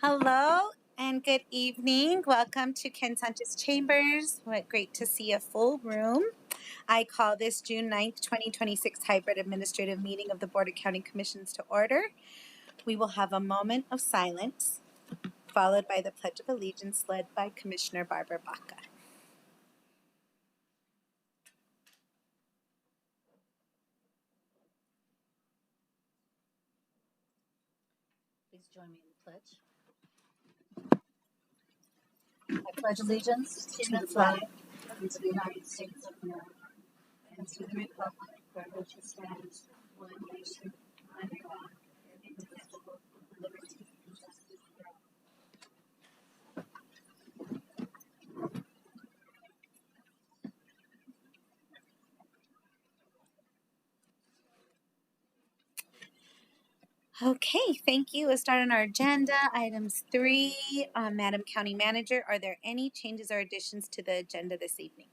Hello and good evening. Welcome to Ken Sanchez Chambers. What great to see a full room. I call this June 9th, 2026 hybrid administrative meeting of the Board of County Commissions to order. We will have a moment of silence, followed by the Pledge of Allegiance led by Commissioner Barbara Baca. Please join me in the pledge. I pledge allegiance to the flag of the United States of America and to the republic for which it stands, one nation, under God, indivisible, with liberty and justice for all. Okay, thank you. Let's start on our agenda. Items 3, Madam County Manager, are there any changes or additions to the agenda this evening?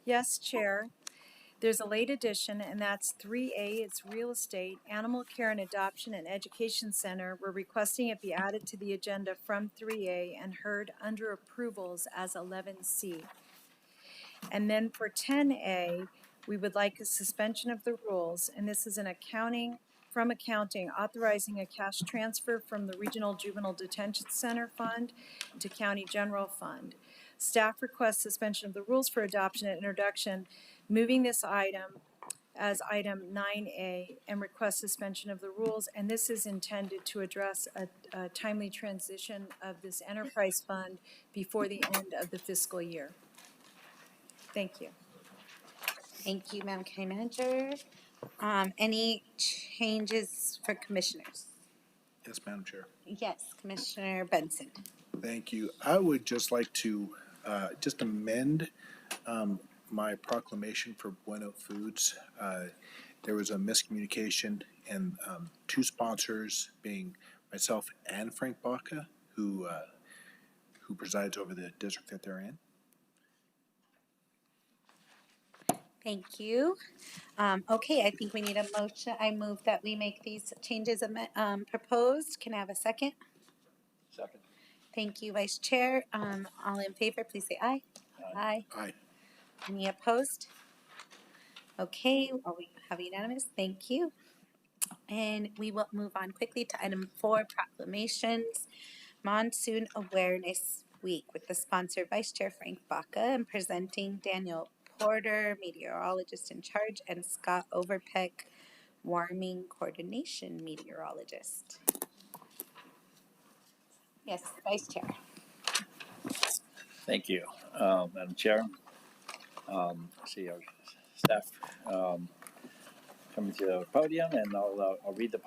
Yes, Chair. There's a late addition, and that's 3A. It's Real Estate, Animal Care and Adoption and Education Center. We're requesting it be added to the agenda from 3A and heard under approvals as 11C. And then for 10A, we would like a suspension of the rules, and this is an accounting, authorizing a cash transfer from the Regional Juvenile Detention Center Fund to County General Fund. Staff requests suspension of the rules for adoption and introduction, moving this item as item 9A and request suspension of the rules. And this is intended to address a timely transition of this enterprise fund before the end of the fiscal year. Thank you. Thank you, Madam County Manager. Any changes for commissioners? Yes, Madam Chair. Yes, Commissioner Benson. Thank you. I would just like to just amend my proclamation for Bueno Foods. There was a miscommunication, and two sponsors, being myself and Frank Baca, who presides over the district that they're in. Thank you. Okay, I think we need a motion. I move that we make these changes proposed. Can I have a second? Second. Thank you, Vice Chair. All in favor, please say aye. Aye. Aye. Any opposed? Okay, we have unanimous. Thank you. And we will move on quickly to item 4, proclamations. Monsoon Awareness Week with the sponsor, Vice Chair Frank Baca, and presenting Daniel Porter, meteorologist in charge, and Scott Overpeck, warming coordination meteorologist. Yes, Vice Chair. Thank you, Madam Chair. See our staff coming to the podium, and I'll read the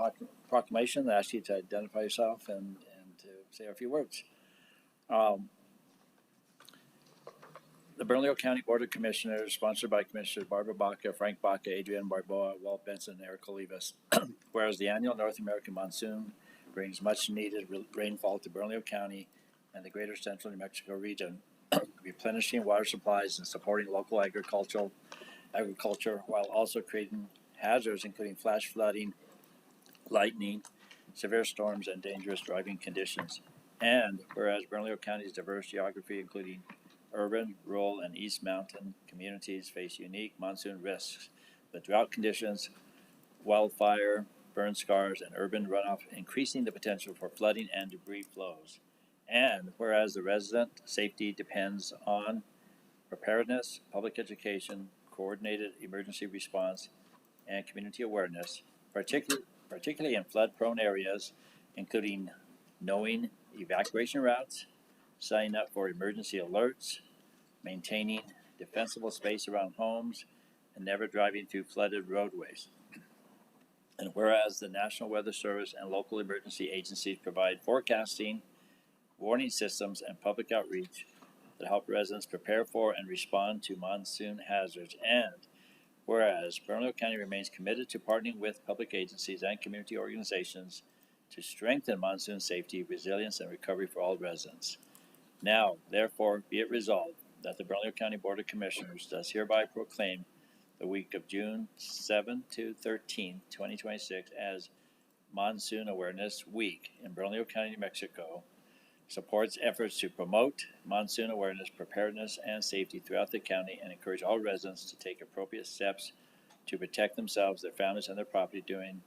proclamation. I ask you to identify yourself and to say a few words. The Bernalillo County Board of Commissioners, sponsored by Commissioners Barbara Baca, Frank Baca, Adrienne Barboa, Walt Benson, and Eric Olivas. Whereas the annual North American monsoon brings much needed rainfall to Bernalillo County and the greater central New Mexico region, replenishing water supplies and supporting local agriculture while also creating hazards including flash flooding, lightning, severe storms, and dangerous driving conditions. And whereas Bernalillo County's diverse geography, including urban, rural, and East Mountain communities, face unique monsoon risks, with drought conditions, wildfire, burn scars, and urban runoff increasing the potential for flooding and debris flows. And whereas the resident safety depends on preparedness, public education, coordinated emergency response, and community awareness, particularly in flood-prone areas, including knowing evacuation routes, signing up for emergency alerts, maintaining defensible space around homes, and never driving through flooded roadways. And whereas the National Weather Service and local emergency agencies provide forecasting, warning systems, and public outreach that help residents prepare for and respond to monsoon hazards. And whereas Bernalillo County remains committed to partnering with public agencies and community organizations to strengthen monsoon safety, resilience, and recovery for all residents. Now, therefore, be it resolved that the Bernalillo County Board of Commissioners does hereby proclaim the week of June 7 to 13, 2026 as Monsoon Awareness Week in Bernalillo County, New Mexico, supports efforts to promote monsoon awareness, preparedness, and safety throughout the county, and encourage all residents to take appropriate steps to protect themselves, their families, and their property during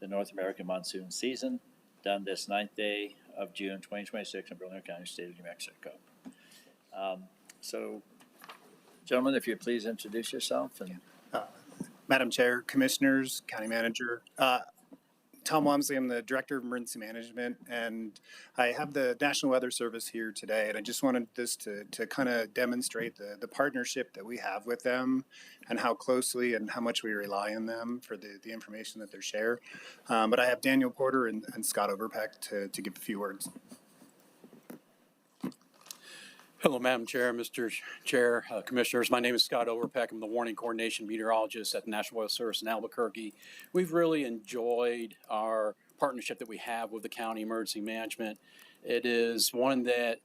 the North American monsoon season, done this 9th day of June 2026 in Bernalillo County, state of New Mexico. So, gentlemen, if you'd please introduce yourself. And Madam Chair, Commissioners, County Manager. Tom Wamsley, I'm the Director of Emergency Management, and I have the National Weather Service here today, and I just wanted this to kind of demonstrate the partnership that we have with them and how closely and how much we rely on them for the information that they share. But I have Daniel Porter and Scott Overpeck to give a few words. Hello, Madam Chair, Mr. Chair, Commissioners. My name is Scott Overpeck. I'm the Warning Coordination Meteorologist at the National Weather Service in Albuquerque. We've really enjoyed our partnership that we have with the County Emergency Management. It is one that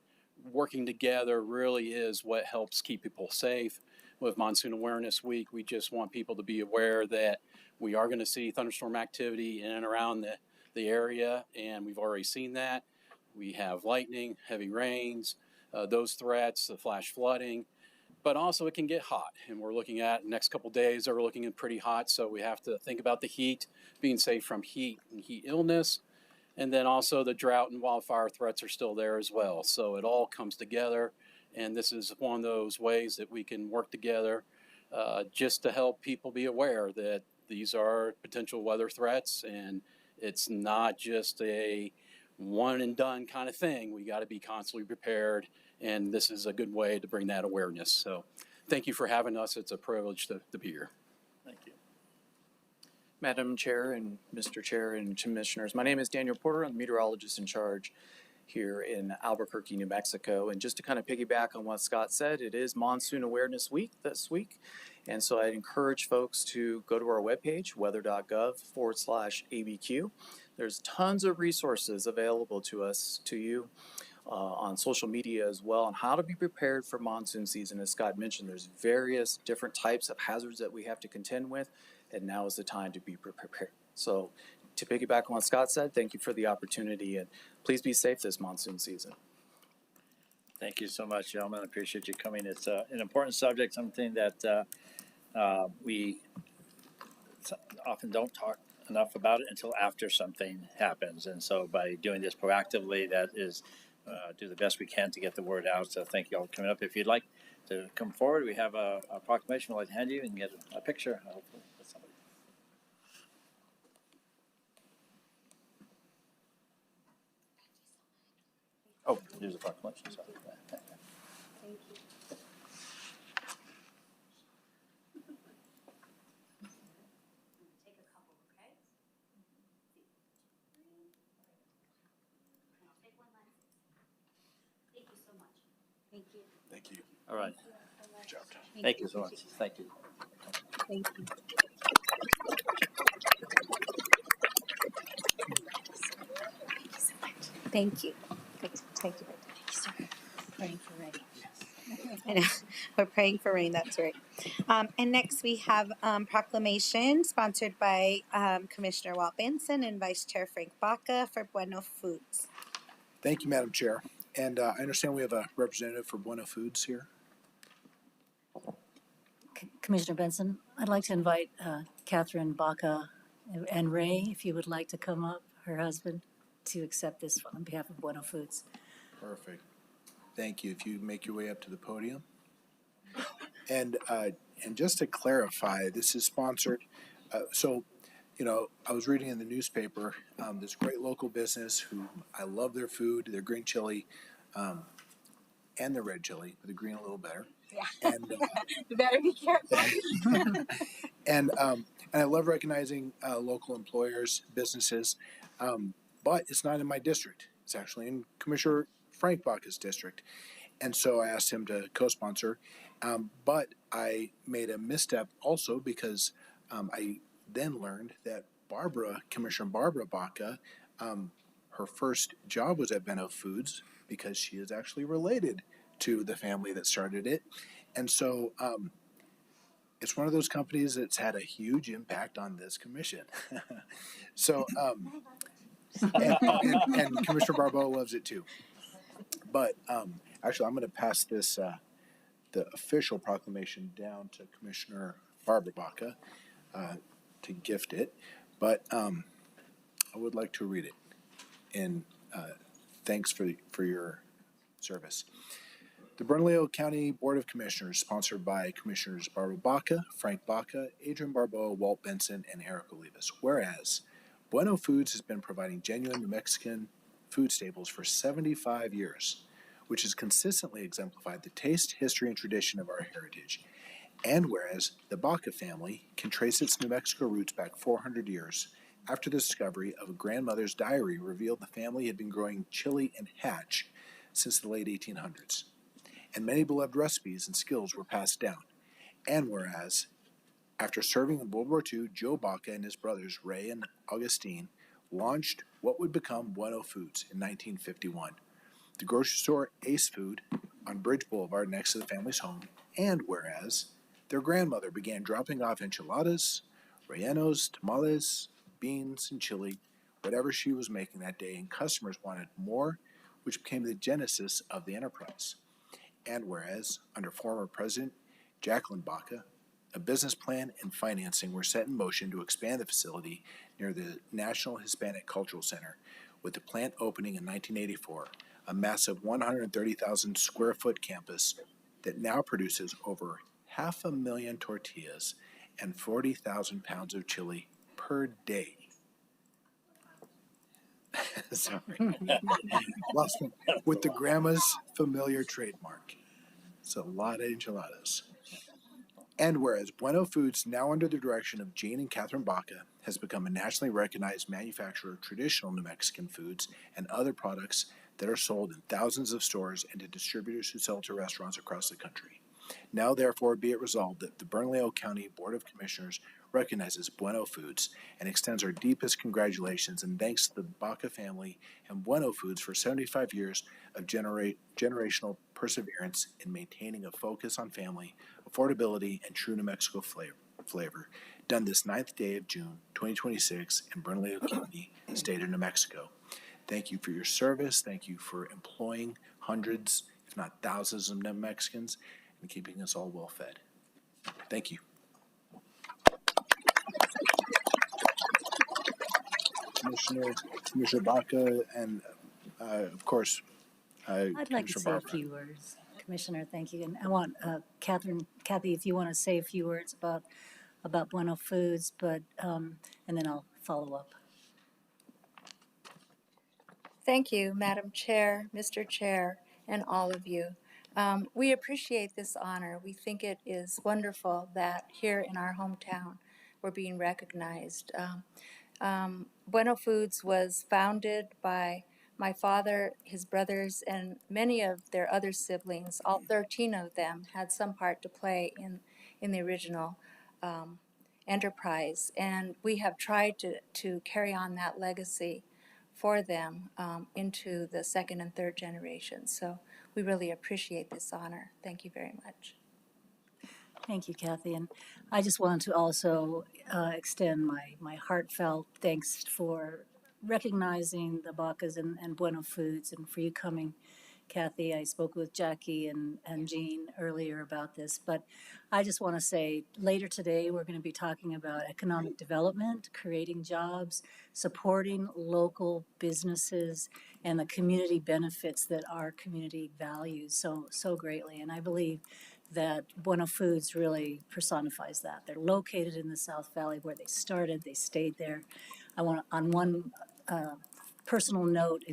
working together really is what helps keep people safe. With Monsoon Awareness Week, we just want people to be aware that we are going to see thunderstorm activity in and around the area, and we've already seen that. We have lightning, heavy rains, those threats, the flash flooding, but also it can get hot. And we're looking at the next couple of days are looking at pretty hot. So we have to think about the heat, being safe from heat and heat illness. And then also the drought and wildfire threats are still there as well. So it all comes together. And this is one of those ways that we can work together just to help people be aware that these are potential weather threats. And it's not just a one and done kind of thing. We got to be constantly prepared. And this is a good way to bring that awareness. So thank you for having us. It's a privilege to be here. thank you. Madam Chair and Mr. Chair and Commissioners, my name is Daniel Porter. I'm the meteorologist in charge here in Albuquerque, New Mexico. And just to kind of piggyback on what Scott said, it is Monsoon Awareness Week this week. And so I encourage folks to go to our webpage, weather.gov/ABQ. There's tons of resources available to you on social media as well on how to be prepared for monsoon season. As Scott mentioned, there's various different types of hazards that we have to contend with, and now is the time to be prepared. So to piggyback on what Scott said, thank you for the opportunity, and please be safe this monsoon season. Thank you so much, gentlemen. I appreciate you coming. It's an important subject, something that we often don't talk enough about it until after something happens. And so by doing this proactively, that is do the best we can to get the word out. So thank you all for coming up. If you'd like to come forward, we have a proclamation we'd like to hand you and get a picture. Hopefully with somebody. Oh, here's a proclamation. Sorry. Thank you. Take a couple, okay? I'll take one last. Thank you so much. Thank you. Thank you. All right. Good job, Tom. Thank you so much. Thank you. Thank you. Thank you. Thank you. Praying for rain. I know. We're praying for rain. That's right. And next we have proclamation sponsored by Commissioner Walt Benson and Vice Chair Frank Baca for Bueno Foods. Thank you, Madam Chair. And I understand we have a representative for Bueno Foods here. Commissioner Benson, I'd like to invite Catherine Baca and Ray, if you would like to come up, her husband, to accept this on behalf of Bueno Foods. Perfect. Thank you. If you make your way up to the podium. And just to clarify, this is sponsored. So, you know, I was reading in the newspaper, this great local business who I love their food, their green chili, and the red chili, but the green a little better. Yeah. And You better be careful. and I love recognizing local employers, businesses, but it's not in my district. It's actually in Commissioner Frank Baca's district. And so I asked him to co-sponsor, but I made a misstep also because I then learned that Commissioner Barbara Baca, her first job was at Bueno Foods because she is actually related to the family that started it. And so it's one of those companies that's had a huge impact on this commission. So, and Commissioner Barbeau loves it too. But actually, I'm going to pass this the official proclamation down to Commissioner Barbara Baca to gift it. But I would like to read it. And thanks for your service. The Bernalillo County Board of Commissioners, sponsored by Commissioners Barbara Baca, Frank Baca, Adrian Barbeau, Walt Benson, and Eric Olivas. Whereas Bueno Foods has been providing genuine New Mexican food staples for 75 years, which has consistently exemplified the taste, history, and tradition of our heritage. And whereas the Baca family can trace its New Mexico roots back 400 years after the discovery of a grandmother's diary revealed the family had been growing chili and hatch since the late 1800s. And many beloved recipes and skills were passed down. And whereas, after serving in World War II, Joe Baca and his brothers, Ray and Augustine, launched what would become Bueno Foods in 1951. The grocery store Ace Food on Bridge Boulevard next to the family's home. And whereas, their grandmother began dropping off enchiladas, rellenos, tamales, beans, and chili, whatever she was making that day, and customers wanted more, which became the genesis of the enterprise. And whereas, under former President Jacqueline Baca, a business plan and financing were set in motion to expand the facility near the National Hispanic Cultural Center, with the plant opening in 1984, a massive 130,000 square foot campus that now produces over 500,000 tortillas and 40,000 pounds of chili per day. Sorry. Lost one. With the grandma's familiar trademark. It's a lot of enchiladas. And whereas Bueno Foods, now under the direction of Jane and Catherine Baca, has become a nationally recognized manufacturer of traditional New Mexican foods and other products that are sold in thousands of stores and to distributors who sell to restaurants across the country. Now, therefore, be it resolved that the Bernalillo County Board of Commissioners recognizes Bueno Foods and extends our deepest congratulations and thanks to the Baca family and Bueno Foods for 75 years of generational perseverance in maintaining a focus on family, affordability, and true New Mexico flavor, done this 9th day of June 2026 in Bernalillo County, state of New Mexico. Thank you for your service. Thank you for employing hundreds, if not thousands, of New Mexicans and keeping us all well fed. Thank you. Commissioner Baca, and of course, I'd like to say Barbara. a few words, Commissioner. Thank you. And I want Kathy, if you want to say a few words about Bueno Foods, but and then I'll follow up. Thank you, Madam Chair, Mr. Chair, and all of you. We appreciate this honor. We think it is wonderful that here in our hometown we're being recognized. Bueno Foods was founded by my father, his brothers, and many of their other siblings. All 13 of them had some part to play in the original enterprise, and we have tried to carry on that legacy for them into the second and third generation. So we really appreciate this honor. Thank you very much. Thank you, Kathy. And I just wanted to also extend my heartfelt thanks for recognizing the Bacas and Bueno Foods and for you coming, Kathy. I spoke with Jackie and Jean earlier about this, but I just want to say later today we're going to be talking about economic development, creating jobs, supporting local businesses, and the community benefits that our community values so greatly. And I believe that Bueno Foods really personifies that. They're located in the South Valley where they started. They stayed there. I want to, on one personal note,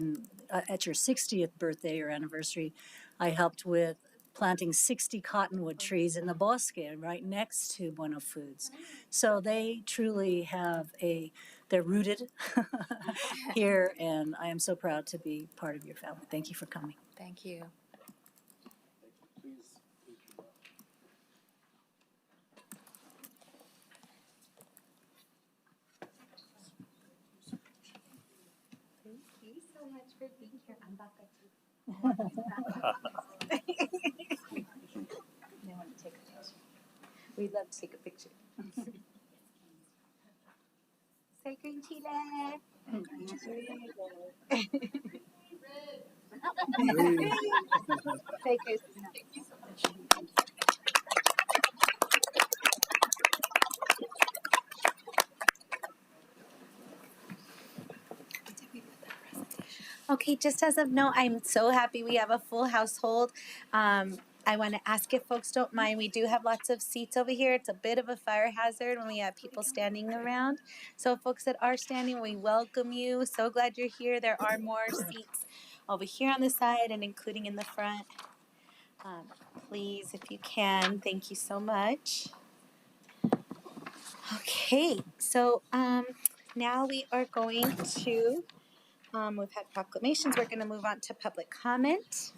at your 60th birthday or anniversary, I helped with planting 60 cottonwood trees in the bosque right next to Bueno Foods. So they truly they're rooted here, and I am so proud to be part of your family. Thank you for coming. Thank you. Thank you so much for being here. I'm Baca too. We'd love to take a picture. Say green Chile. Say Chris. Okay, just as of note, I'm so happy we have a full household. I want to ask if folks don't mind. We do have lots of seats over here. It's a bit of a fire hazard when we have people standing around. So, folks that are standing, we welcome you. So glad you're here. There are more seats over here on the side and including in the front. Please, if you can, thank you so much. Okay, so now we are going to. We've had proclamations. We're going to move on to public comment,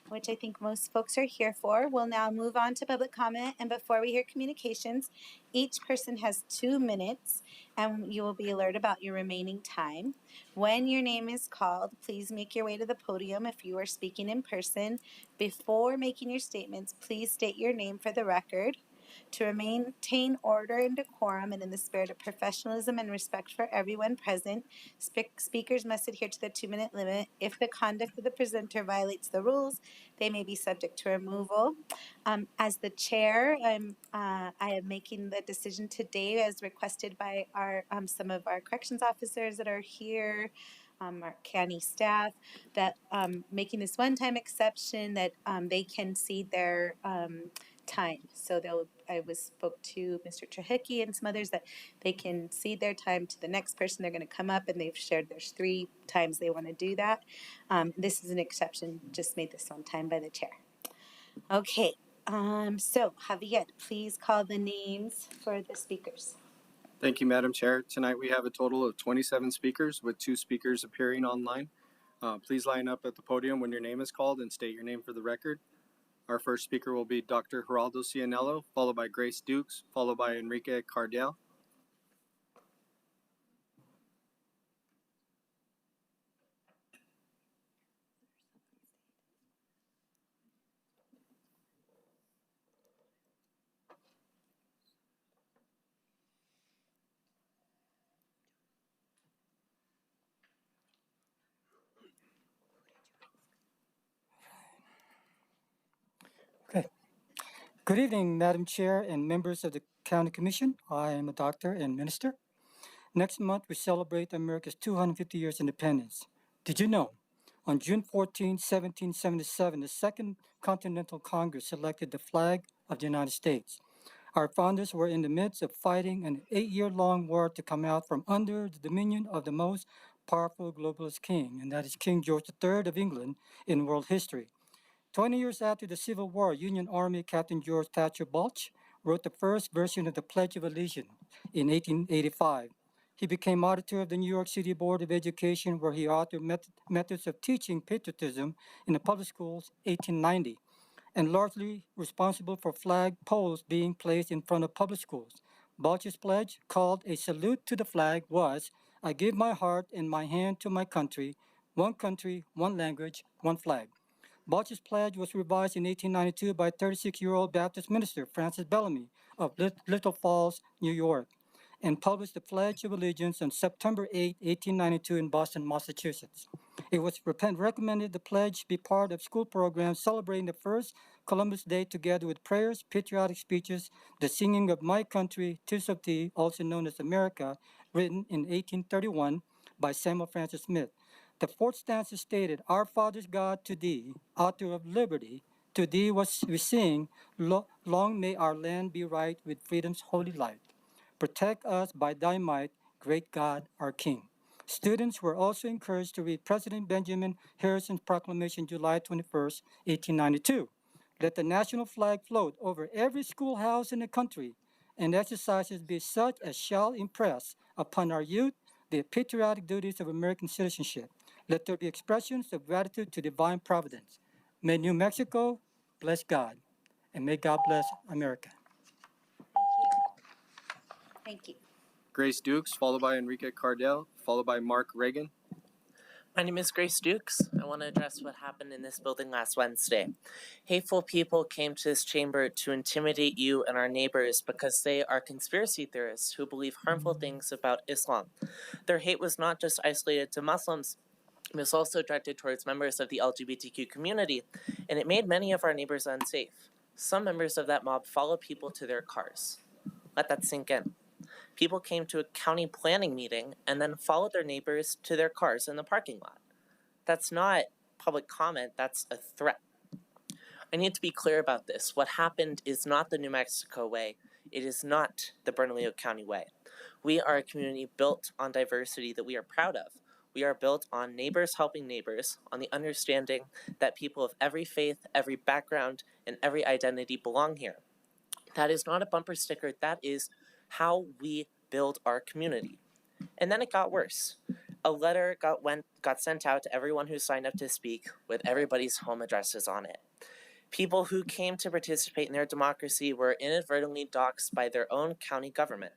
which I think most folks are here for. We'll now move on to public comment. And before we hear communications, each person has 2 minutes and you will be alerted about your remaining time. When your name is called, please make your way to the podium if you are speaking in person. Before making your statements, please state your name for the record. To maintain order and decorum and in the spirit of professionalism and respect for everyone present, speakers must adhere to the 2-minute limit. If the conduct of the presenter violates the rules, they may be subject to removal. As the chair, I am making the decision today as requested by our some of our corrections officers that are here, our county staff, that making this one-time exception that they can cede their time. So I spoke to Mr. Trahicki and some others that they can cede their time to the next person. They're going to come up and they've shared there's 3 times they want to do that. This is an exception, just made this one time by the chair. Okay, so Javier, please call the names for the speakers. Thank you, Madam Chair. Tonight we have a total of 27 speakers with 2 speakers appearing online. Please line up at the podium when your name is called and state your name for the record. Our first speaker will be Dr. Geraldo Cianello, followed by Grace Dukes, followed by Enrique Cardell. Okay. Good evening, Madam Chair and members of the County Commission. I am a doctor and minister. Next month, we celebrate America's 250 years independence. Did you know? On June 14, 1777, the Second Continental Congress selected the flag of the United States. Our founders were in the midst of fighting an 8-year-long war to come out from under the dominion of the most powerful globalist king, and that is King George III of England in world history. 20 years after the Civil War, Union Army Captain George Thatcher Balch wrote the first version of the Pledge of Allegiance in 1885. He became auditor of the New York City Board of Education, where he authored methods of teaching patriotism in the public schools 1890, and largely responsible for flag poles being placed in front of public schools. Balch's pledge, called A Salute to the Flag, was, I give my heart and my hand to my country, one language, one flag. Balch's pledge was revised in 1892 by 36-year-old Baptist minister Francis Bellamy of Little Falls, New York, and published the Pledge of Allegiance on September 8, 1892 in Boston, Massachusetts. It was recommended the pledge be part of school programs celebrating the first Columbus Day together with prayers, patriotic speeches, the singing of My Country, 'Tis of Thee, also known as America, written in 1831 by Samuel Francis Smith. The 4th stanza stated, Our Father's God, to thee, author of liberty, to thee we sing, long may our land be right with freedom's holy light. Protect us by thy might, great God, our King. Students were also encouraged to read President Benjamin Harrison's proclamation July 21st, 1892. Let the national flag float over every schoolhouse in the country, and exercises be such as shall impress upon our youth the patriotic duties of American citizenship. Let there be expressions of gratitude to divine providence. May New Mexico bless God, and may God bless America. Thank you. Grace Dukes, followed by Enrique Cardell, followed by Mark Reagan. My name is Grace Dukes. I want to address what happened in this building last Wednesday. Hateful people came to this chamber to intimidate you and our neighbors because they are conspiracy theorists who believe harmful things about Islam. Their hate was not just isolated to Muslims, it was also directed towards members of the LGBTQ community, and it made many of our neighbors unsafe. Some members of that mob followed people to their cars. Let that sink in. People came to a county planning meeting and then followed their neighbors to their cars in the parking lot. That's not public comment, that's a threat. I need to be clear about this. What happened is not the New Mexico way. It is not the Bernalillo County way. We are a community built on diversity that we are proud of. We are built on neighbors helping neighbors, on the understanding that people of every faith, every background, and every identity belong here. That is not a bumper sticker, that is how we build our community. And then it got worse. A letter got sent out to everyone who signed up to speak with everybody's home addresses on it. People who came to participate in their democracy were inadvertently doxxed by their own county government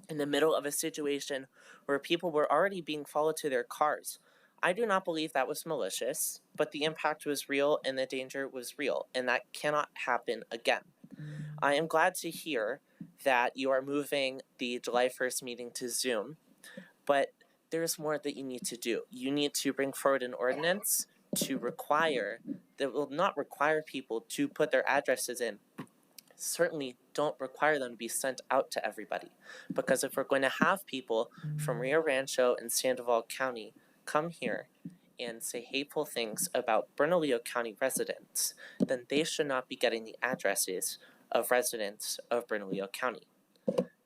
in the middle of a situation where people were already being followed to their cars. I do not believe that was malicious, but the impact was real and the danger was real, and that cannot happen again. I am glad to hear that you are moving the July 1st meeting to Zoom, but there's more that you need to do. You need to bring forward an ordinance to require, that will not require people to put their addresses in. Certainly don't require them to be sent out to everybody, because if we're going to have people from Rio Rancho and Sandoval County come here and say hateful things about Bernalillo County residents, then they should not be getting the addresses of residents of Bernalillo County.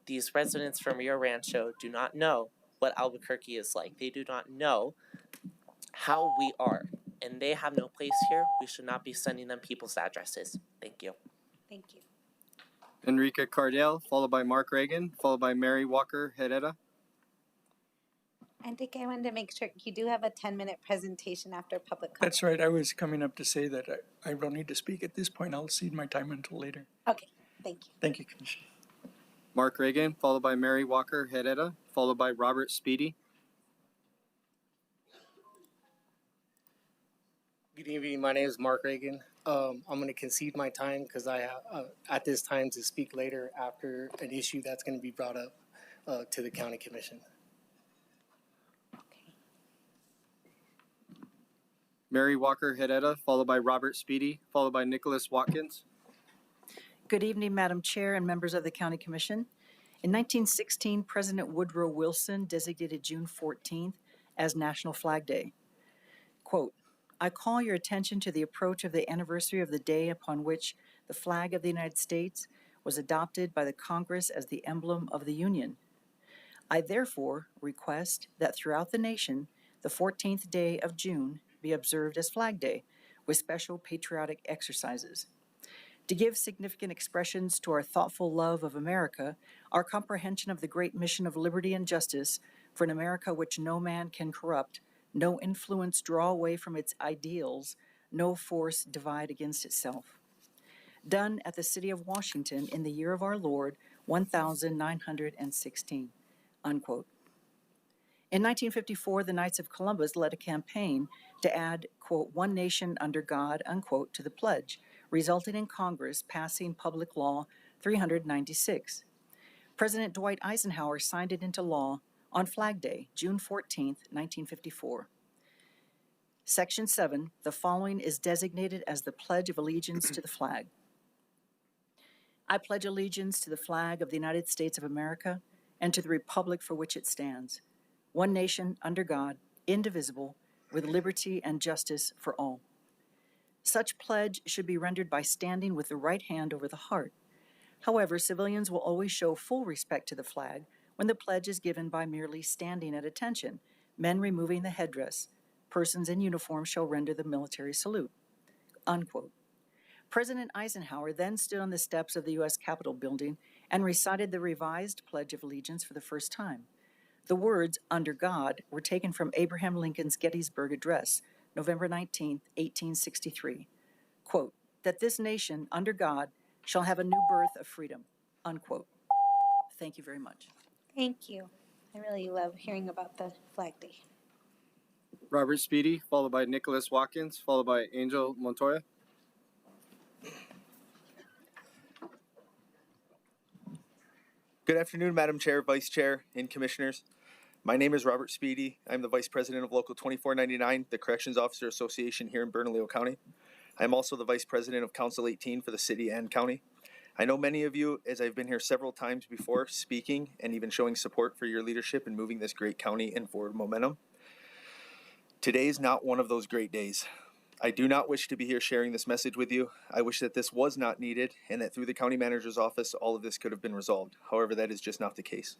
These residents from Rio Rancho do not know what Albuquerque is like. They do not know how we are, and they have no place here. We should not be sending them people's addresses. Thank you. Thank you. Enrique Cardell, followed by Mark Reagan, followed by Mary Walker Herrera. And Dick, I wanted to make sure you do have a 10-minute presentation after public comment. That's right. I was coming up to say that I don't need to speak at this point. I'll cede my time until later. Okay, thank you. Thank you, Commissioner. Mark Reagan, followed by Mary Walker Herrera, followed by Robert Speedy. Good evening. My name is Mark Reagan. I'm going to concede my time because I have at this time to speak later after an issue that's going to be brought up to the County Commission. Mary Walker Herrera, followed by Robert Speedy, followed by Nicholas Watkins. Good evening, Madam Chair and members of the County Commission. In 1916, President Woodrow Wilson designated June 14th as National Flag Day. Quote, I call your attention to the approach of the anniversary of the day upon which the flag of the United States was adopted by the Congress as the emblem of the Union. I therefore request that throughout the nation, the 14th day of June be observed as Flag Day with special patriotic exercises. To give significant expressions to our thoughtful love of America, our comprehension of the great mission of liberty and justice for an America which no man can corrupt, no influence draw away from its ideals, no force divide against itself. Done at the city of Washington in the year of our Lord, 1916, unquote. In 1954, the Knights of Columbus led a campaign to add, quote, one nation under God, unquote, to the pledge, resulting in Congress passing Public Law 396. President Dwight Eisenhower signed it into law on Flag Day, June 14, 1954. Section 7, the following is designated as the Pledge of Allegiance to the flag. I pledge allegiance to the flag of the United States of America and to the republic for which it stands, one nation under God, indivisible, with liberty and justice for all. Such pledge should be rendered by standing with the right hand over the heart. However, civilians will always show full respect to the flag when the pledge is given by merely standing at attention, men removing the headdress. Persons in uniform shall render the military salute, unquote. President Eisenhower then stood on the steps of the U.S. Capitol building and recited the revised Pledge of Allegiance for the first time. The words, under God, were taken from Abraham Lincoln's Gettysburg Address, November 19, 1863. Quote, that this nation, under God, shall have a new birth of freedom, unquote. Thank you very much. Thank you. I really love hearing about the Flag Day. Robert Speedy, followed by Nicholas Watkins, followed by Angel Montoya. Good afternoon, Madam Chair, Vice Chair, and Commissioners. My name is Robert Speedy. I'm the Vice President of Local 2499, the Corrections Officer Association here in Bernalillo County. I'm also the Vice President of Council 18 for the city and county. I know many of you, as I've been here several times before, speaking and even showing support for your leadership in moving this great county in forward momentum. Today is not one of those great days. I do not wish to be here sharing this message with you. I wish that this was not needed and that through the county manager's office, all of this could have been resolved. However, that is just not the case.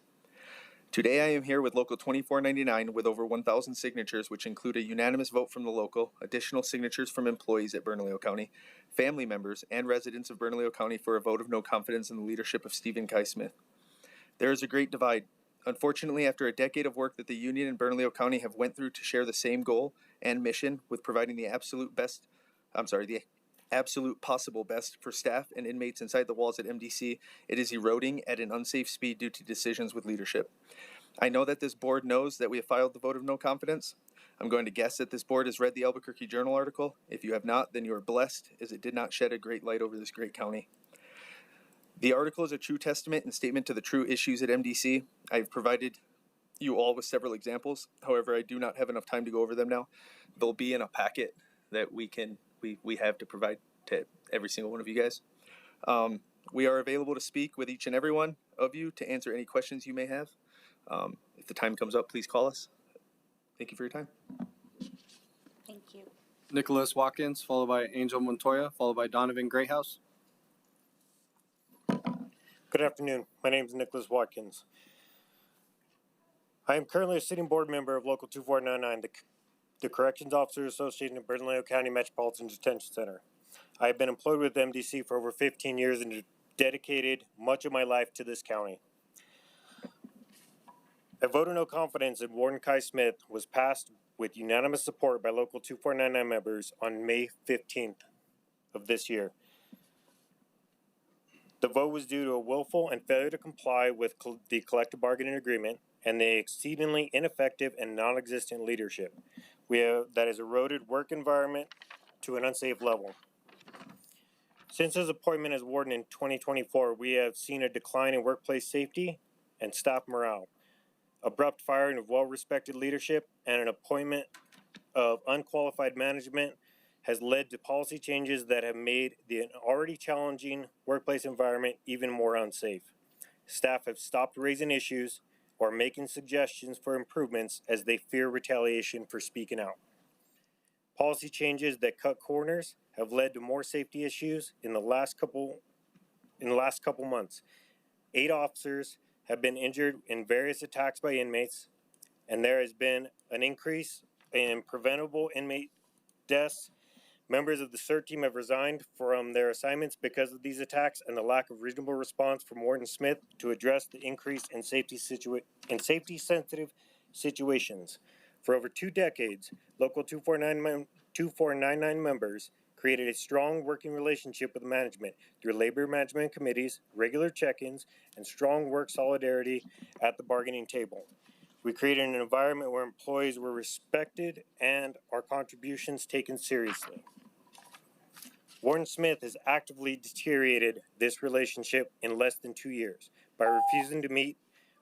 Today I am here with Local 2499 with over 1,000 signatures, which include a unanimous vote from the local, additional signatures from employees at Bernalillo County, family members, and residents of Bernalillo County for a vote of no confidence in the leadership of Stephen Kai Smith. There is a great divide. Unfortunately, after a decade of work that the union and Bernalillo County have went through to share the same goal and mission with providing the absolute possible best for staff and inmates inside the walls at MDC, it is eroding at an unsafe speed due to decisions with leadership. I know that this board knows that we have filed the vote of no confidence. I'm going to guess that this board has read the Albuquerque Journal article. If you have not, then you are blessed, as it did not shed a great light over this great county. The article is a true testament and statement to the true issues at MDC. I've provided you all with several examples. However, I do not have enough time to go over them now. They'll be in a packet that we have to provide to every single one of you guys. We are available to speak with each and every one of you to answer any questions you may have. If the time comes up, please call us. Thank you for your time. Thank you. Nicholas Watkins, followed by Angel Montoya, followed by Donovan Greathouse. Good afternoon. My name is Nicholas Watkins. I am currently a sitting board member of Local 2499, the Corrections Officers Association of Bernalillo County Metropolitan Detention Center. I have been employed with MDC for over 15 years and dedicated much of my life to this county. A vote of no confidence in Warden Kai Smith was passed with unanimous support by Local 2499 members on May 15th of this year. The vote was due to a willful and failure to comply with the collective bargaining agreement and the exceedingly ineffective and non-existent leadership that has eroded work environment to an unsafe level. Since his appointment as warden in 2024, we have seen a decline in workplace safety and staff morale, abrupt firing of well-respected leadership, and an appointment of unqualified management has led to policy changes that have made the already challenging workplace environment even more unsafe. Staff have stopped raising issues or making suggestions for improvements as they fear retaliation for speaking out. Policy changes that cut corners have led to more safety issues in the last couple months. 8 officers have been injured in various attacks by inmates, and there has been an increase in preventable inmate deaths. Members of the CERT team have resigned from their assignments because of these attacks and the lack of reasonable response from Warden Smith to address the increase in safety-sensitive situations. For over 2 decades, Local 2499 members created a strong working relationship with management through labor management committees, regular check-ins, and strong work solidarity at the bargaining table. We created an environment where employees were respected and our contributions taken seriously. Warden Smith has actively deteriorated this relationship in less than 2 years by refusing to meet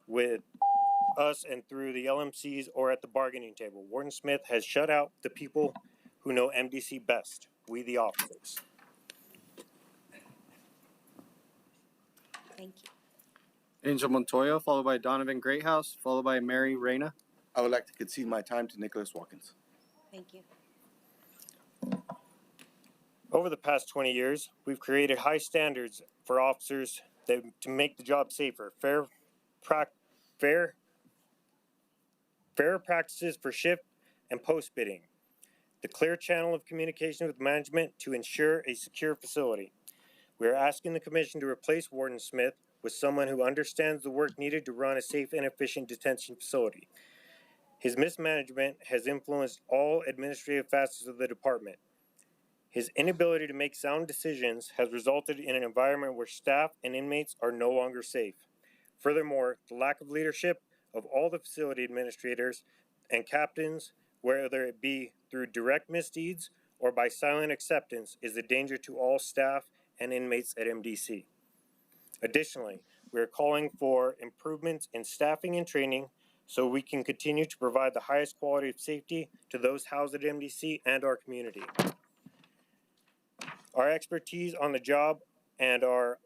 with us and through the LMCs or at the bargaining table. Warden Smith has shut out the people who know MDC best, we the officers. Thank you. Angel Montoya, followed by Donovan Greathouse, followed by Mary Reyna. I would like to concede my time to Nicholas Watkins. Thank you. Over the past 20 years, we've created high standards for officers to make the job safer, fair practices for shift and post bidding, the clear channel of communication with management to ensure a secure facility. We are asking the Commission to replace Warden Smith with someone who understands the work needed to run a safe and efficient detention facility. His mismanagement has influenced all administrative facets of the department. His inability to make sound decisions has resulted in an environment where staff and inmates are no longer safe. Furthermore, the lack of leadership of all the facility administrators and captains whether it be through direct misdeeds or by silent acceptance, is a danger to all staff and inmates at MDC. Additionally, we are calling for improvements in staffing and training so we can continue to provide the highest quality of safety to those housed at MDC and our community. Our expertise on the job and our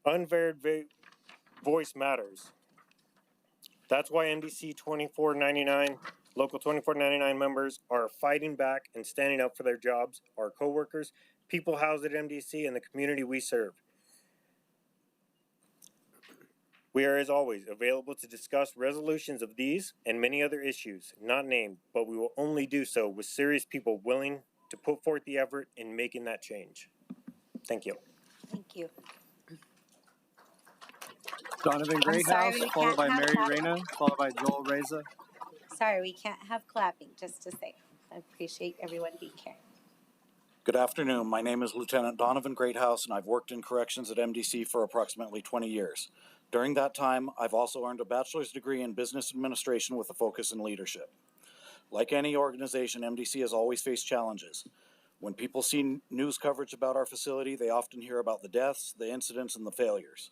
unverified voice matters. That's why MDC 2499, Local 2499 members are fighting back and standing up for their jobs, our coworkers, people housed at MDC, and the community we serve. We are, as always, available to discuss resolutions of these and many other issues not named, but we will only do so with serious people willing to put forth the effort in making that change. Thank you. Thank you. Donovan I'm sorry Greathouse, we followed can't by have Mary clapping. Reyna, followed by Joel Reza. Sorry, we can't have clapping, just to say. I appreciate everyone being here. Good afternoon. My name is Lieutenant Donovan Greathouse, and I've worked in corrections at MDC for approximately 20 years. During that time, I've also earned a bachelor's degree in business administration with a focus in leadership. Like any organization, MDC has always faced challenges. When people see news coverage about our facility, they often hear about the deaths, the incidents, and the failures.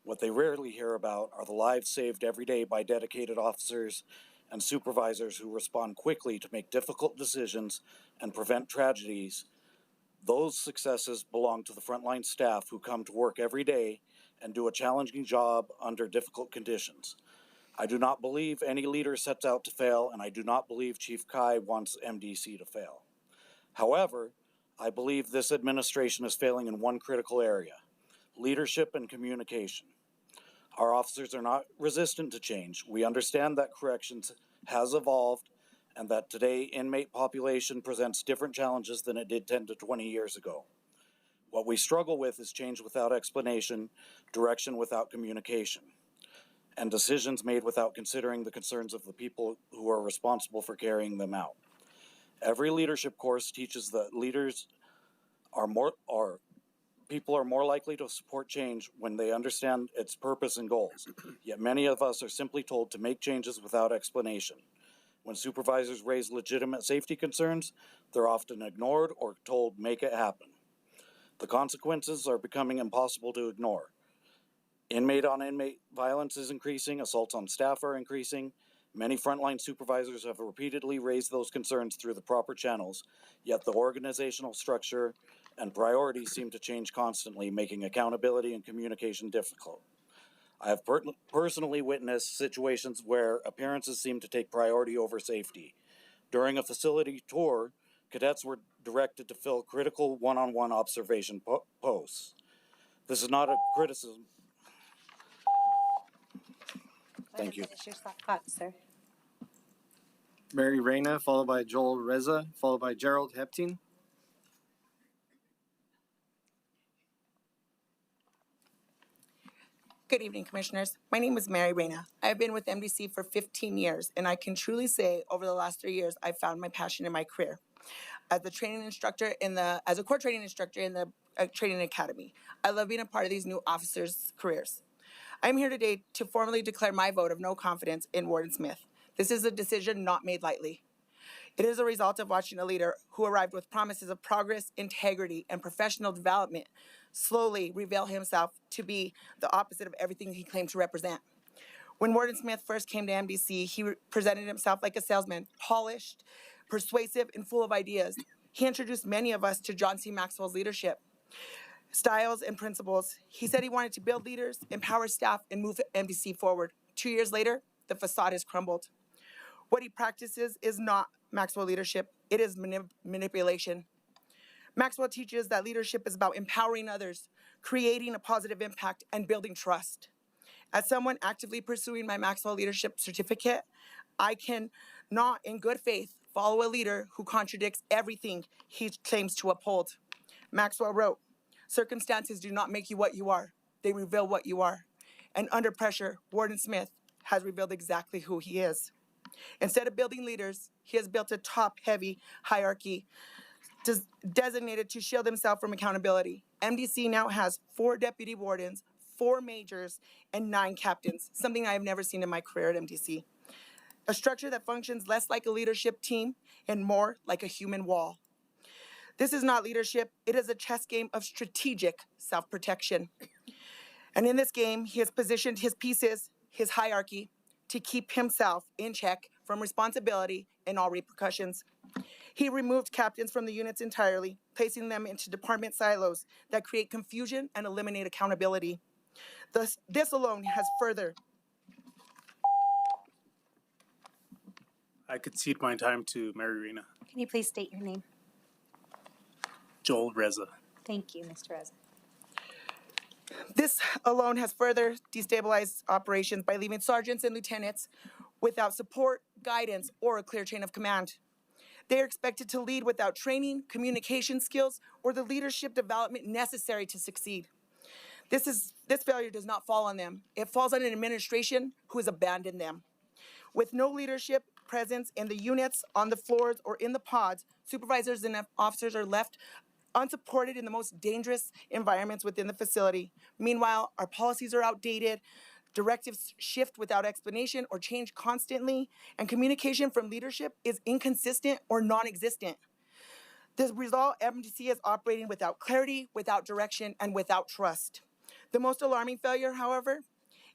What they rarely hear about are the lives saved every day by dedicated officers and supervisors who respond quickly to make difficult decisions and prevent tragedies. Those successes belong to the frontline staff who come to work every day and do a challenging job under difficult conditions. I do not believe any leader sets out to fail, and I do not believe Chief Kai wants MDC to fail. However, I believe this administration is failing in one critical area: leadership and communication. Our officers are not resistant to change. We understand that corrections has evolved and that today inmate population presents different challenges than it did 10 to 20 years ago. What we struggle with is change without explanation, direction without communication, and decisions made without considering the concerns of the people who are responsible for carrying them out. Every leadership course teaches that people are more likely to support change when they understand its purpose and goals. Yet many of us are simply told to make changes without explanation. When supervisors raise legitimate safety concerns, they're often ignored or told, make it happen. The consequences are becoming impossible to ignore. Inmate on inmate violence is increasing, assaults on staff are increasing. Many frontline supervisors have repeatedly raised those concerns through the proper channels, yet the organizational structure and priorities seem to change constantly, making accountability and communication difficult. I have personally witnessed situations where appearances seem to take priority over safety. During a facility tour, cadets were directed to fill critical one-on-one observation posts. This is not a criticism. Thank you. Finish your thought, sir. Mary Reyna, followed by Joel Reza, followed by Gerald Heptine. Good evening, Commissioners. My name is Mary Reyna. I've been with MDC for 15 years, and I can truly say over the last 3 years, I've found my passion in my career. As a core training instructor in the training academy, I love being a part of these new officers' careers. I'm here today to formally declare my vote of no confidence in Warden Smith. This is a decision not made lightly. It is a result of watching a leader who arrived with promises of progress, integrity, and professional development slowly reveal himself to be the opposite of everything he claimed to represent. When Warden Smith first came to MDC, he presented himself like a salesman, polished, persuasive, and full of ideas. He introduced many of us to John C. Maxwell's leadership styles and principles. He said he wanted to build leaders, empower staff, and move MDC forward. 2 years later, the facade has crumbled. What he practices is not Maxwell leadership. It is manipulation. Maxwell teaches that leadership is about empowering others, creating a positive impact, and building trust. As someone actively pursuing my Maxwell leadership certificate, I can not, in good faith, follow a leader who contradicts everything he claims to uphold. Maxwell wrote, "Circumstances do not make you what you are. They reveal what you are." And under pressure, Warden Smith has revealed exactly who he is. Instead of building leaders, he has built a top-heavy hierarchy designated to shield himself from accountability. MDC now has 4 deputy wardens, 4 majors, and 9 captains, something I have never seen in my career at MDC. a structure that functions less like a leadership team and more like a human wall. This is not leadership, it is a chess game of strategic self-protection. And in this game, he has positioned his pieces, his hierarchy, to keep himself in check from responsibility and all repercussions. He removed captains from the units entirely, placing them into department silos that create confusion and eliminate accountability. Thus, this alone has further. I concede my time to Mary Rena. Can you please state your name? Joel Reza. Thank you, Mr. Reza. This alone has further destabilized operations by leaving sergeants and lieutenants without support, guidance, or a clear chain of command. They are expected to lead without training, communication skills, or the leadership development necessary to succeed. This failure does not fall on them. It falls on an administration who has abandoned them. With no leadership presence in the units, on the floors, or in the pods, supervisors and officers are left unsupported in the most dangerous environments within the facility. Meanwhile, our policies are outdated, directives shift without explanation or change constantly, and communication from leadership is inconsistent or non-existent. The result, MDC is operating without clarity, without direction, and without trust. The most alarming failure, however,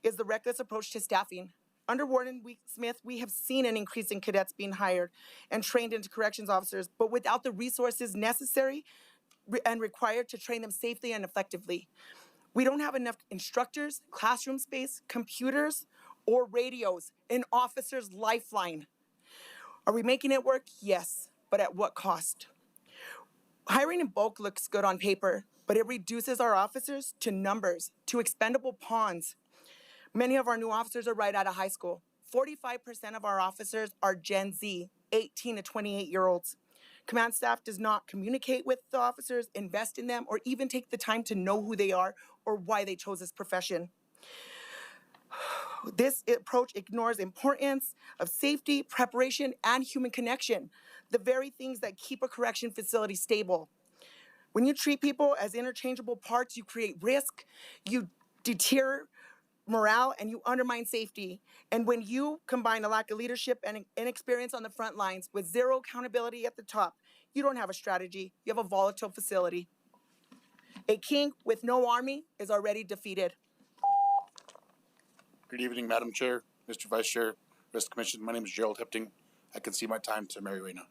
is the reckless approach to staffing. Under Warden Smith, we have seen an increase in cadets being hired and trained into corrections officers, but without the resources necessary and required to train them safely and effectively. We don't have enough instructors, classroom space, computers, or radios, an officer's lifeline. Are we making it work? Yes, but at what cost? Hiring in bulk looks good on paper, but it reduces our officers to numbers, to expendable pawns. Many of our new officers are right out of high school. 45% of our officers are Gen Z, 18 to 28-year-olds. Command staff does not communicate with the officers, invest in them, or even take the time to know who they are or why they chose this profession. This approach ignores the importance of safety, preparation, and human connection, the very things that keep a correction facility stable. When you treat people as interchangeable parts, you create risk, you deter morale, and you undermine safety. And when you combine a lack of leadership and inexperience on the front lines with zero accountability at the top, you don't have a strategy, you have a volatile facility. A king with no army is already defeated. Good evening, Madam Chair, Mr. Vice Chair, rest of the Commission. My name is Gerald Hipting. I concede my time to Mary Rena.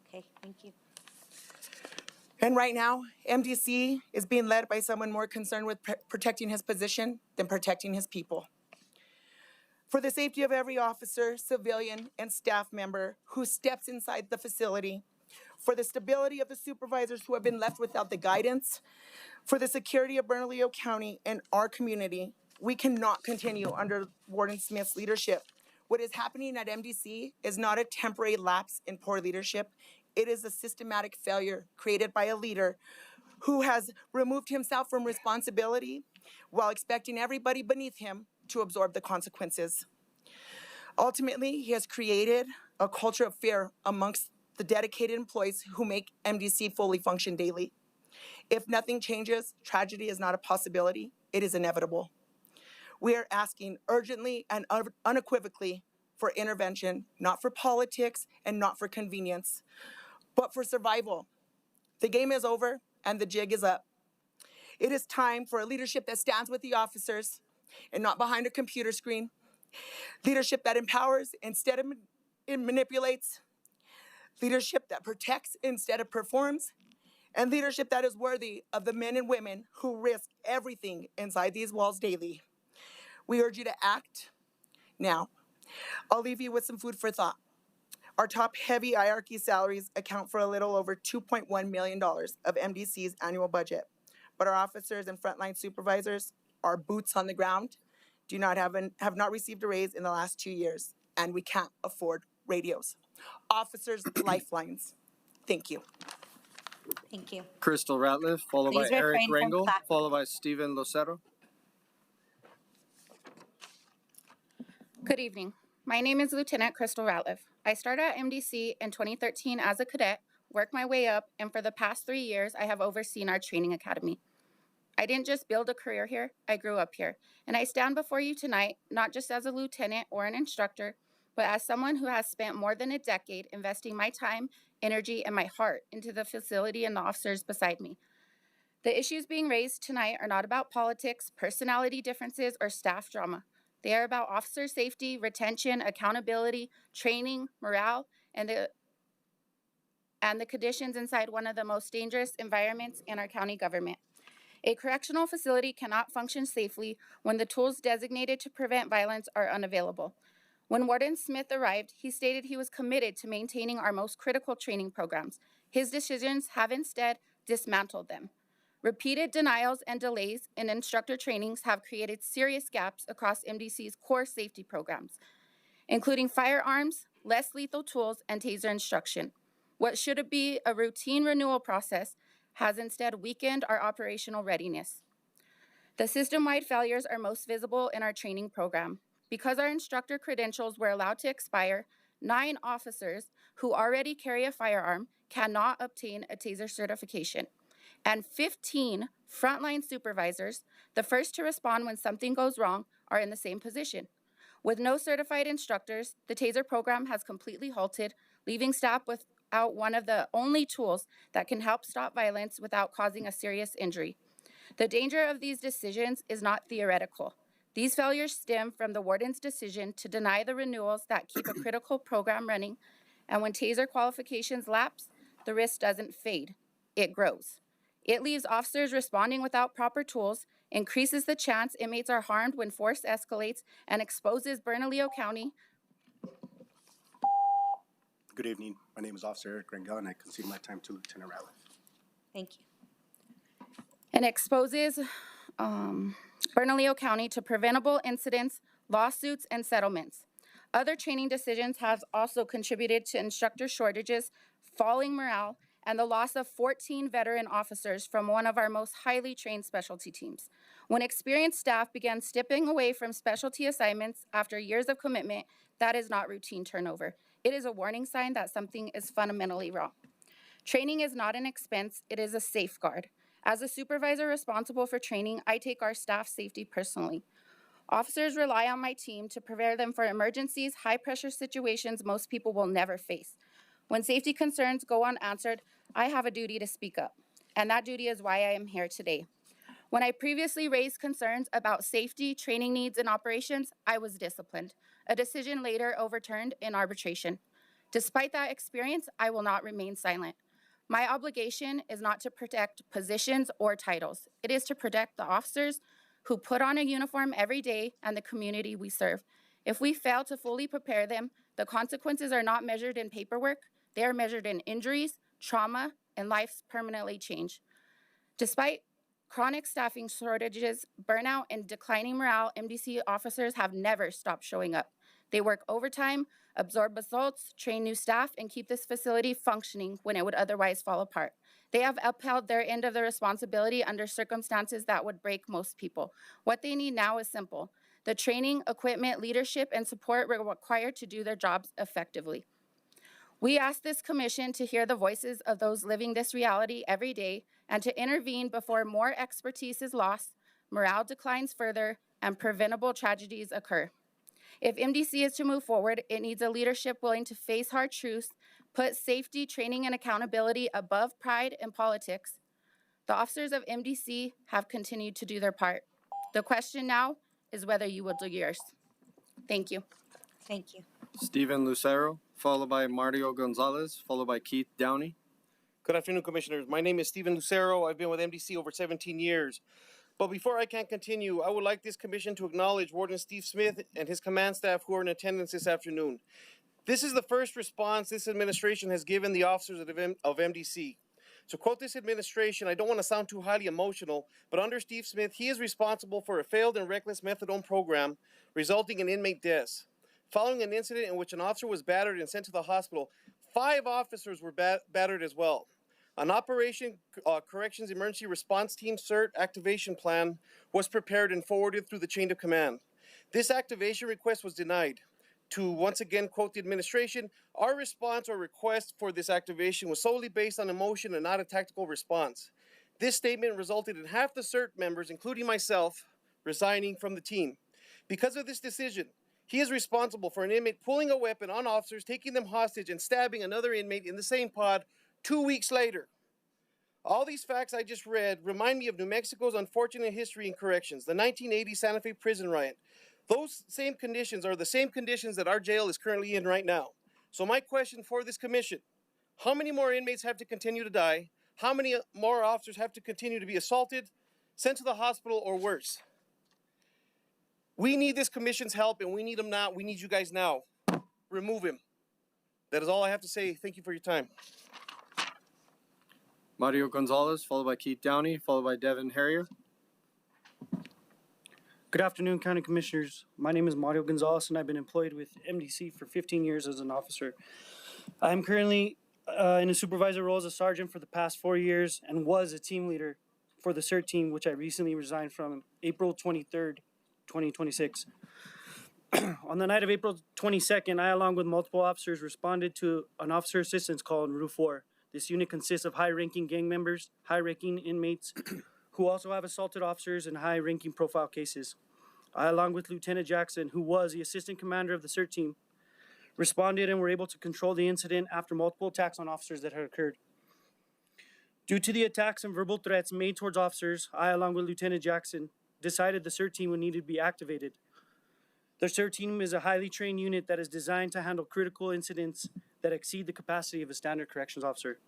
Okay, thank you. And right now, MDC is being led by someone more concerned with protecting his position than protecting his people. For the safety of every officer, civilian, and staff member who steps inside the facility, for the stability of the supervisors who have been left without the guidance, for the security of Bernalillo County and our community, we cannot continue under Warden Smith's leadership. What is happening at MDC is not a temporary lapse in poor leadership. It is a systematic failure created by a leader who has removed himself from responsibility while expecting everybody beneath him to absorb the consequences. Ultimately, he has created a culture of fear amongst the dedicated employees who make MDC fully function daily. If nothing changes, tragedy is not a possibility, it is inevitable. We are asking urgently and unequivocally for intervention, not for politics and not for convenience, but for survival. The game is over and the jig is up. It is time for a leadership that stands with the officers and not behind a computer screen. Leadership that empowers instead of manipulates. Leadership that protects instead of performs. And leadership that is worthy of the men and women who risk everything inside these walls daily. We urge you to act now. I'll leave you with some food for thought. Our top heavy hierarchy salaries account for a little over $2.1 million of MDC's annual budget. But our officers and frontline supervisors, our boots on the ground, have not received a raise in the last 2 years, and we can't afford radios. Officers' lifelines. Thank you. Thank you. Crystal Ratliff, followed Please by Eric refrain from Rangel, clapping. followed by Steven Lucero. Good evening. My name is Lieutenant Crystal Ratliff. I started at MDC in 2013 as a cadet, worked my way up, and for the past 3 years, I have overseen our training academy. I didn't just build a career here, I grew up here. And I stand before you tonight, not just as a lieutenant or an instructor, but as someone who has spent more than a decade investing my time, energy, and my heart into the facility and the officers beside me. The issues being raised tonight are not about politics, personality differences, or staff drama. They are about officer safety, retention, accountability, training, morale, and the conditions inside one of the most dangerous environments in our county government. A correctional facility cannot function safely when the tools designated to prevent violence are unavailable. When Warden Smith arrived, he stated he was committed to maintaining our most critical training programs. His decisions have instead dismantled them. Repeated denials and delays in instructor trainings have created serious gaps across MDC's core safety programs, including firearms, less lethal tools, and taser instruction. What should be a routine renewal process has instead weakened our operational readiness. The system-wide failures are most visible in our training program. Because our instructor credentials were allowed to expire, 9 officers who already carry a firearm cannot obtain a taser certification. And 15 frontline supervisors, the first to respond when something goes wrong, are in the same position. With no certified instructors, the taser program has completely halted, leaving staff without one of the only tools that can help stop violence without causing a serious injury. The danger of these decisions is not theoretical. These failures stem from the warden's decision to deny the renewals that keep a critical program running, and when taser qualifications lapse, the risk doesn't fade, it grows. It leaves officers responding without proper tools, increases the chance inmates are harmed when force escalates, and exposes Bernalillo County. Good evening. My name is Officer Eric Rangel, and I concede my time to Lieutenant Ratliff. Thank you. And exposes Bernalillo County to preventable incidents, lawsuits, and settlements. Other training decisions have also contributed to instructor shortages, falling morale, and the loss of 14 veteran officers from one of our most highly trained specialty teams. When experienced staff began stepping away from specialty assignments after years of commitment, that is not routine turnover. It is a warning sign that something is fundamentally wrong. Training is not an expense, it is a safeguard. As a supervisor responsible for training, I take our staff safety personally. Officers rely on my team to prepare them for emergencies, high-pressure situations most people will never face. When safety concerns go unanswered, I have a duty to speak up, and that duty is why I am here today. When I previously raised concerns about safety, training needs, and operations, I was disciplined, a decision later overturned in arbitration. Despite that experience, I will not remain silent. My obligation is not to protect positions or titles. It is to protect the officers who put on a uniform every day and the community we serve. If we fail to fully prepare them, the consequences are not measured in paperwork. They are measured in injuries, trauma, and lives permanently changed. Despite chronic staffing shortages, burnout, and declining morale, MDC officers have never stopped showing up. They work overtime, absorb assaults, train new staff, and keep this facility functioning when it would otherwise fall apart. They have upheld their end of the responsibility under circumstances that would break most people. What they need now is simple: the training, equipment, leadership, and support required to do their jobs effectively. We ask this commission to hear the voices of those living this reality every day and to intervene before more expertise is lost, morale declines further, and preventable tragedies occur. If MDC is to move forward, it needs a leadership willing to face hard truths, put safety, training, and accountability above pride and politics. The officers of MDC have continued to do their part. The question now is whether you will do yours. Thank you. Thank you. Steven Lucero, followed by Mario Gonzalez, followed by Keith Downey. Good afternoon, Commissioners. My name is Steven Lucero. I've been with MDC over 17 years. But before I can continue, I would like this commission to acknowledge Warden Steve Smith and his command staff who are in attendance this afternoon. This is the first response this administration has given the officers of MDC. To quote this administration, I don't want to sound too highly emotional, but under Steve Smith, he is responsible for a failed and reckless methadone program resulting in inmate deaths. Following an incident in which an officer was battered and sent to the hospital, 5 officers were battered as well. An Operation Corrections Emergency Response Team CERT activation plan was prepared and forwarded through the chain of command. This activation request was denied. To once again quote the administration, our response or request for this activation was solely based on emotion and not a tactical response. This statement resulted in half the CERT members, including myself, resigning from the team. Because of this decision, He is responsible for an inmate pulling a weapon on officers, taking them hostage, and stabbing another inmate in the same pod 2 weeks later. All these facts I just read remind me of New Mexico's unfortunate history in corrections, the 1980 Santa Fe prison riot. Those same conditions are the same conditions that our jail is currently in right now. So my question for this commission, how many more inmates have to continue to die? How many more officers have to continue to be assaulted, sent to the hospital, or worse? We need this commission's help, and we need them now. We need you guys now. Remove him. That is all I have to say. Thank you for your time. Mario Gonzalez, followed by Keith Downey, followed by Devin Harrier. Good afternoon, County Commissioners. My name is Mario Gonzalez, and I've been employed with MDC for 15 years as an officer. I am currently in a supervisor role as a sergeant for the past 4 years and was a team leader for the CERT team, which I recently resigned from April 23rd, 2026. On the night of April 22nd, I, along with multiple officers, responded to an officer assistance call in Rue 4. This unit consists of high-ranking gang members, high-ranking inmates who also have assaulted officers and high-ranking profile cases. I, along with Lieutenant Jackson, who was the assistant commander of the CERT team, responded and were able to control the incident after multiple attacks on officers that had occurred. Due to the attacks and verbal threats made towards officers, I, along with Lieutenant Jackson, decided the CERT team would need to be activated. The CERT team is a highly trained unit that is designed to handle critical incidents that exceed the capacity of a standard corrections officer.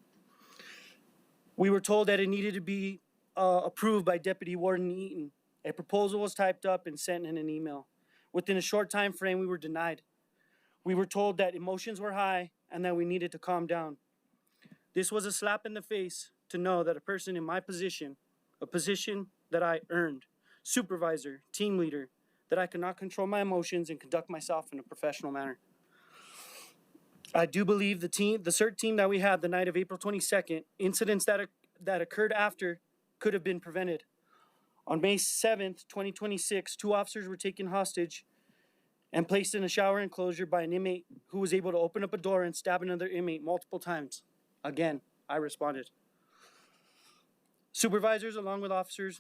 We were told that it needed to be approved by Deputy Warden Eaton. A proposal was typed up and sent in an email. Within a short time frame, we were denied. We were told that emotions were high and that we needed to calm down. This was a slap in the face to know that a person in my position, a position that I earned, supervisor, team leader, that I could not control my emotions and conduct myself in a professional manner. I do believe the CERT team that we had the night of April 22nd, incidents that occurred after could have been prevented. On May 7th, 2026, 2 officers were taken hostage and placed in a shower enclosure by an inmate who was able to open up a door and stab another inmate multiple times. Again, I responded. Supervisors, along with officers,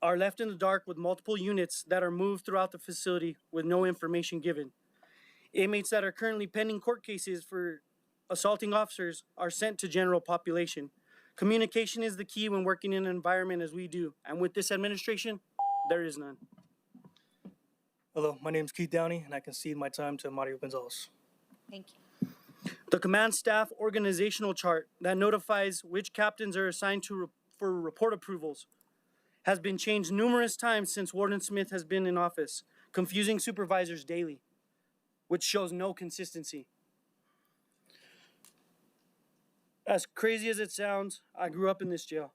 are left in the dark with multiple units that are moved throughout the facility with no information given. Inmates that are currently pending court cases for assaulting officers are sent to general population. Communication is the key when working in an environment as we do, and with this administration, there is none. Hello, my name is Keith Downey, and I concede my time to Mario Gonzalez. Thank you. The command staff organizational chart that notifies which captains are assigned for report approvals has been changed numerous times since Warden Smith has been in office, confusing supervisors daily, which shows no consistency. As crazy as it sounds, I grew up in this jail.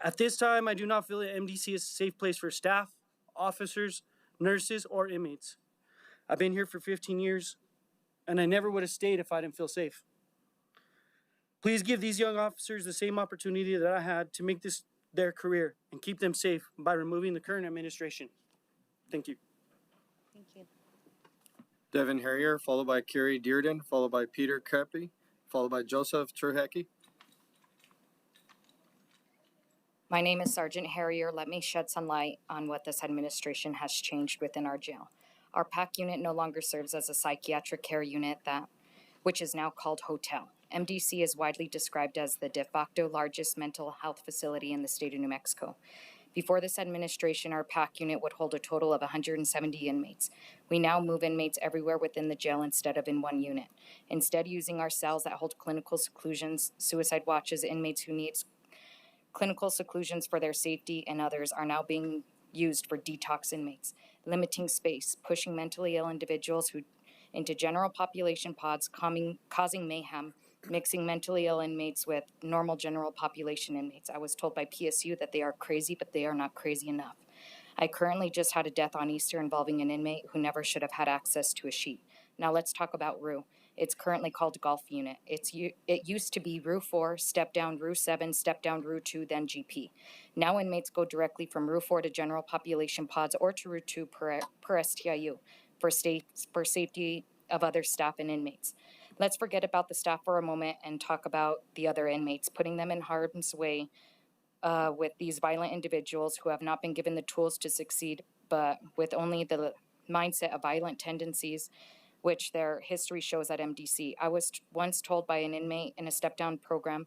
At this time, I do not feel that MDC is a safe place for staff, officers, nurses, or inmates. I've been here for 15 years, and I never would have stayed if I didn't feel safe. Please give these young officers the same opportunity that I had to make this their career and keep them safe by removing the current administration. Thank you. Thank you. Devin Harrier, followed by Kerry Dearden, followed by Peter Kreppe, followed by Joseph Truhecki. My name is Sergeant Harrier. Let me shed some light on what this administration has changed within our jail. Our PAC unit no longer serves as a psychiatric care unit, which is now called hotel. MDC is widely described as the de facto largest mental health facility in the state of New Mexico. Before this administration, our PAC unit would hold a total of 170 inmates. We now move inmates everywhere within the jail instead of in one unit. Instead, using our cells that hold clinical seclusions, suicide watches, inmates who need clinical seclusions for their safety, and others are now being used for detox inmates, limiting space, pushing mentally ill individuals into general population pods, causing mayhem, mixing mentally ill inmates with normal general population inmates. I was told by PSU that they are crazy, but they are not crazy enough. I currently just had a death on Easter involving an inmate who never should have had access to a sheet. Now let's talk about Rue. It's currently called Golf Unit. It used to be Rue 4, step down Rue 7, step down Rue 2, then GP. Now inmates go directly from Rue 4 to general population pods or to Rue 2 per STIU for safety of other staff and inmates. Let's forget about the staff for a moment and talk about the other inmates, putting them in harm's way with these violent individuals who have not been given the tools to succeed but with only the mindset of violent tendencies, which their history shows at MDC. I was once told by an inmate in a step-down program,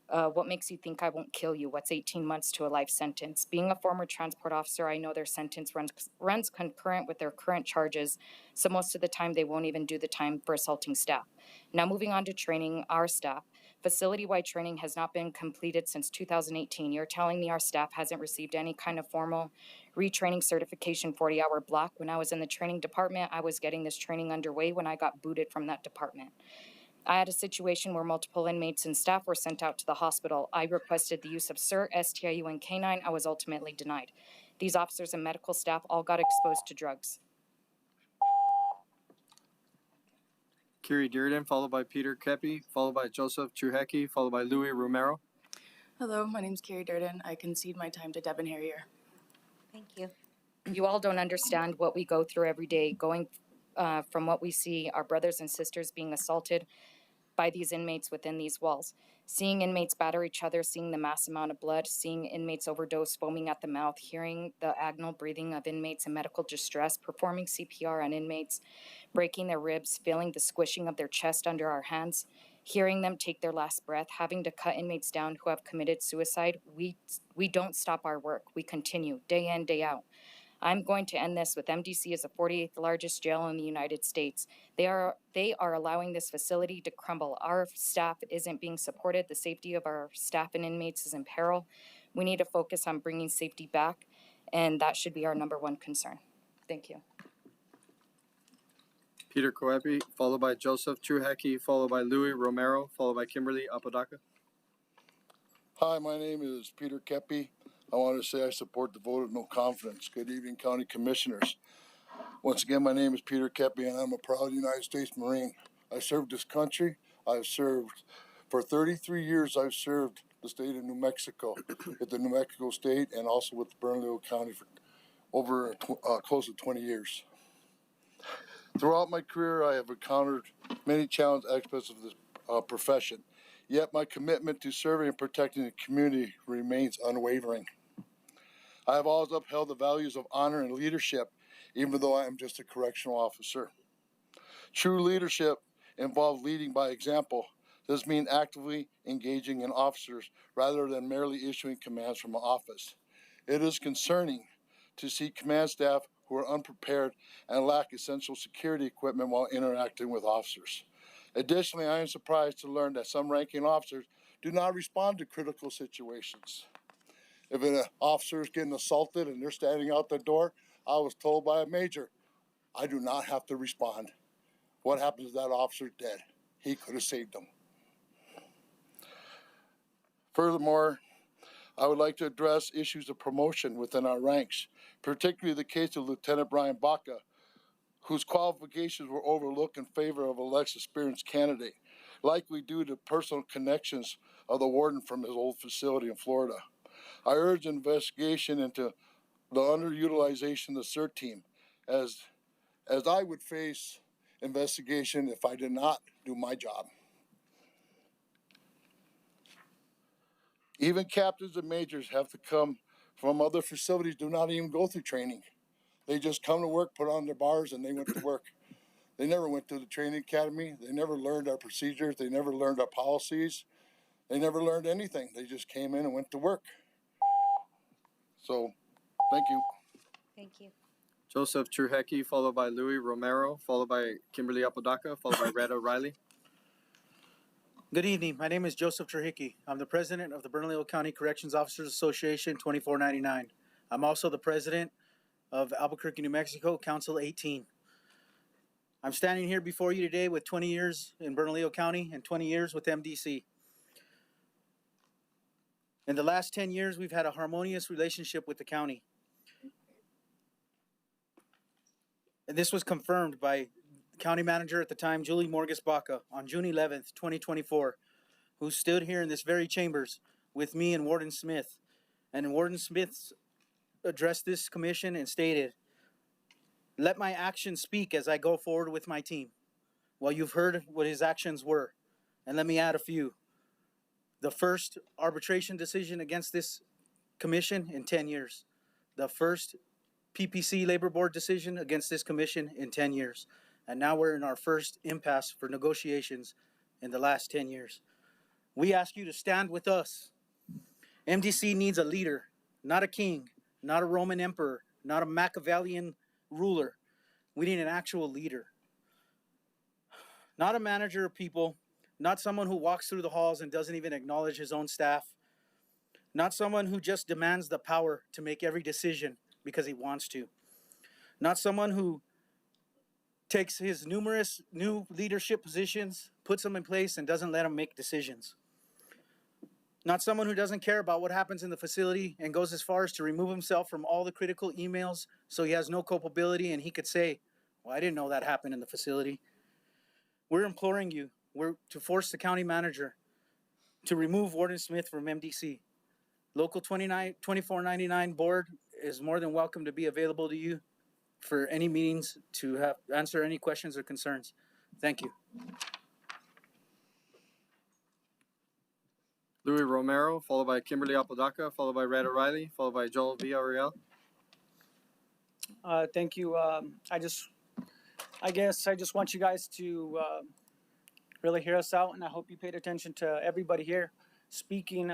what makes you think I won't kill you? What's 18 months to a life sentence? Being a former transport officer, I know their sentence runs concurrent with their current charges, so most of the time they won't even do the time for assaulting staff. Now moving on to training our staff. Facility-wide training has not been completed since 2018. You're telling me our staff hasn't received any kind of formal retraining certification 40-hour block. When I was in the training department, I was getting this training underway when I got booted from that department. I had a situation where multiple inmates and staff were sent out to the hospital. I requested the use of CERT, STIU, and K9. I was ultimately denied. These officers and medical staff all got exposed to drugs. Kiri Durden, followed by Peter Kepi, followed by Joseph Truhecki, followed by Louis Romero. Hello, my name is Kiri Durden. I concede my time to Devin Harrier. Thank you. You all don't understand what we go through every day, going from what we see, our brothers and sisters being assaulted by these inmates within these walls. Seeing inmates batter each other, seeing the mass amount of blood, seeing inmates overdose, foaming at the mouth, hearing the agonal breathing of inmates in medical distress, performing CPR on inmates, breaking their ribs, feeling the squishing of their chest under our hands, hearing them take their last breath, having to cut inmates down who have committed suicide. We don't stop our work. We continue day in, day out. I'm going to end this with MDC as the 48th largest jail in the United States. They are allowing this facility to crumble. Our staff isn't being supported. The safety of our staff and inmates is in peril. We need to focus on bringing safety back, and that should be our number one concern. Thank you. Peter Koepi, followed by Joseph Truhecki, followed by Louis Romero, followed by Kimberly Apodaca. Hi, my name is Peter Kepi. I want to say I support the vote of no confidence. Good evening, County Commissioners. Once again, my name is Peter Kepi, and I'm a proud United States Marine. I served this country. I've served for 33 years. I've served the state of New Mexico, with the New Mexico State, and also with Bernalillo County for over close to 20 years. Throughout my career, I have encountered many challenging aspects of this profession. Yet my commitment to serving and protecting the community remains unwavering. I have always upheld the values of honor and leadership, even though I am just a correctional officer. True leadership involves leading by example. This means actively engaging in officers rather than merely issuing commands from an office. It is concerning to see command staff who are unprepared and lack essential security equipment while interacting with officers. Additionally, I am surprised to learn that some ranking officers do not respond to critical situations. If an officer is getting assaulted and they're standing out the door, I was told by a major, I do not have to respond. What happens if that officer's dead? He could have saved them. Furthermore, I would like to address issues of promotion within our ranks, particularly the case of Lieutenant Brian Baca, whose qualifications were overlooked in favor of a less experienced candidate, likely due to personal connections of the warden from his old facility in Florida. I urge investigation into the underutilization of the CERT team, as I would face investigation if I did not do my job. Even captains and majors have to come from other facilities, do not even go through training. They just come to work, put on their bars, and they went to work. They never went to the training academy. They never learned our procedures. They never learned our policies. They never learned anything. They just came in and went to work. So, thank you. Thank you. Joseph Truhecki, followed by Louis Romero, followed by Kimberly Apodaca, followed by Red O'Reilly. Good evening. My name is Joseph Truhecki. I'm the president of the Bernalillo County Corrections Officers Association 2499. I'm also the president of Albuquerque, New Mexico, Council 18. I'm standing here before you today with 20 years in Bernalillo County and 20 years with MDC. In the last 10 years, we've had a harmonious relationship with the county. And this was confirmed by county manager at the time, Julie Morgus Baca, on June 11th, 2024, who stood here in this very chambers with me and Warden Smith. And Warden Smith addressed this commission and stated, "Let my actions speak as I go forward with my team." Well, you've heard what his actions were, and let me add a few. The first arbitration decision against this commission in 10 years. The first PPC Labor Board decision against this commission in 10 years. And now we're in our first impasse for negotiations in the last 10 years. We ask you to stand with us. MDC needs a leader, not a king, not a Roman emperor, not a Machiavellian ruler. We need an actual leader. Not a manager of people, not someone who walks through the halls and doesn't even acknowledge his own staff. Not someone who just demands the power to make every decision because he wants to. Not someone who takes his numerous new leadership positions, puts them in place, and doesn't let them make decisions. Not someone who doesn't care about what happens in the facility and goes as far as to remove himself from all the critical emails so he has no culpability and he could say, well, I didn't know that happened in the facility. We're imploring you to force the county manager to remove Warden Smith from MDC. Local 2499 board is more than welcome to be available to you for any meetings to answer any questions or concerns. Thank you. Louis Romero, followed by Kimberly Apodaca, followed by Red O'Reilly, followed by Joel Villarreal. Thank you. I guess I just want you guys to really hear us out, and I hope you paid attention to everybody here speaking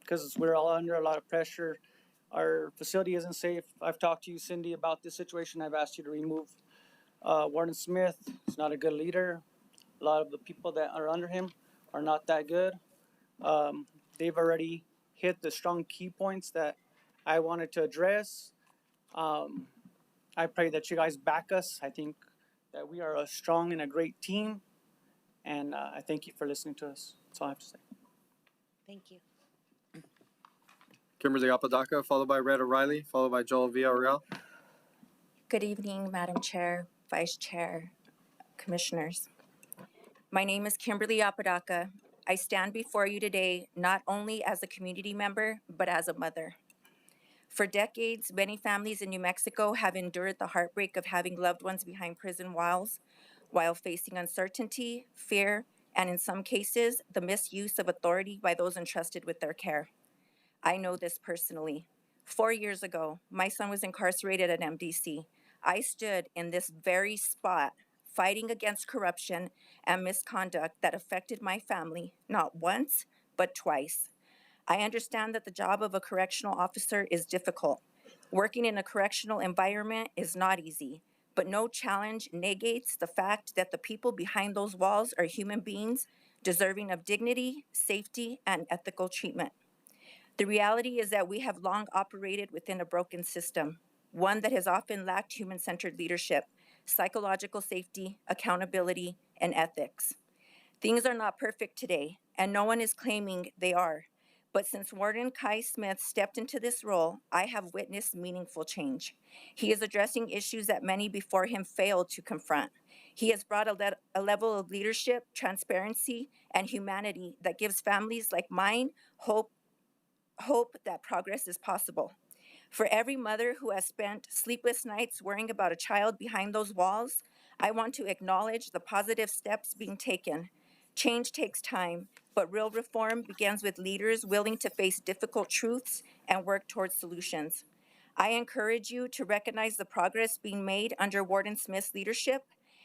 because we're all under a lot of pressure. Our facility isn't safe. I've talked to you, Cindy, about this situation. I've asked you to remove Warden Smith. He's not a good leader. A lot of the people that are under him are not that good. They've already hit the strong key points that I wanted to address. I pray that you guys back us. I think that we are a strong and a great team. And I thank you for listening to us. That's all I have to say. Thank you. Kimberly Apodaca, followed by Red O'Reilly, followed by Joel Villarreal. Good evening, Madam Chair, Vice Chair, Commissioners. My name is Kimberly Apodaca. I stand before you today not only as a community member, but as a mother. For decades, many families in New Mexico have endured the heartbreak of having loved ones behind prison walls while facing uncertainty, fear, and in some cases, the misuse of authority by those entrusted with their care. I know this personally. 4 years ago, my son was incarcerated at MDC. I stood in this very spot fighting against corruption and misconduct that affected my family, not once, but twice. I understand that the job of a correctional officer is difficult. Working in a correctional environment is not easy, but no challenge negates the fact that the people behind those walls are human beings deserving of dignity, safety, and ethical treatment. The reality is that we have long operated within a broken system, one that has often lacked human-centered leadership, psychological safety, accountability, and ethics. Things are not perfect today, and no one is claiming they are. But since Warden Kai Smith stepped into this role, I have witnessed meaningful change. He is addressing issues that many before him failed to confront. He has brought a level of leadership, transparency, and humanity that gives families like mine hope that progress is possible. For every mother who has spent sleepless nights worrying about a child behind those walls, I want to acknowledge the positive steps being taken. Change takes time, but real reform begins with leaders willing to face difficult truths and work towards solutions. I encourage you to recognize the progress being made under Warden Smith's leadership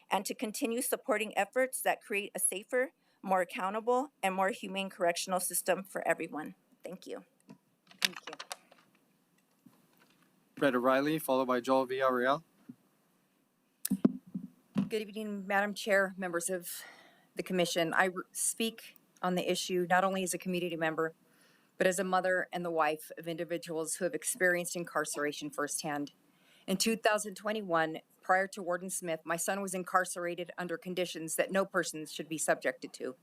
and to continue supporting efforts that create a safer, more accountable, and more humane correctional system for everyone. Thank you. Thank you. Red O'Reilly, followed by Joel Villarreal. Good evening, Madam Chair, members of the Commission. I speak on the issue not only as a community member, but as a mother and the wife of individuals who have experienced incarceration firsthand. In 2021, prior to Warden Smith, my son was incarcerated under conditions that no person should be subjected to.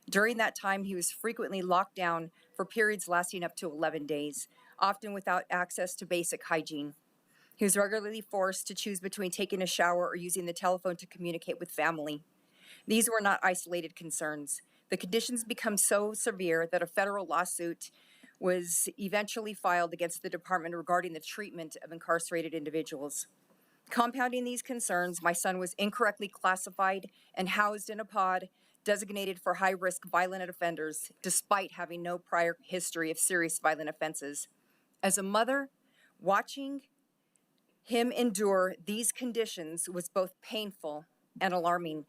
During that time, he was frequently locked down for periods lasting up to 11 days, often without access to basic hygiene. He was regularly forced to choose between taking a shower or using the telephone to communicate with family. These were not isolated concerns. The conditions become so severe that a federal lawsuit was eventually filed against the department regarding the treatment of incarcerated individuals. Compounding these concerns, my son was incorrectly classified and housed in a pod designated for high-risk violent offenders, despite having no prior history of serious violent offenses. As a mother, watching him endure these conditions was both painful and alarming.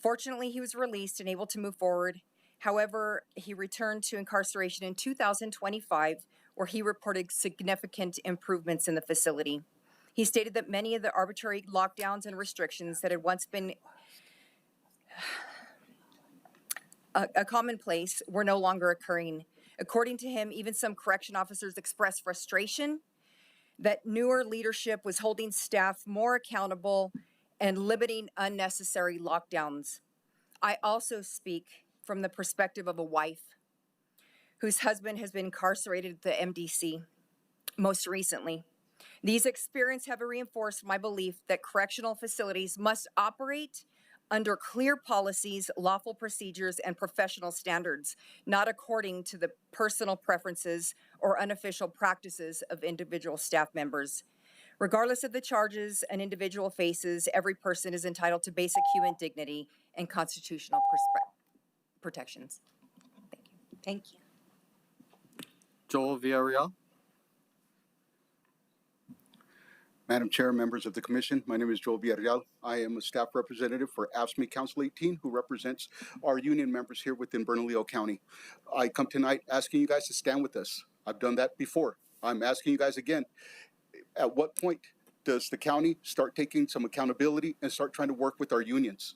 Fortunately, he was released and able to move forward. However, he returned to incarceration in 2025, where he reported significant improvements in the facility. He stated that many of the arbitrary lockdowns and restrictions that had once been a commonplace were no longer occurring. According to him, even some correction officers expressed frustration that newer leadership was holding staff more accountable and limiting unnecessary lockdowns. I also speak from the perspective of a wife whose husband has been incarcerated at the MDC most recently. These experiences have reinforced my belief that correctional facilities must operate under clear policies, lawful procedures, and professional standards, not according to the personal preferences or unofficial practices of individual staff members. Regardless of the charges an individual faces, every person is entitled to basic human dignity and constitutional protections. Thank you. Thank you. Joel Villarreal. Madam Chair, members of the commission, my name is Joel Villarreal. I am a staff representative for AFSCME Council 18, who represents our union members here within Bernalillo County. I come tonight asking you guys to stand with us. I've done that before. I'm asking you guys again, at what point does the county start taking some accountability and start trying to work with our unions?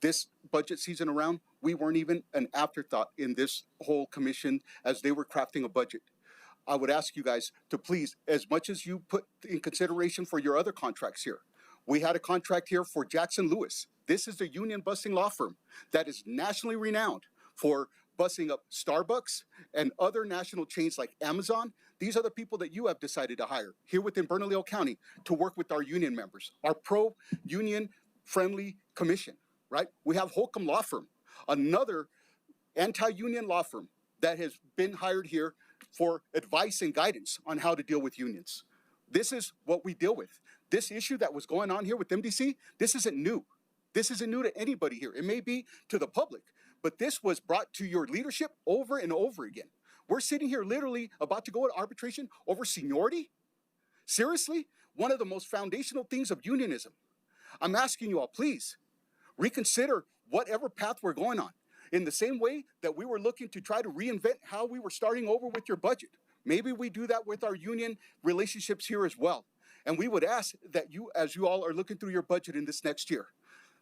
This budget season around, we weren't even an afterthought in this whole commission as they were crafting a budget. I would ask you guys to please, as much as you put in consideration for your other contracts here, we had a contract here for Jackson Lewis. This is a union busing law firm that is nationally renowned for busing up Starbucks and other national chains like Amazon. These are the people that you have decided to hire here within Bernalillo County to work with our union members, our pro-union friendly commission, right? We have Holcomb Law Firm, another anti-union law firm that has been hired here for advice and guidance on how to deal with unions. This is what we deal with. This issue that was going on here with MDC, this isn't new. This isn't new to anybody here. It may be to the public, but this was brought to your leadership over and over again. We're sitting here literally about to go into arbitration over seniority? Seriously? One of the most foundational things of unionism. I'm asking you all, please, reconsider whatever path we're going on. In the same way that we were looking to try to reinvent how we were starting over with your budget. Maybe we do that with our union relationships here as well. And we would ask that you, as you all are looking through your budget in this next year,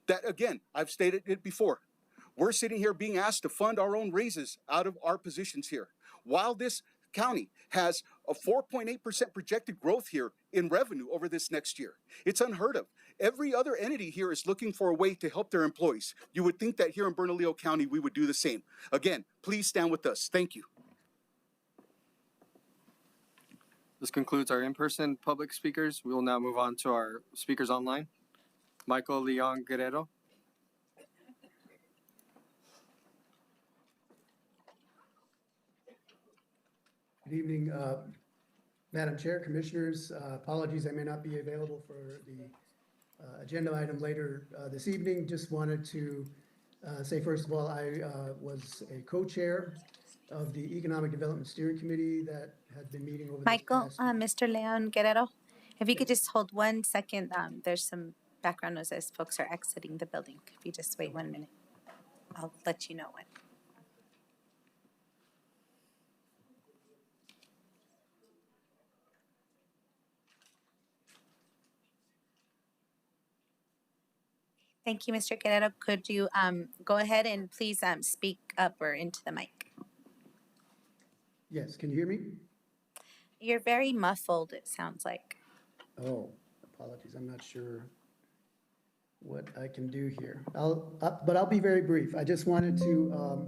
that again, I've stated it before, we're sitting here being asked to fund our own raises out of our positions here. While this county has a 4.8% projected growth here in revenue over this next year. It's unheard of. Every other entity here is looking for a way to help their employees. You would think that here in Bernalillo County, we would do the same. Again, please stand with us. Thank you. This concludes our in-person public speakers. We will now move on to our speakers online. Michael Leon Guerrero. Good evening, Madam Chair, Commissioners. Apologies, I may not be available for the agenda item later this evening. Just wanted to say, first of all, I was a co-chair of the Economic Development Steering Committee that had been meeting over Michael, the past... Mr. Leon Guerrero, if you could just hold 1 second, there's some background noise as folks are exiting the building. If you just wait 1 minute, I'll let you know when. Thank you, Mr. Guerrero. Could you go ahead and please speak up or into the mic? Yes, can you hear me? You're very muffled, it sounds like. Oh, apologies. I'm not sure what I can do here. But I'll be very brief. I just wanted to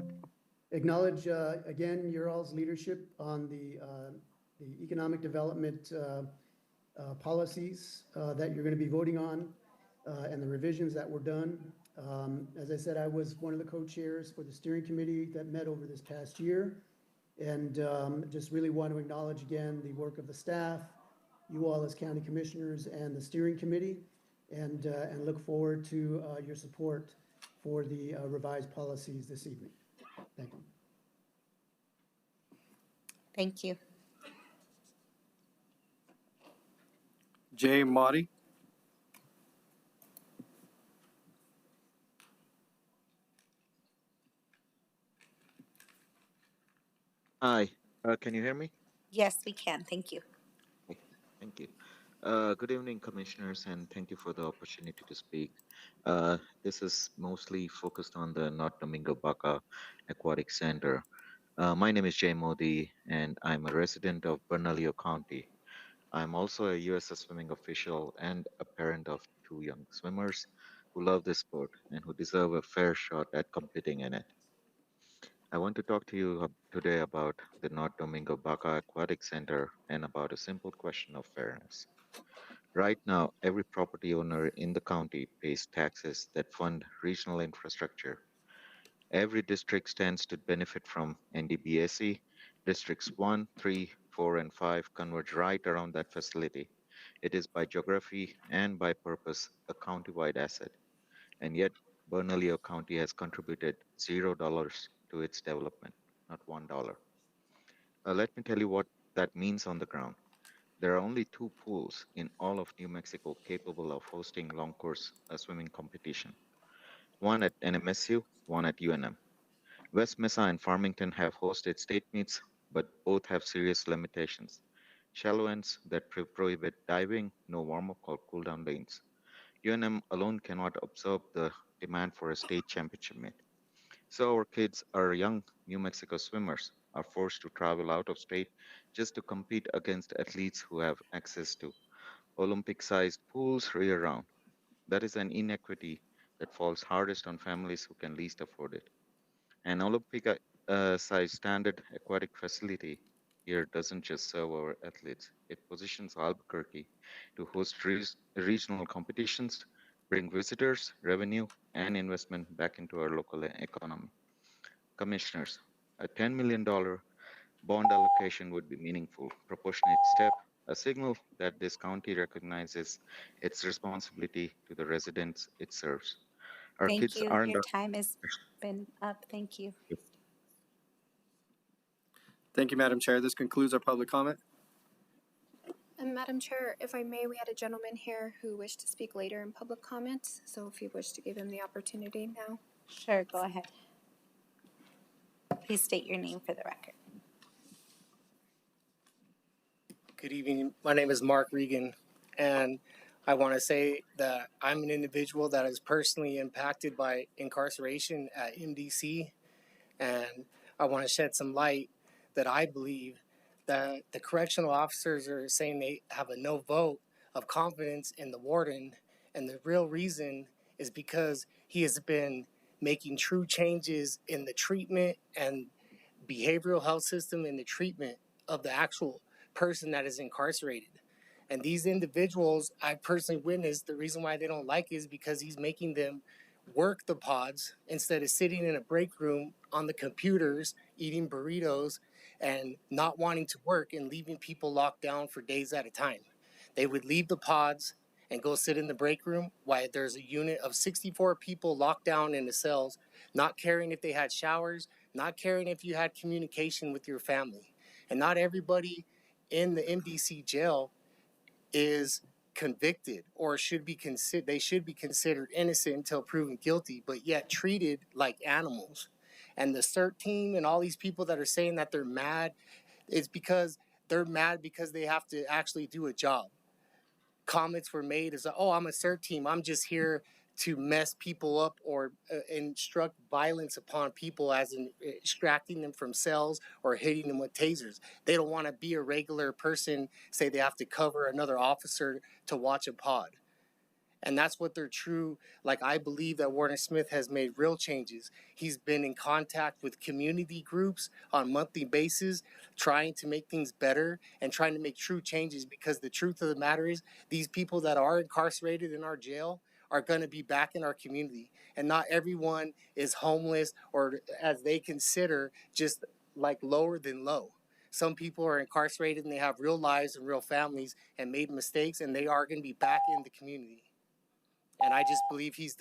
acknowledge again your all's leadership on the economic development policies that you're going to be voting on and the revisions that were done. As I said, I was one of the co-chairs for the steering committee that met over this past year. And just really want to acknowledge again the work of the staff, you all as county commissioners and the steering committee, and look forward to your support for the revised policies this evening. Thank you. Thank you. J. Motti. Hi, can you hear me? Yes, we can. Thank you. Okay, thank you. Good evening, commissioners, and thank you for the opportunity to speak. This is mostly focused on the North Domingo Baca Aquatic Center. My name is Jay Modi, and I'm a resident of Bernalillo County. I'm also a USS swimming official and a parent of two young swimmers who love this sport and who deserve a fair shot at competing in it. I want to talk to you today about the North Domingo Baca Aquatic Center and about a simple question of fairness. Right now, every property owner in the county pays taxes that fund regional infrastructure. Every district stands to benefit from NDBAC. Districts 1, 3, 4, and 5 converge right around that facility. It is by geography and by purpose a county-wide asset. And yet, Bernalillo County has contributed $0 to its development, not $1. Let me tell you what that means on the ground. There are only two pools in all of New Mexico capable of hosting long course swimming competition. One at NMSU, one at UNM. West Mesa and Farmington have hosted state meets, but both have serious limitations. Shallow ends that prohibit diving, no warm-up or cool-down lanes. UNM alone cannot absorb the demand for a state championship meet. So our kids, our young New Mexico swimmers, are forced to travel out of state just to compete against athletes who have access to Olympic-sized pools year-round. That is an inequity that falls hardest on families who can least afford it. An Olympic-sized standard aquatic facility here doesn't just serve our athletes. It positions Albuquerque to host regional competitions, bring visitors, revenue, and investment back into our local economy. Commissioners, a $10 million bond allocation would be meaningful, proportionate step, a signal that this county recognizes its responsibility to the residents it serves. Our Thank kids you. aren't. Your time has been up. Thank you. Thank you, Madam Chair. This concludes our public comment. And Madam Chair, if I may, we had a gentleman here who wished to speak later in public comment. So if you wish to give him the opportunity now. Sure, go ahead. Please state your name for the record. Good evening. My name is Mark Regan, and I want to say that I'm an individual that is personally impacted by incarceration at MDC, and I want to shed some light that I believe that the correctional officers are saying they have a no vote of confidence in the warden, and the real reason is because he has been making true changes in the treatment and behavioral health system and the treatment of the actual person that is incarcerated. And these individuals, I personally witnessed, the reason why they don't like it is because he's making them work the pods instead of sitting in a break room on the computers, eating burritos, and not wanting to work and leaving people locked down for days at a time. They would leave the pods and go sit in the break room while there's a unit of 64 people locked down in the cells, not caring if they had showers, not caring if you had communication with your family. And not everybody in the MDC jail is convicted or should be considered innocent until proven guilty, but yet treated like animals. And the CERT team and all these people that are saying that they're mad, it's because they're mad because they have to actually do a job. Comments were made as, oh, I'm a CERT team, I'm just here to mess people up or instruct violence upon people, as in extracting them from cells or hitting them with tasers. They don't want to be a regular person, say they have to cover another officer to watch a pod. And that's what they're true. Like, I believe that Warden Smith has made real changes. He's been in contact with community groups on a monthly basis, trying to make things better and trying to make true changes, because the truth of the matter is these people that are incarcerated in our jail are going to be back in our community. And not everyone is homeless or, as they consider, just like lower than low. Some people are incarcerated and they have real lives and real families and made mistakes, and they are going to be back in the community. And I just believe he's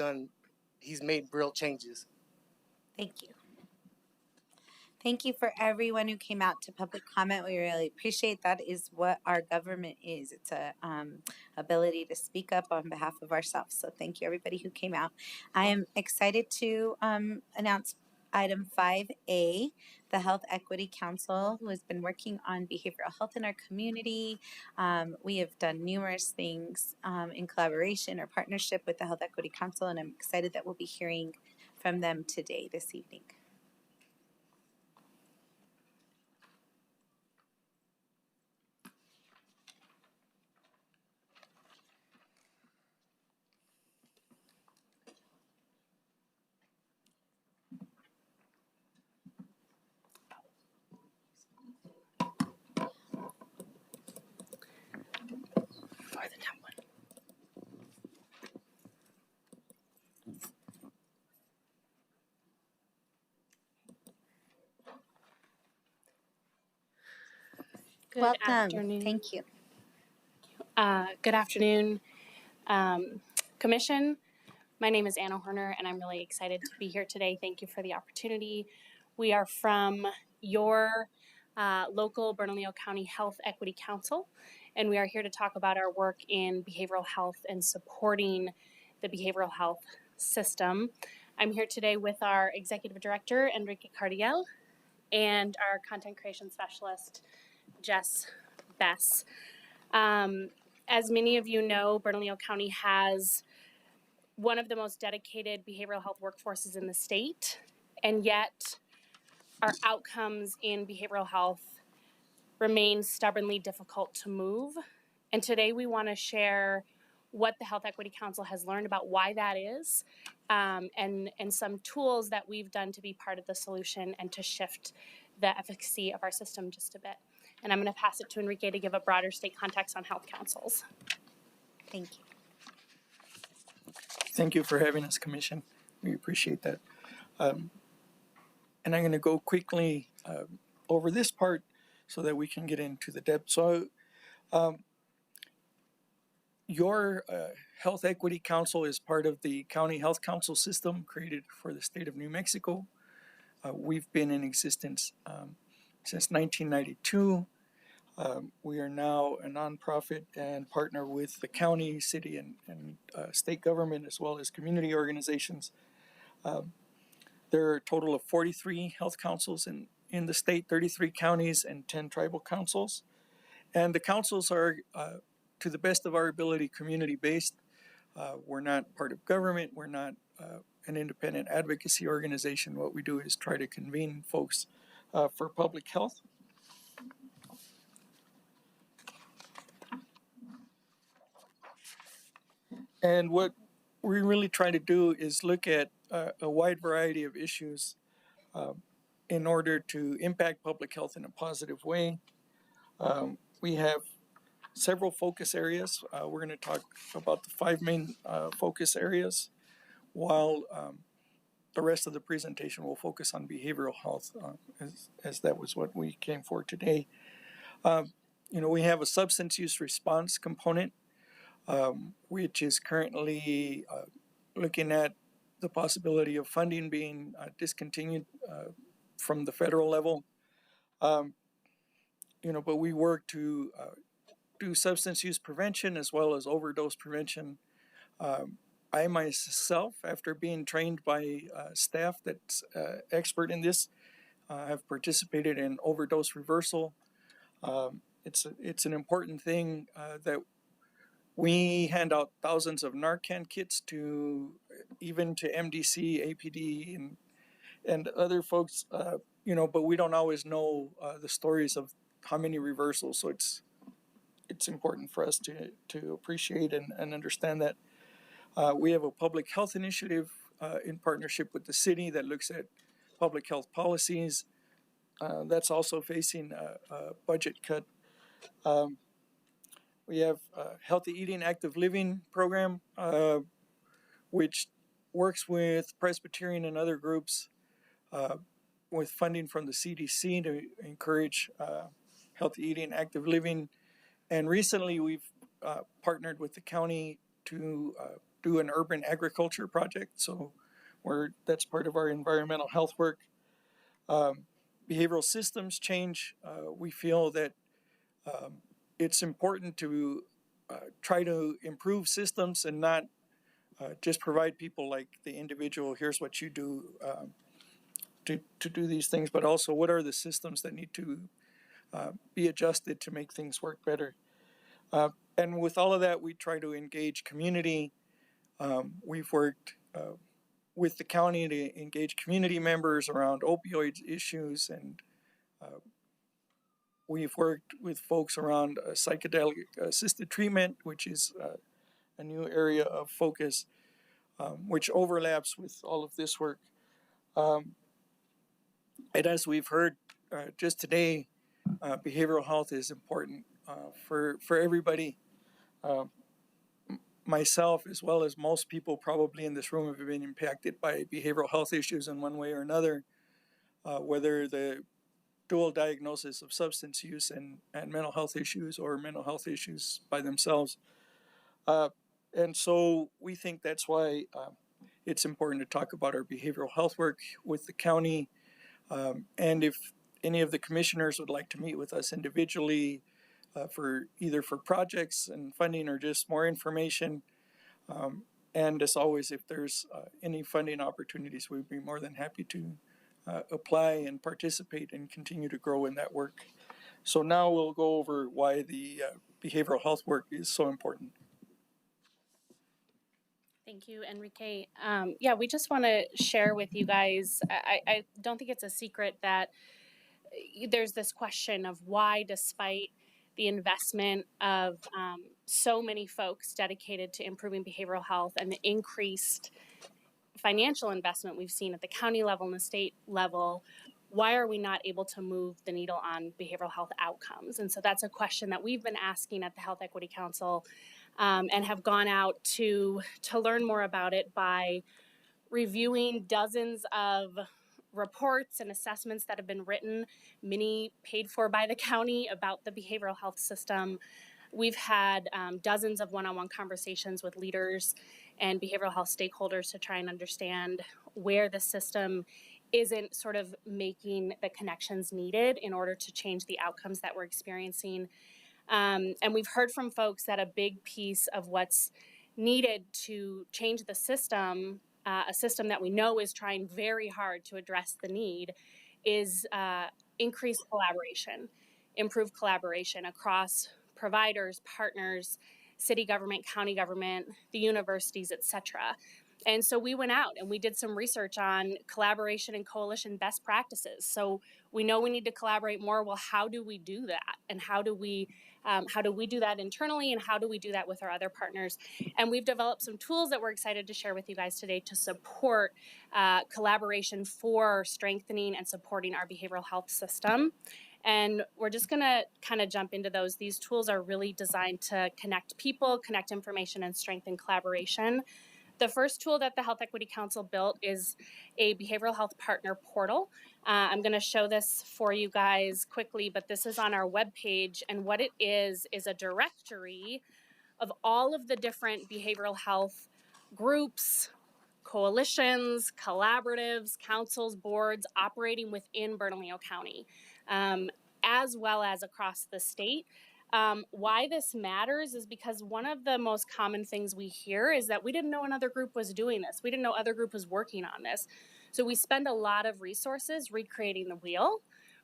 made real changes. Thank you. Thank you for everyone who came out to public comment. We really appreciate that. Is what our government is. It's a ability to speak up on behalf of ourselves. So thank you everybody who came out. I am excited to announce item 5A, the Health Equity Council, who has been working on behavioral health in our community. We have done numerous things in collaboration or partnership with the Health Equity Council, and I'm excited that we'll be hearing from them today, this evening. Good Welcome. afternoon. Thank you. Good afternoon, Commission. My name is Anna Horner, and I'm really excited to be here today. Thank you for the opportunity. We are from your local Bernalillo County Health Equity Council, and we are here to talk about our work in behavioral health and supporting the behavioral health system. I'm here today with our Executive Director, Enrique Cardiel, and our Content Creation Specialist, Jess Bess. As many of you know, Bernalillo County has one of the most dedicated behavioral health workforces in the state, and yet our outcomes in behavioral health remain stubbornly difficult to move. And today we want to share what the Health Equity Council has learned about why that is, and some tools that we've done to be part of the solution and to shift the efficacy of our system just a bit. And I'm going to pass it to Enrique to give a broader state context on health councils. Thank you. Thank you for having us, Commission. We appreciate that. And I'm going to go quickly over this part so that we can get into the depth. So your Health Equity Council is part of the County Health Council system created for the state of New Mexico. We've been in existence since 1992. We are now a nonprofit and partner with the county, city, and state government, as well as community organizations. There are a total of 43 health councils in the state, 33 counties, and 10 tribal councils. And the councils are, to the best of our ability, community-based. We're not part of government. We're not an independent advocacy organization. What we do is try to convene folks for public health. And what we really try to do is look at a wide variety of issues in order to impact public health in a positive way. We have several focus areas. We're going to talk about the 5 main focus areas, while the rest of the presentation will focus on behavioral health, as that was what we came for today. We have a substance use response component, which is currently looking at the possibility of funding being discontinued from the federal level. But we work to do substance use prevention as well as overdose prevention. I myself, after being trained by staff that's expert in this, have participated in overdose reversal. It's an important thing that we hand out thousands of Narcan kits to MDC, APD, and other folks, but we don't always know the stories of how many reversals. So it's important for us to appreciate and understand that. We have a public health initiative in partnership with the city that looks at public health policies. That's also facing a budget cut. We have a Healthy Eating, Active Living program, which works with Presbyterian and other groups with funding from the CDC to encourage healthy eating, active living. And recently we've partnered with the county to do an urban agriculture project. So that's part of our environmental health work. behavioral systems change, we feel that it's important to try to improve systems and not just provide people like the individual, here's what you do to do these things, but also what are the systems that need to be adjusted to make things work better. And with all of that, we try to engage community. We've worked with the county to engage community members around opioid issues, and we've worked with folks around psychedelic assisted treatment, which is a new area of focus, which overlaps with all of this work. And as we've heard just today, behavioral health is important for everybody. Myself, as well as most people probably in this room, have been impacted by behavioral health issues in one way or another, whether the dual diagnosis of substance use and mental health issues, or mental health issues by themselves. And so we think that's why it's important to talk about our behavioral health work with the county. And if any of the commissioners would like to meet with us individually for either for projects and funding or just more information, and as always, if there's any funding opportunities, we'd be more than happy to apply and participate and continue to grow in that work. So now we'll go over why the behavioral health work is so important. Thank you, Enrique. Yeah, we just want to share with you guys, I don't think it's a secret that there's this question of why, despite the investment of so many folks dedicated to improving behavioral health and the increased financial investment we've seen at the county level and the state level, why are we not able to move the needle on behavioral health outcomes? And so that's a question that we've been asking at the Health Equity Council, and have gone out to learn more about it by reviewing dozens of reports and assessments that have been written, many paid for by the county, about the behavioral health system. We've had dozens of one-on-one conversations with leaders and behavioral health stakeholders to try and understand where the system isn't sort of making the connections needed in order to change the outcomes that we're experiencing. And we've heard from folks that a big piece of what's needed to change the system, a system that we know is trying very hard to address the need, is increased collaboration, improved collaboration across providers, partners, city government, county government, the universities, et cetera. And so we went out and we did some research on collaboration and coalition best practices. So we know we need to collaborate more. Well, how do we do that? And how do we do that internally? And how do we do that with our other partners? And we've developed some tools that we're excited to share with you guys today to support collaboration for strengthening and supporting our behavioral health system. And we're just going to kind of jump into those. These tools are really designed to connect people, connect information, and strengthen collaboration. The first tool that the Health Equity Council built is a behavioral health partner portal. I'm going to show this for you guys quickly, but this is on our webpage. And what it is a directory of all of the different behavioral health groups, coalitions, collaboratives, councils, boards operating within Bernalillo County, as well as across the state. Why this matters is because one of the most common things we hear is that we didn't know another group was doing this. We didn't know other group was working on this. So we spend a lot of resources recreating the wheel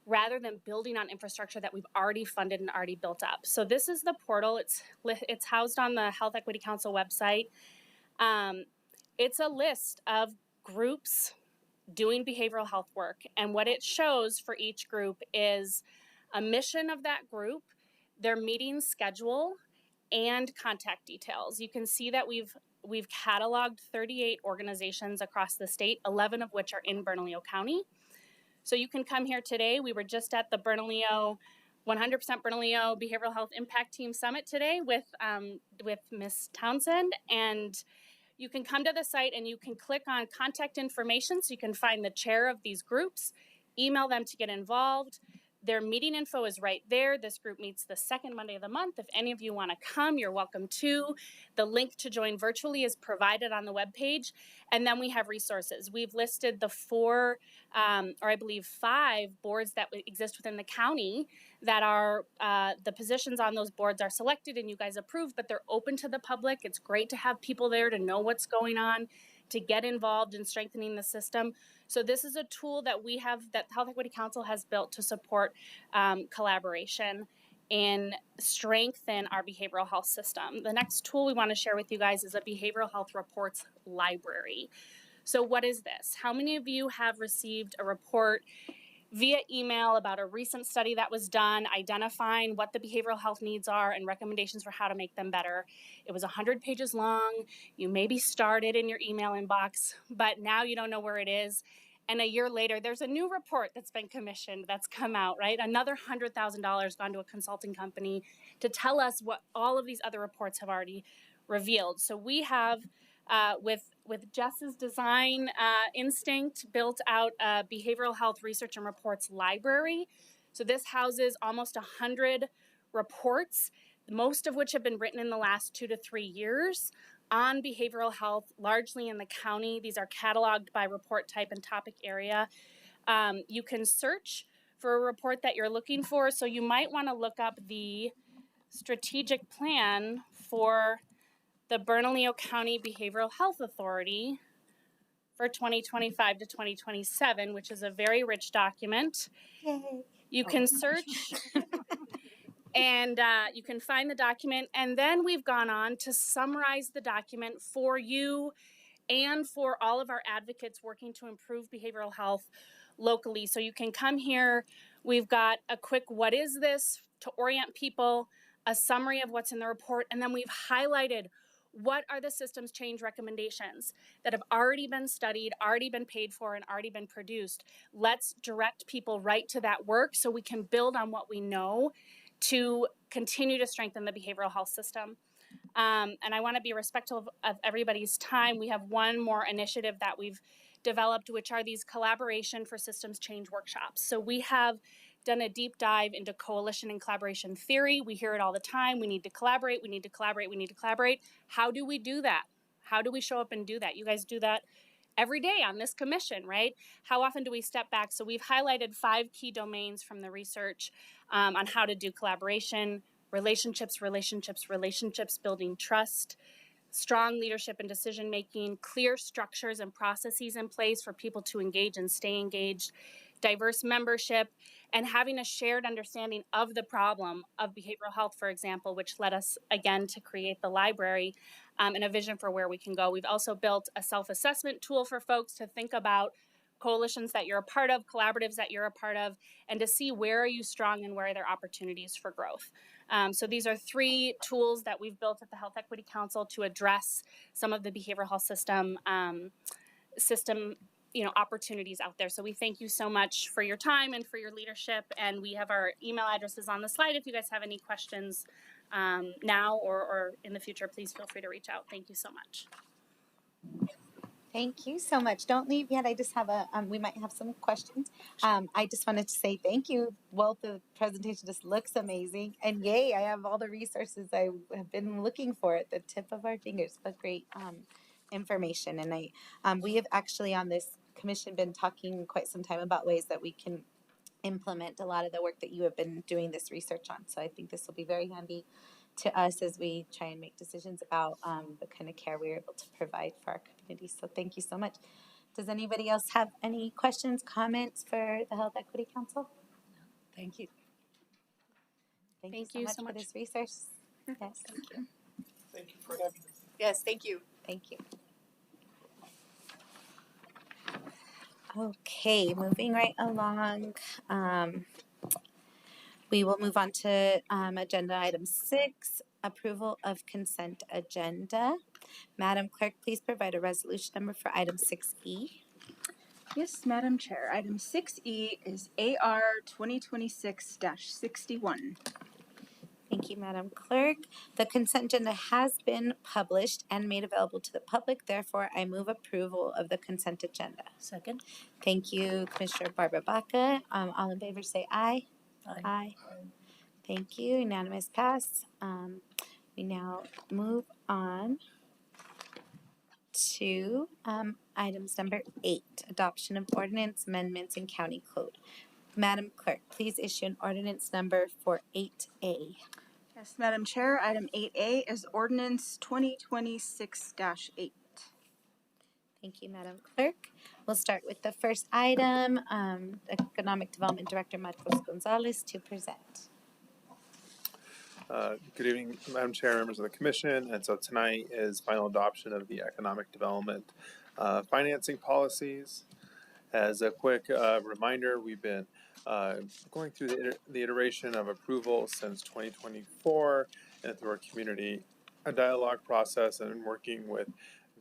rather than building on infrastructure that we've already funded and already built up. So this is the portal. It's housed on the Health Equity Council website. It's a list of groups doing behavioral health work. And what it shows for each group is a mission of that group, their meeting schedule, and contact details. You can see that we've cataloged 38 organizations across the state, 11 of which are in Bernalillo County. So you can come here today. We were just at the Bernalillo 100% Bernalillo Behavioral Health Impact Team Summit today with Ms. Townsend, and you can come to the site and you can click on contact information so you can find the chair of these groups, email them to get involved. Their meeting info is right there. This group meets the second Monday of the month. If any of you want to come, you're welcome to. The link to join virtually is provided on the webpage. And then we have resources. We've listed the 4, or I believe 5 boards that exist within the county that are, the positions on those boards are selected and you guys approve, but they're open to the public. It's great to have people there to know what's going on, to get involved in strengthening the system. So this is a tool that we have, that Health Equity Council has built to support collaboration and strengthen our behavioral health system. The next tool we want to share with you guys is a behavioral health reports library. So what is this? How many of you have received a report via email about a recent study that was done identifying what the behavioral health needs are and recommendations for how to make them better? It was 100 pages long. You maybe started in your email inbox, but now you don't know where it is. And a year later, there's a new report that's been commissioned that's come out, right? Another $100,000 gone to a consulting company to tell us what all of these other reports have already revealed. So we have, with Jess's design instinct, built out a behavioral health research and reports library. So this houses almost 100 reports, most of which have been written in the last 2 to 3 years on behavioral health, largely in the county. These are cataloged by report type and topic area. You can search for a report that you're looking for. So you might want to look up the strategic plan for the Bernalillo County Behavioral Health Authority for 2025 to 2027, which is a very rich document. Yay. You can search and you can find the document. And then we've gone on to summarize the document for you and for all of our advocates working to improve behavioral health locally. So you can come here. We've got a quick what is this to orient people, a summary of what's in the report, and then we've highlighted what are the systems change recommendations that have already been studied, already been paid for, and already been produced. Let's direct people right to that work so we can build on what we know to continue to strengthen the behavioral health system. And I want to be respectful of everybody's time. We have one more initiative that we've developed, which are these collaboration for systems change workshops. So we have done a deep dive into coalition and collaboration theory. We hear it all the time. We need to collaborate, we need to collaborate, we need to collaborate. How do we do that? How do we show up and do that? You guys do that every day on this commission, right? How often do we step back? So we've highlighted 5 key domains from the research on how to do collaboration: relationships, building trust, strong leadership and decision making, clear structures and processes in place for people to engage and stay engaged, diverse membership, and having a shared understanding of the problem of behavioral health, for example, which led us again to create the library and a vision for where we can go. We've also built a self-assessment tool for folks to think about coalitions that you're a part of, collaboratives that you're a part of, and to see where are you strong and where are there opportunities for growth. So these are 3 tools that we've built at the Health Equity Council to address some of the behavioral health system opportunities out there. So we thank you so much for your time and for your leadership. And we have our email addresses on the slide. If you guys have any questions now or in the future, please feel free to reach out. Thank you so much. Thank you so much. Don't leave yet. I just have we might have some questions. I just wanted to say thank you. Well, the presentation just looks amazing. And yay, I have all the resources I have been looking for at the tip of our fingers. But great information. And we have actually on this commission been talking quite some time about ways that we can implement a lot of the work that you have been doing this research on. So I think this will be very handy to us as we try and make decisions about the kind of care we're able to provide for our community. So thank you so much. Does anybody else have any questions, comments for the Health Equity Council? Thank you. Thank you so much for this resource. Yes. Thank you. Thank you for having us. Yes, thank you. Thank you. Okay, moving right along. We will move on to agenda item 6, approval of consent agenda. Madam Clerk, please provide a resolution number for item 6E. Yes, Madam Chair. Item 6E is AR 2026-61. Thank you, Madam Clerk. The consent agenda has been published and made available to the public. Therefore, I move approval of the consent agenda. Second. Thank you, Commissioner Barbara Baca. All in favor say aye. Aye. Thank you. Unanimous pass. We now move on to items number 8, adoption of ordinance amendments in county code. Madam Clerk, please issue an ordinance number for 8A. Yes, Madam Chair, item 8A is ordinance 2026-8. Thank you, Madam Clerk. We'll start with the first item, Economic Development Director Marcos Gonzalez to present. Good evening, Madam Chair, members of the Commission. And so tonight is final adoption of the economic development financing policies. As a quick reminder, we've been going through the iteration of approval since 2024 and through our community dialogue process and working with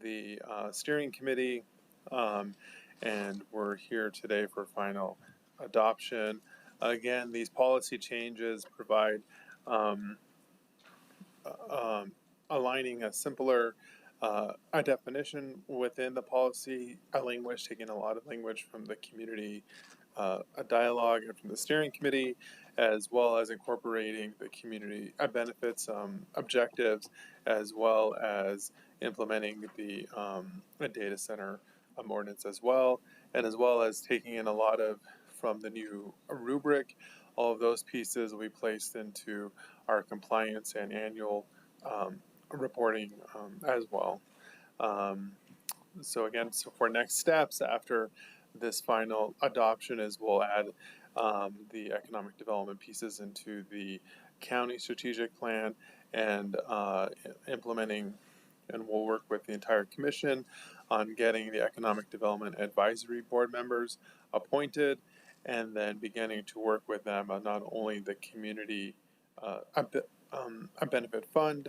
the steering committee. And we're here today for final adoption. Again, these policy changes provide aligning a simpler a definition within the policy, a language, taking a lot of language from the community a dialogue and from the steering committee, as well as incorporating the community benefits objectives, as well as implementing the data center ordinance as well, and as well as taking in a lot of from the new rubric. All of those pieces will be placed into our compliance and annual reporting as well. So again, so for next steps after this final adoption is we'll add the economic development pieces into the county strategic plan and implementing, and we'll work with the entire commission on getting the economic development advisory board members appointed, and then beginning to work with them on not only the community a benefit fund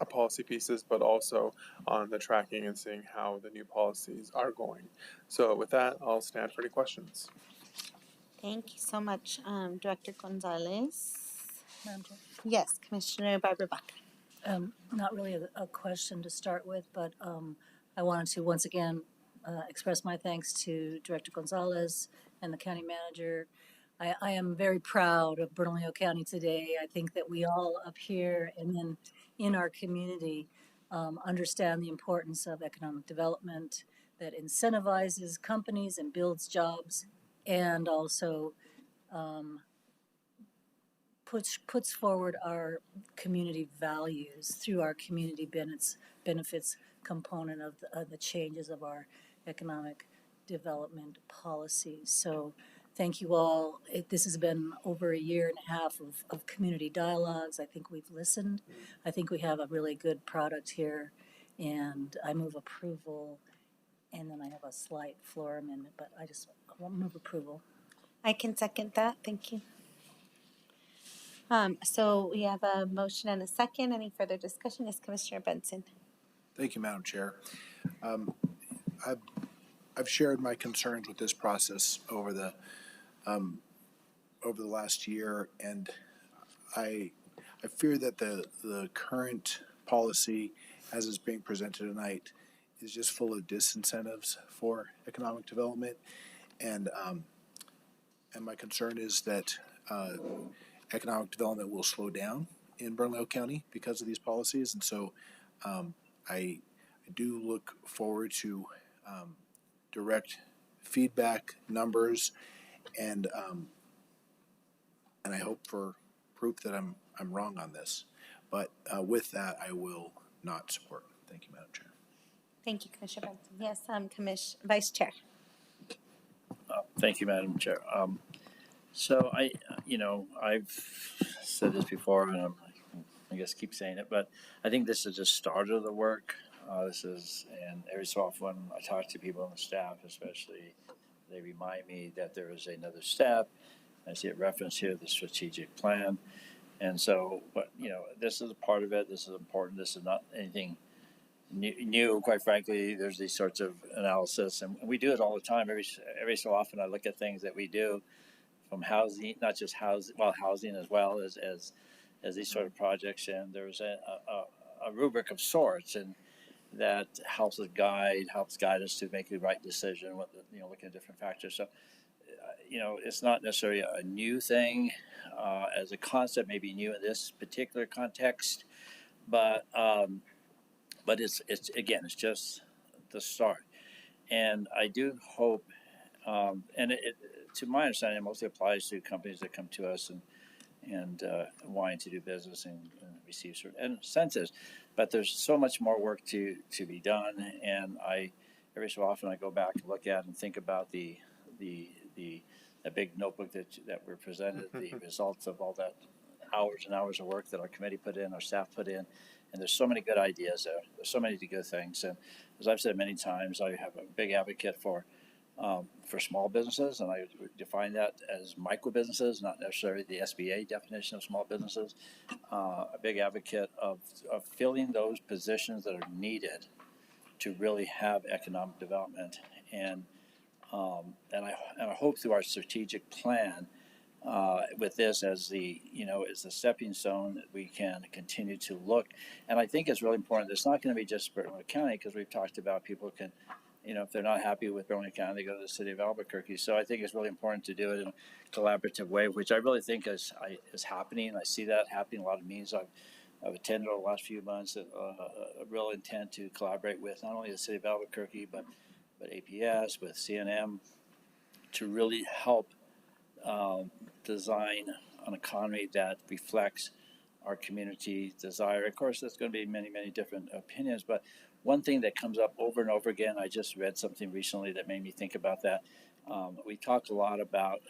policy pieces, but also on the tracking and seeing how the new policies are going. So with that, I'll stand for any questions. Thank you so much, Director Gonzalez. Yes, Commissioner Barbara Bach. Not really a question to start with, but I wanted to once again express my thanks to Director Gonzalez and the county manager. I am very proud of Bernalillo County today. I think that we all up here and then in our community understand the importance of economic development that incentivizes companies and builds jobs, and also puts forward our community values through our community benefits component of the changes of our economic development policies. So thank you all. This has been over a year and a half of community dialogues. I think we've listened. I think we have a really good product here, and I move approval. And then I have a slight floor amendment, but I won't move approval. I can second that. Thank you. So we have a motion and a second. Any further discussion? Yes, Commissioner Benson. Thank you, Madam Chair. I've shared my concerns with this process over the last year, and I fear that the current policy, as is being presented tonight, is just full of disincentives for economic development, and my concern is that economic development will slow down in Bernalillo County because of these policies, and so I do look forward to direct feedback, numbers, and I hope for proof that I'm wrong on this. But with that, I will not support. Thank you, Madam Chair. Thank you, Commissioner Benson. Yes, Vice Chair. Thank you, Madam Chair. So I've said this before, and I guess keep saying it, but I think this is just start of the work. And every so often I talk to people on the staff, especially, they remind me that there is another step. I see it referenced here, the strategic plan. And so, but this is a part of it. This is important. This is not anything new, quite frankly. There's these sorts of analysis, and we do it all the time. Every so often I look at things that we do from housing, not just housing as well as these sort of projects, and there's a rubric of sorts, and that helps guide us to make the right decision, looking at different factors. So, it's not necessarily a new thing as a concept, maybe new in this particular context, but it's just the start. And I do hope, and to my understanding, it mostly applies to companies that come to us and wanting to do business and receive certain incentives. But there's so much more work to be done, and every so often I go back and look at and think about the big notebook that we're presented, the results of all that hours and hours of work that our committee put in, our staff put in, and there's so many good ideas there. There's so many good things, and as I've said many times, I have a big advocate for small businesses, and I define that as micro businesses, not necessarily the SBA definition of small businesses. A big advocate of filling those positions that are needed to really have economic development, and I hope through our strategic plan with this as the stepping stone that we can continue to look. And I think it's really important. It's not going to be just Bernalillo County, because we've talked about people can, if they're not happy with Bernalillo County, they go to the city of Albuquerque. So I think it's really important to do it in a collaborative way, which I really think is happening. I see that happening. A lot of meetings I've attended over the last few months, a real intent to collaborate with not only the city of Albuquerque, but APS, with CNM, to really help design an economy that reflects our community desire. Of course, there's going to be many, many different opinions, but one thing that comes up over and over again, I just read something recently that made me think about that. We talk a lot about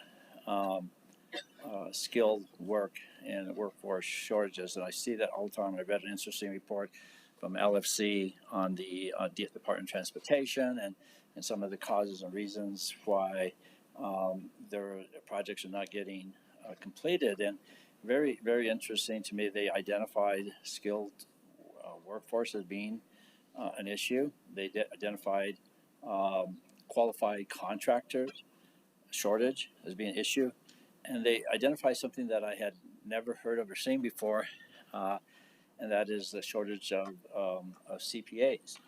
skilled work and workforce shortages, and I see that all the time. I read an interesting report from LFC on the Department of Transportation and some of the causes and reasons why their projects are not getting completed. And very, very interesting to me, they identified skilled workforce as being an issue. They identified qualified contractors shortage as being an issue. And they identified something that I had never heard of or seen before, and that is the shortage of CPAs.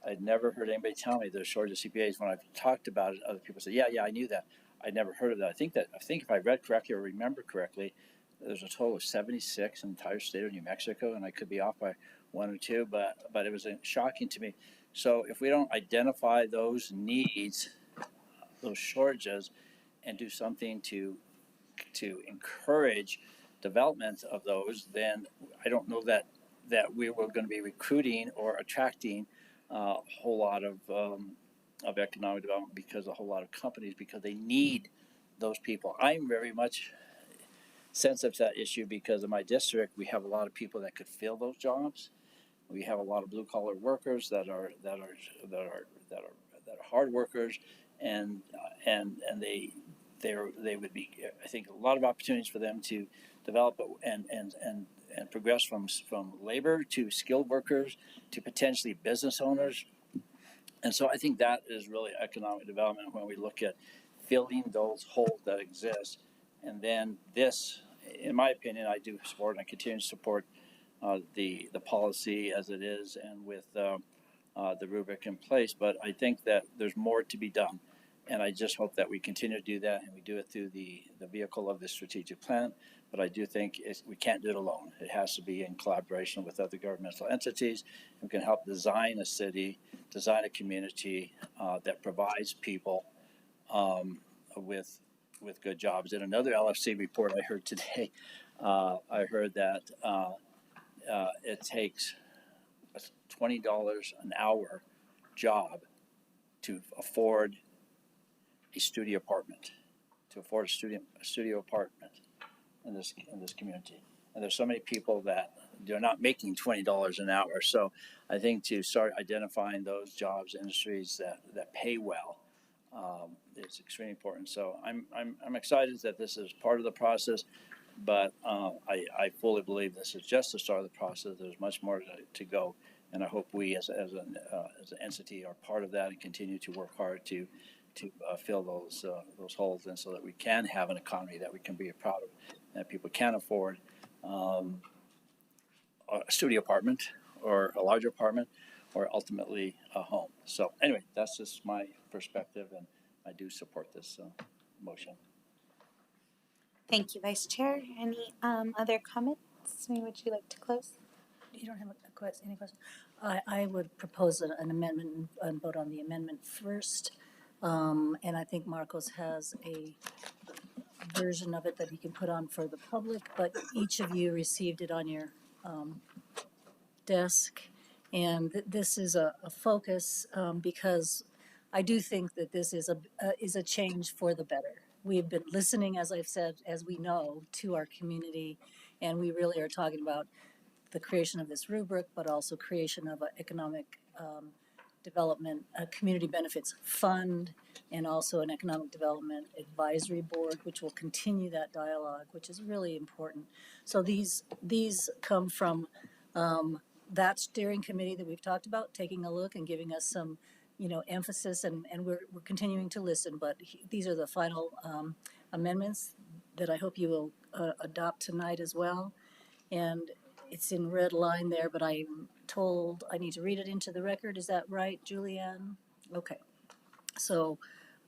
I'd never heard anybody tell me there's a shortage of CPAs. When I've talked about it, other people say, yeah, I knew that. I'd never heard of that. I think if I read correctly or remember correctly, there's a total of 76 in the entire state of New Mexico, and I could be off by one or two, but it was shocking to me. So if we don't identify those needs, those shortages, and do something to encourage development of those, then I don't know that we were going to be recruiting or attracting a whole lot of economic development, because a whole lot of companies, because they need those people. I'm very much sensitive to that issue because in my district we have a lot of people that could fill those jobs. We have a lot of blue collar workers that are hard workers, and they would be, I think, a lot of opportunities for them to develop and progress from labor to skilled workers to potentially business owners. And so I think that is really economic development when we look at filling those holes that exist. And then this, in my opinion, I do support and I continue to support the policy as it is and with the rubric in place. But I think that there's more to be done. And I just hope that we continue to do that, and we do it through the vehicle of the strategic plan. But I do think we can't do it alone. It has to be in collaboration with other governmental entities who can help design a city, design a community that provides people with good jobs. In another LFC report I heard today, I heard that it takes a $20 an hour job to afford a studio apartment, a studio apartment in this community. And there's so many people that they're not making $20 an hour. So I think to start identifying those jobs, industries that pay well, is extremely important. So I'm excited that this is part of the process, but I fully believe this is just the start of the process. There's much more to go, and I hope we as an entity are part of that and continue to work hard to fill those holes, and so that we can have an economy that we can be proud of, that people can afford a studio apartment or a larger apartment or ultimately a home. So anyway, that's just my perspective, and I do support this motion. Thank you, Vice Chair. Any other comments? Maybe would you like to close? You don't have any question? I would propose an amendment and vote on the amendment first. And I think Marcos has a version of it that he can put on for the public, but each of you received it on your desk. And this is a focus because I do think that this is a change for the better. We've been listening, as I've said, as we know, to our community, and we really are talking about the creation of this rubric, but also creation of an economic development, a community benefits fund, and also an economic development advisory board, which will continue that dialogue, which is really important. So these come from that steering committee that we've talked about, taking a look and giving us some, emphasis, and we're continuing to listen. But these are the final amendments that I hope you will adopt tonight as well. And it's in red line there, but I'm told I need to read it into the record. Is that right, Julianne? Okay. So,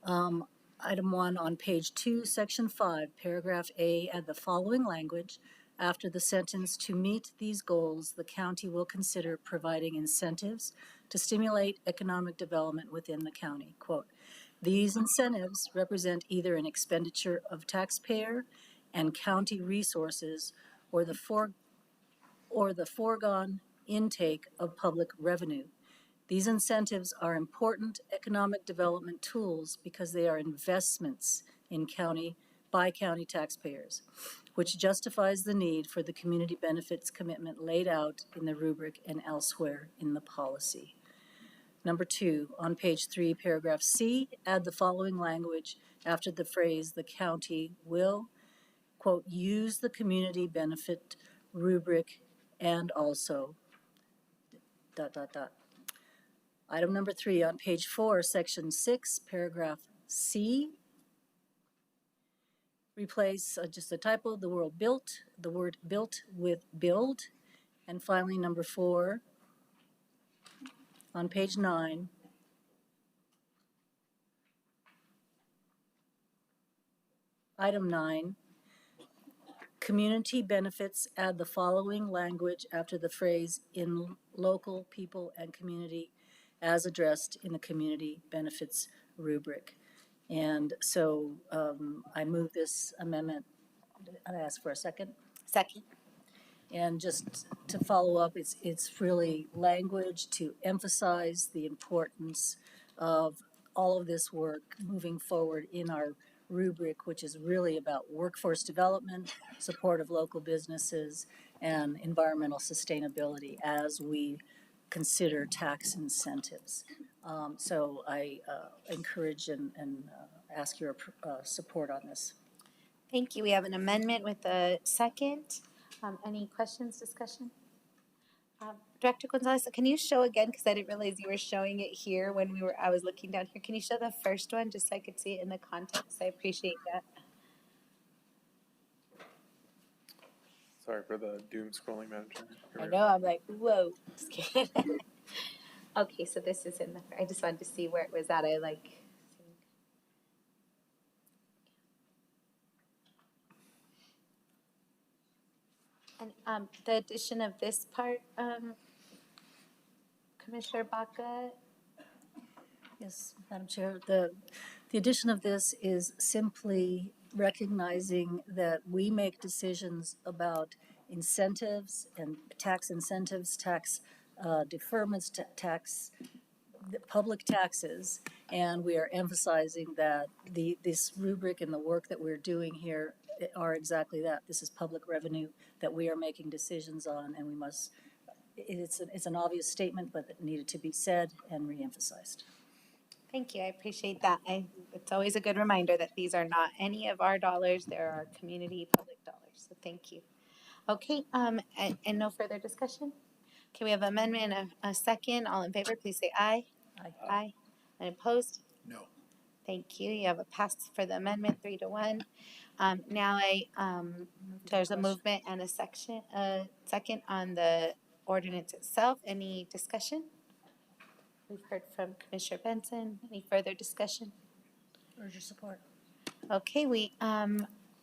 item 1 on page 2, section 5, paragraph A, add the following language. After the sentence, to meet these goals, the county will consider providing incentives to stimulate economic development within the county. Quote, these incentives represent either an expenditure of taxpayer and county resources or the foregone intake of public revenue. These incentives are important economic development tools because they are investments in by county taxpayers, which justifies the need for the community benefits commitment laid out in the rubric and elsewhere in the policy. Number 2, on page 3, paragraph C, add the following language after the phrase the county will, quote, use the community benefit rubric and also, ... Item number 3 on page 4, section 6, paragraph C. Replace just a typo, the word built with build. And finally, number 4 on page 9. Item 9. Community benefits, add the following language after the phrase in local people and community as addressed in the community benefits rubric. And so I move this amendment. I ask for a second. Second. And just to follow up, it's really language to emphasize the importance of all of this work moving forward in our rubric, which is really about workforce development, support of local businesses, and environmental sustainability as we consider tax incentives. So I encourage and ask your support on this. Thank you. We have an amendment with a second. Any questions, discussion? Director Gonzalez, can you show again, because I didn't realize you were showing it here when I was looking down here. Can you show the first one just so I could see it in the context? I appreciate that. Sorry for the doom scrolling, Madam Chair. I know, I'm like, whoa. Just kidding. Okay, so this is in I just wanted to see where it was at. And the addition of this part, Commissioner Baca. Yes, Madam Chair. The addition of this is simply recognizing that we make decisions about incentives and tax incentives, tax deferments, public taxes, and we are emphasizing that this rubric and the work that we're doing here are exactly that. This is public revenue that we are making decisions on, and we must. It's an obvious statement, but it needed to be said and reemphasized. Thank you. I appreciate that. It's always a good reminder that these are not any of our dollars. They're our community public dollars. So thank you. Okay. And no further discussion. Okay, we have an amendment and a second. All in favor, please say aye. Aye. Aye. And opposed? No. Thank you. You have a pass for the amendment 3-1. Now there's a movement and a second on the ordinance itself. Any discussion? We've heard from Commissioner Benson. Any further discussion? Urge your support. Okay, we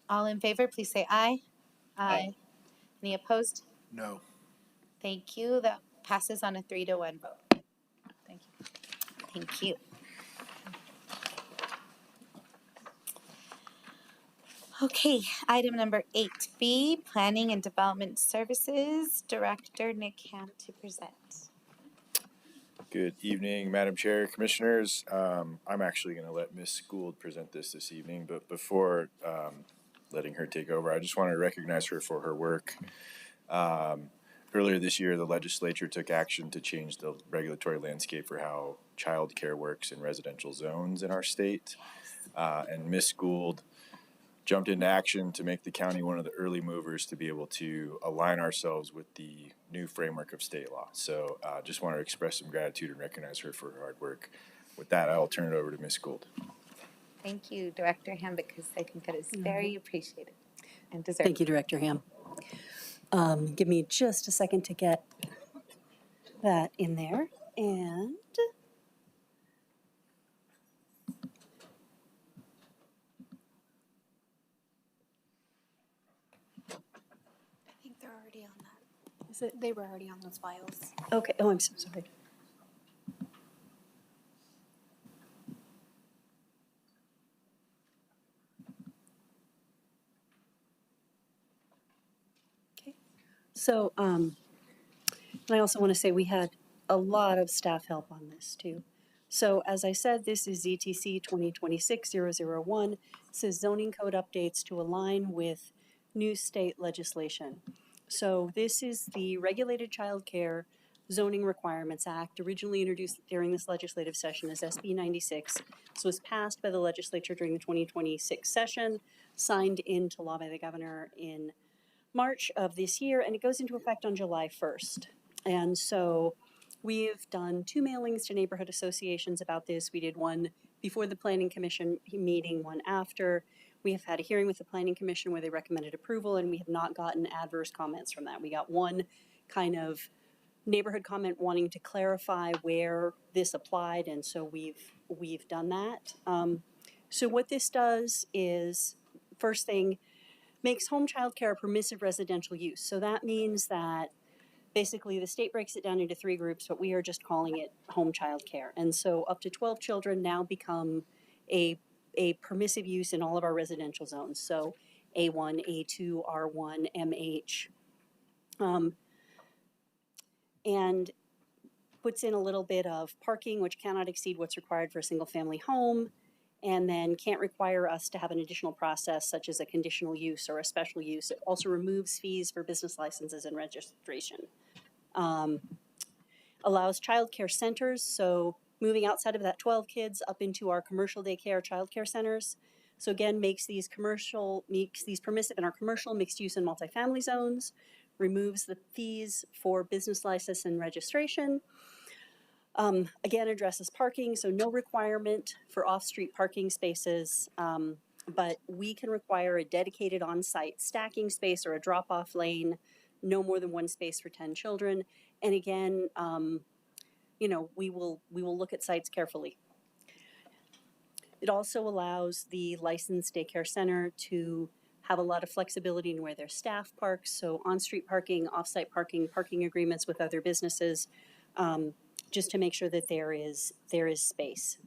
All in favor, please say aye. Aye. Any opposed? No. Thank you. That passes on a 3-1 vote. Thank you. Thank you. Okay, item number 8B, Planning and Development Services, Director Nick Ham to present. Good evening, Madam Chair, Commissioners. I'm actually going to let Ms. Gould present this evening, but before letting her take over, I just want to recognize her for her work. Earlier this year, the legislature took action to change the regulatory landscape for how childcare works in residential zones in our state. And Ms. Gould jumped into action to make the county one of the early movers to be able to align ourselves with the new framework of state law. So just want to express some gratitude and recognize her for her hard work. With that, I'll turn it over to Ms. Gould. Thank you, Director Ham, because I think that is very appreciated and deserved. Thank you, Director Ham. Give me just a second to get that in there. And I think they're already on that. is it? They were already on those files. Okay. Oh, I'm so sorry. Okay. So, and I also want to say we had a lot of staff help on this too. So as I said, this is ZTC 2026-001. It says zoning code updates to align with new state legislation. So this is the Regulated Child Care Zoning Requirements Act, originally introduced during this legislative session as SB 96. This was passed by the legislature during the 2026 session, signed into law by the governor in March of this year, and it goes into effect on July 1st. And so we've done 2 mailings to neighborhood associations about this. We did one before the Planning Commission meeting, one after. We have had a hearing with the Planning Commission where they recommended approval, and we have not gotten adverse comments from that. We got one kind of neighborhood comment wanting to clarify where this applied, and so we've done that. So what this does is, first thing, makes home child care a permissive residential use. So that means that basically the state breaks it down into 3 groups, but we are just calling it home child care. And so up to 12 children now become a permissive use in all of our residential zones. So A1, A2, R1, MH. And puts in a little bit of parking, which cannot exceed what's required for a single family home, and then can't require us to have an additional process such as a conditional use or a special use. It also removes fees for business licenses and registration. Allows childcare centers, so moving outside of that 12 kids up into our commercial daycare childcare centers. So again, makes these permissive in our commercial, mixed use, and multifamily zones, removes the fees for business license and registration. Again, addresses parking, so no requirement for off-street parking spaces, but we can require a dedicated on-site stacking space or a drop-off lane, no more than 1 space for 10 children. And again, we will look at sites carefully. It also allows the licensed daycare center to have a lot of flexibility in where their staff parks, so on-street parking, off-site parking, parking agreements with other businesses, just to make sure that there is space.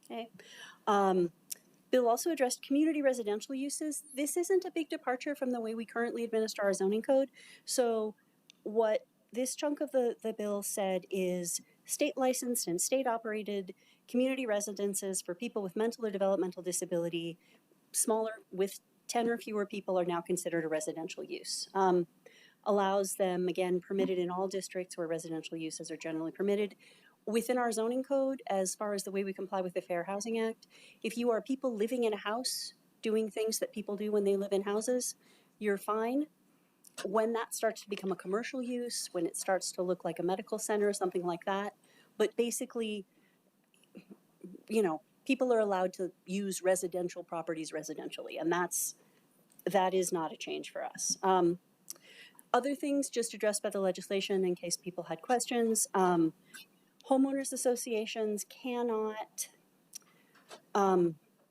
Okay. Bill also addressed community residential uses. This isn't a big departure from the way we currently administer our zoning code. So what this chunk of the bill said is state licensed and state operated community residences for people with mental or developmental disability, smaller with 10 or fewer people, are now considered a residential use. Allows them, again, permitted in all districts where residential uses are generally permitted. Within our zoning code, as far as the way we comply with the Fair Housing Act, if you are people living in a house doing things that people do when they live in houses, you're fine. When that starts to become a commercial use, when it starts to look like a medical center or something like that, but basically, people are allowed to use residential properties residentially, and that is not a change for us. Other things just addressed by the legislation in case people had questions. Homeowners associations cannot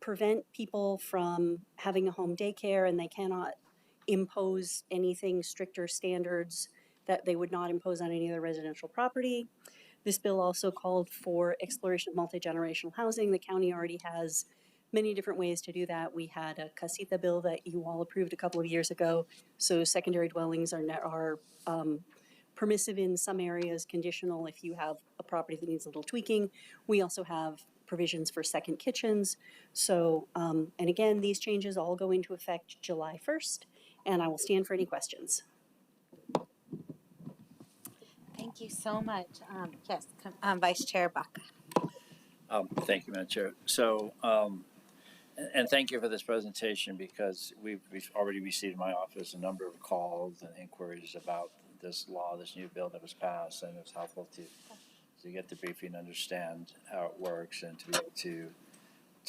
prevent people from having a home daycare, and they cannot impose anything stricter standards that they would not impose on any other residential property. This bill also called for exploration of multi-generational housing. The county already has many different ways to do that. We had a casita bill that you all approved a couple of years ago. So secondary dwellings are permissive in some areas, conditional if you have a property that needs a little tweaking. We also have provisions for second kitchens. So, and again, these changes all go into effect July 1st, and I will stand for any questions. Thank you so much. Yes, Vice Chair Baca. Thank you, Madam Chair. So, and thank you for this presentation, because we've already received in my office a number of calls and inquiries about this law, this new bill that was passed, and it was helpful to get the briefing and understand how it works, and to be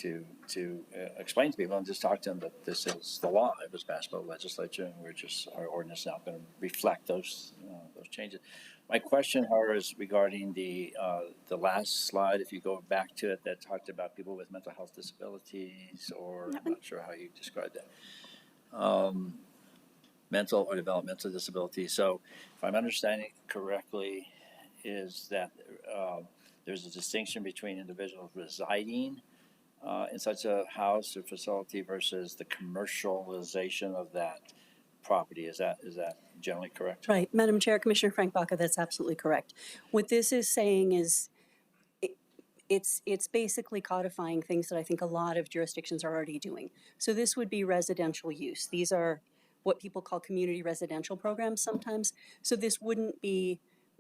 able to explain to people and just talk to them that this is the law. It was passed by the legislature, and our ordinance now going to reflect those changes. My question, however, is regarding the last slide. If you go back to it, that talked about people with mental health disabilities, or I'm not sure how you described that, mental or developmental disability. So, if I'm understanding correctly, is that there's a distinction between individuals residing in such a house or facility versus the commercialization of that property. Is that generally correct? Right, Madam Chair, Commissioner Frank Baca, that's absolutely correct. What this is saying is it's basically codifying things that I think a lot of jurisdictions are already doing. So this would be residential use. These are what people call community residential programs sometimes. So these wouldn't be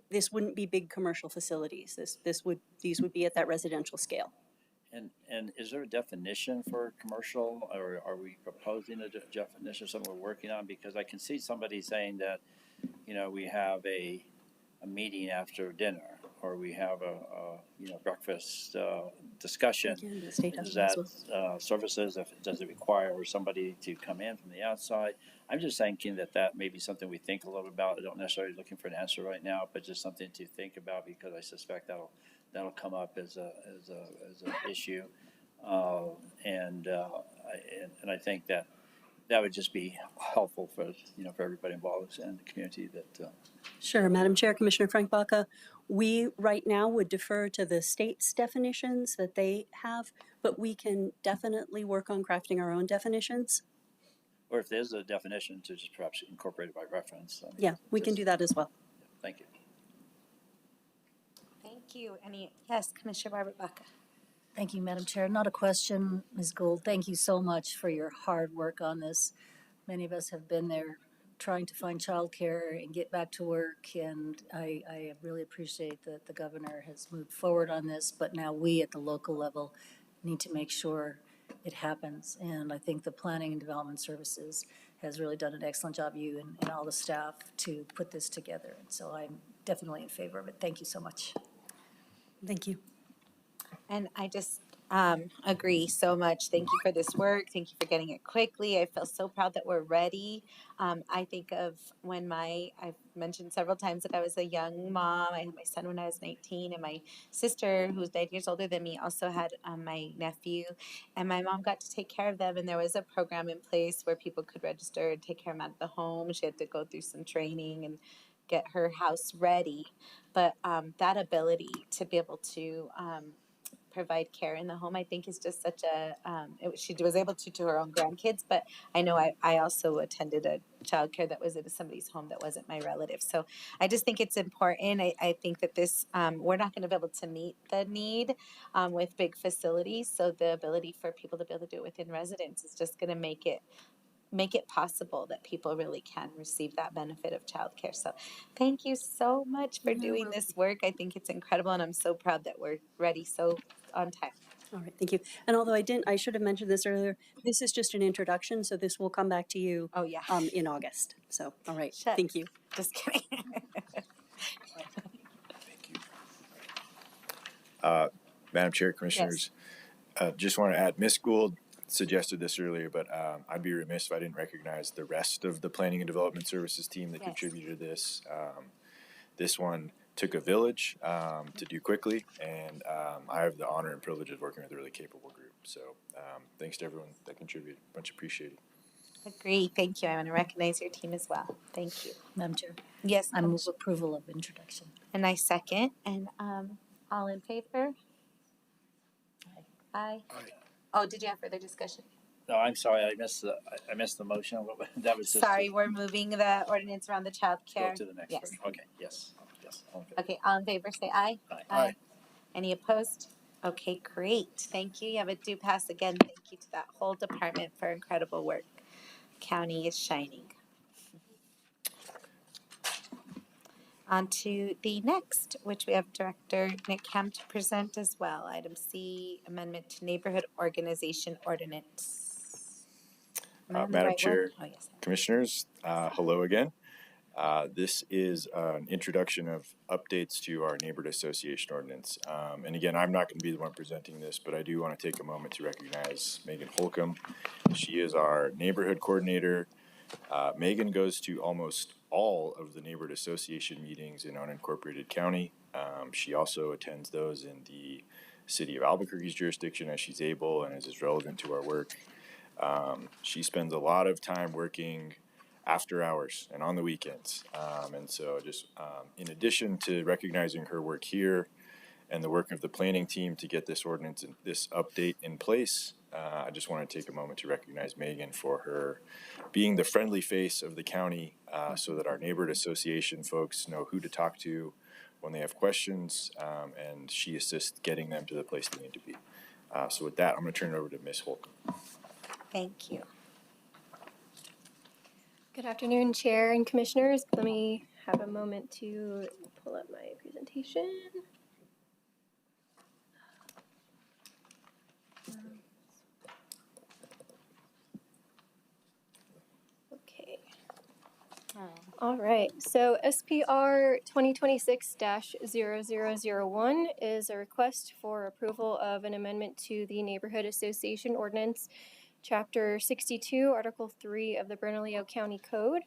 big commercial facilities. These would be at that residential scale. And is there a definition for commercial, or are we proposing a definition, something we're working on? Because I can see somebody saying that, we have a meeting after dinner, or we have a breakfast discussion. Again, the state has Is one as that services? Does it require somebody to come in from the outside? I'm just thinking that may be something we think a little bit about. I don't necessarily looking for an answer right now, but just something to think about, because I suspect that'll come up as an issue, and I think that would just be helpful for everybody involved and the community. That Sure, Madam Chair, Commissioner Frank Baca, we right now would defer to the state's definitions that they have, but we can definitely work on crafting our own definitions. or if there's a definition, to just perhaps incorporate it by reference. Yeah, we can do that as well. Thank you. Thank you. Yes, Commissioner Barbara Baca. Thank you, Madam Chair. Not a question, Ms. Gould. Thank you so much for your hard work on this. Many of us have been there trying to find childcare and get back to work, and I really appreciate that the governor has moved forward on this, but now we at the local level need to make sure it happens. And I think the Planning and Development Services has really done an excellent job, you and all the staff, to put this together. And so I'm definitely in favor of it. Thank you so much. Thank you. And I just agree so much. Thank you for this work. Thank you for getting it quickly. I feel so proud that we're ready. I think of when I've mentioned several times that I was a young mom. I had my son when I was 19, and my sister, who's 9 years older than me, also had my nephew. And my mom got to take care of them, and there was a program in place where people could register and take care of them at the home. She had to go through some training and get her house ready. But that ability to be able to provide care in the home, I think, is just such a, she was able to her own grandkids, but I know I also attended a childcare that was in somebody's home that wasn't my relative. So I just think it's important. I think that this, we're not going to be able to meet the need with big facilities. So the ability for people to be able to do it within residence is just going to make it possible that people really can receive that benefit of childcare. So thank you so much for doing this work. I think it's incredible, and I'm so proud that we're ready so on time. All right, thank you. And although I should have mentioned this earlier, this is just an introduction, so this will come back to you in August. So, all right, thank you. Just kidding. Madam Chair, Commissioners, just want to add, Ms. Gould suggested this earlier, but I'd be remiss if I didn't recognize the rest of the Planning and Development Services team that contributed to this. This one took a village to do quickly, and I have the honor and privilege of working with a really capable group. So thanks to everyone that contributed. Much appreciated. Agree. Thank you. I want to recognize your team as well. Thank you. Madam Chair, Yes. I move approval of introduction. And I second. And all in favor? Aye. Oh, did you have further discussion? No, I'm sorry, I missed the motion. That was just Sorry, we're moving the ordinance around the child go care. to the next Yes. version. Okay, yes. All in favor. Okay, all in favor, say aye. Aye. Any opposed? Okay, great. Thank you. You have a due pass again. Thank you to that whole department for incredible work. County is shining. On to the next, which we have Director Nick Ham to present as well. Item C, Amendment to Neighborhood Organization Ordinance. Am I on the Madam right Chair, one? Oh, yes. Commissioners, hello again. This is an introduction of updates to our neighborhood association ordinance. And again, I'm not going to be the one presenting this, but I do want to take a moment to recognize Megan Holcomb. She is our neighborhood coordinator. Megan goes to almost all of the neighborhood association meetings in unincorporated county. She also attends those in the city of Albuquerque's jurisdiction as she's able and as is relevant to our work. She spends a lot of time working after hours and on the weekends. And so just in addition to recognizing her work here and the work of the planning team to get this ordinance and this update in place, I just want to take a moment to recognize Megan for her being the friendly face of the county so that our neighborhood association folks know who to talk to when they have questions, and she assists getting them to the place they need to be. So with that, I'm going to turn it over to Ms. Holcomb. Thank you. Good afternoon, Chair and Commissioners. Let me have a moment to pull up my presentation. Okay. All right. So SPR 2026-0001 is a request for approval of an amendment to the Neighborhood Association Ordinance, Chapter 62, Article 3 of the Bernalillo County Code.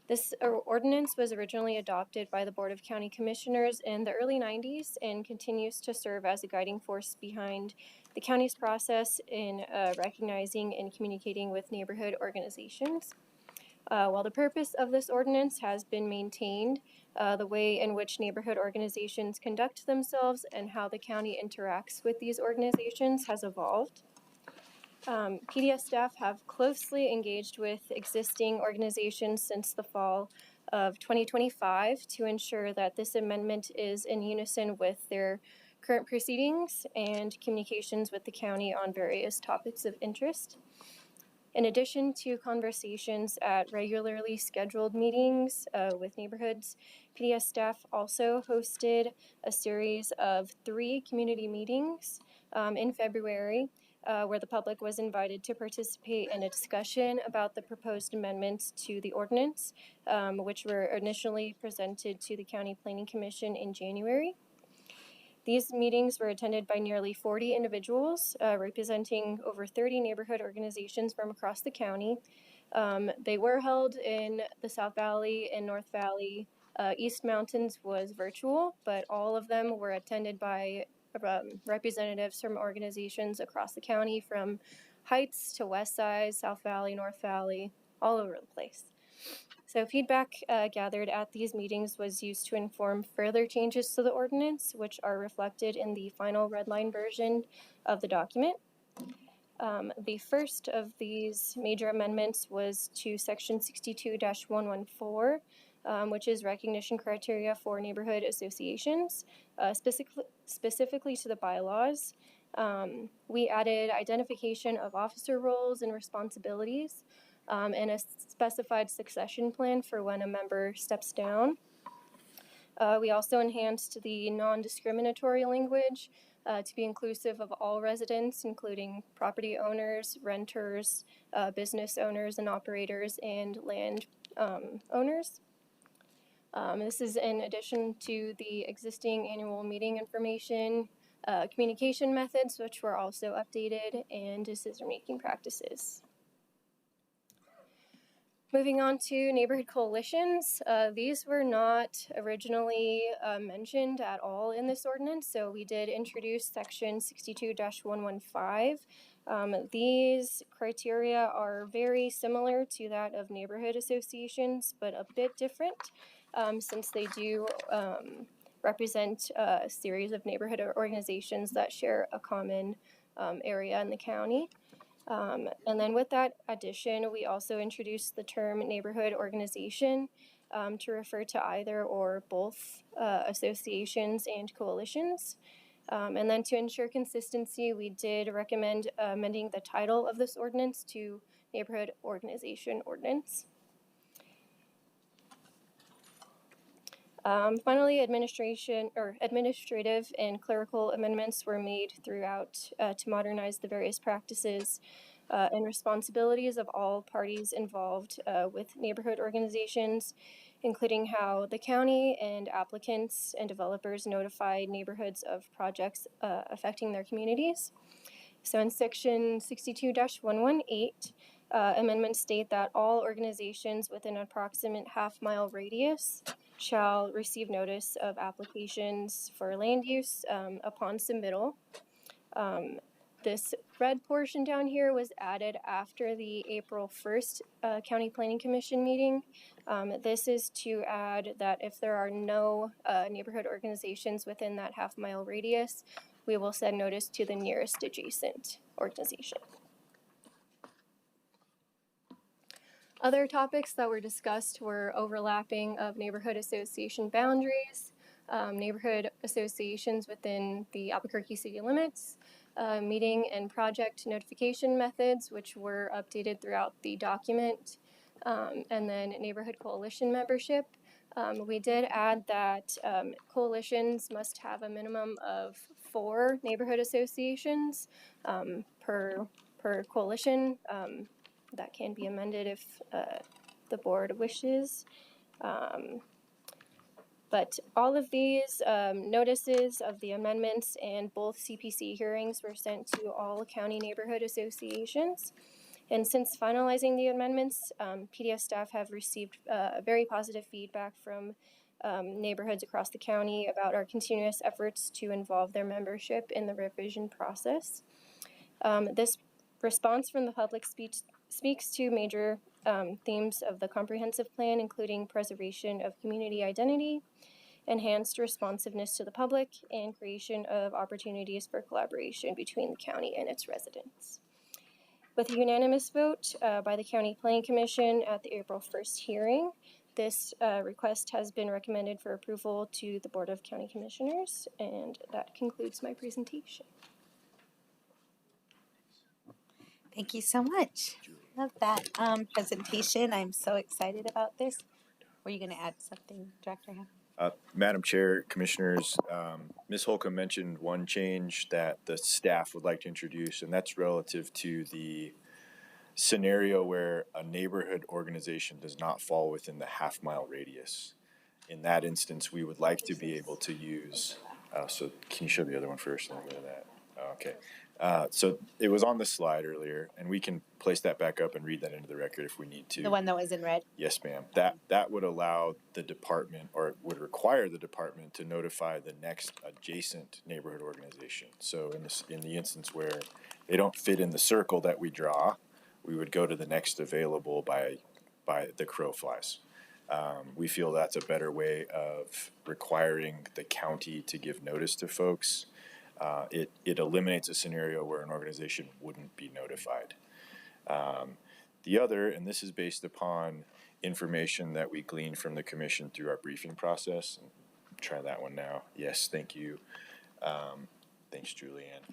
This ordinance was originally adopted by the Board of County Commissioners in the early 90s and continues to serve as a guiding force behind the county's process in recognizing and communicating with neighborhood organizations. While the purpose of this ordinance has been maintained, the way in which neighborhood organizations conduct themselves and how the county interacts with these organizations has evolved. PDS staff have closely engaged with existing organizations since the fall of 2025 to ensure that this amendment is in unison with their current proceedings and communications with the county on various topics of interest. In addition to conversations at regularly scheduled meetings with neighborhoods, PDS staff also hosted a series of 3 community meetings in February where the public was invited to participate in a discussion about the proposed amendments to the ordinance, which were initially presented to the County Planning Commission in January. These meetings were attended by nearly 40 individuals representing over 30 neighborhood organizations from across the county. They were held in the South Valley and North Valley. East Mountains was virtual, but all of them were attended by representatives from organizations across the county, from Heights to West Side, South Valley, North Valley, all over the place. So feedback gathered at these meetings was used to inform further changes to the ordinance, which are reflected in the final redline version of the document. The first of these major amendments was to Section 62-114, which is recognition criteria for neighborhood associations, specifically to the bylaws. We added identification of officer roles and responsibilities, and a specified succession plan for when a member steps down. We also enhanced the non-discriminatory language to be inclusive of all residents, including property owners, renters, business owners and operators, and land owners. This is in addition to the existing annual meeting information, communication methods, which were also updated, and decision-making practices. Moving on to neighborhood coalitions, these were not originally mentioned at all in this ordinance, so we did introduce section 62-115. These criteria are very similar to that of neighborhood associations, but a bit different since they do represent a series of neighborhood organizations that share a common area in the county. And then with that addition, we also introduced the term neighborhood organization to refer to either or both associations and coalitions. And then to ensure consistency, we did recommend amending the title of this ordinance to Neighborhood Organization Ordinance. Finally, administrative and clerical amendments were made throughout to modernize the various practices and responsibilities of all parties involved with neighborhood organizations, including how the county and applicants and developers notify neighborhoods of projects affecting their communities. So in section 62-118, amendments state that all organizations within an approximate half-mile radius shall receive notice of applications for land use upon submittal. This red portion down here was added after the April 1st County Planning Commission meeting. This is to add that if there are no neighborhood organizations within that half-mile radius, we will send notice to the nearest adjacent organization. Other topics that were discussed were overlapping of neighborhood association boundaries, neighborhood associations within the Albuquerque city limits, meeting and project notification methods, which were updated throughout the document, and then neighborhood coalition membership. We did add that coalitions must have a minimum of 4 neighborhood associations per coalition. That can be amended if the board wishes. But all of these notices of the amendments and both CPC hearings were sent to all county neighborhood associations. And since finalizing the amendments, PDF staff have received very positive feedback from neighborhoods across the county about our continuous efforts to involve their membership in the revision process. This response from the public speaks to major themes of the comprehensive plan, including preservation of community identity, enhanced responsiveness to the public, and creation of opportunities for collaboration between the county and its residents. With a unanimous vote by the County Planning Commission at the April 1st hearing, this request has been recommended for approval to the Board of County Commissioners, and that concludes my presentation. Thank you so much. Love that presentation. I'm so excited about this. Were you going to add something, Director Ham? Madam Chair, Commissioners, Ms. Holcomb mentioned one change that the staff would like to introduce, and that's relative to the scenario where a neighborhood organization does not fall within the half-mile radius. In that instance, we would like to be able to use, so can you show the other one first? Look at that. Okay. So it was on the slide earlier, and we can place that back up and read that into the record if we need to. The one that was in red? Yes, ma'am. That would allow the department, or would require the department to notify the next adjacent neighborhood organization. So in the instance where they don't fit in the circle that we draw, we would go to the next available by the crow flies. We feel that's a better way of requiring the county to give notice to folks. It eliminates a scenario where an organization wouldn't be notified. The other, and this is based upon information that we gleaned from the commission through our briefing process. Try that one now. Yes, thank you. Thanks, Julianne.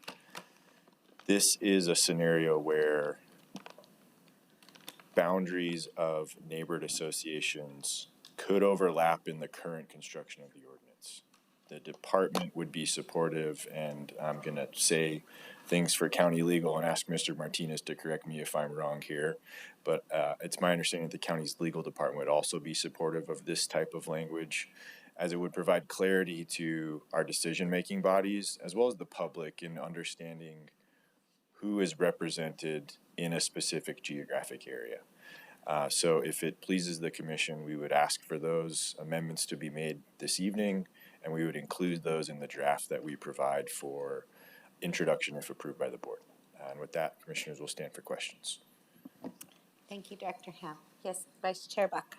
This is a scenario where boundaries of neighborhood associations could overlap in the current construction of the ordinance. The department would be supportive, and I'm going to say things for county legal and ask Mr. Martinez to correct me if I'm wrong here, but it's my understanding that the county's legal department would also be supportive of this type of language, as it would provide clarity to our decision-making bodies as well as the public in understanding who is represented in a specific geographic area. So if it pleases the commission, we would ask for those amendments to be made this evening, and we would include those in the draft that we provide for introduction if approved by the board. And with that, commissioners will stand for questions. Thank you, Director Ham. Yes, Vice Chair Buck.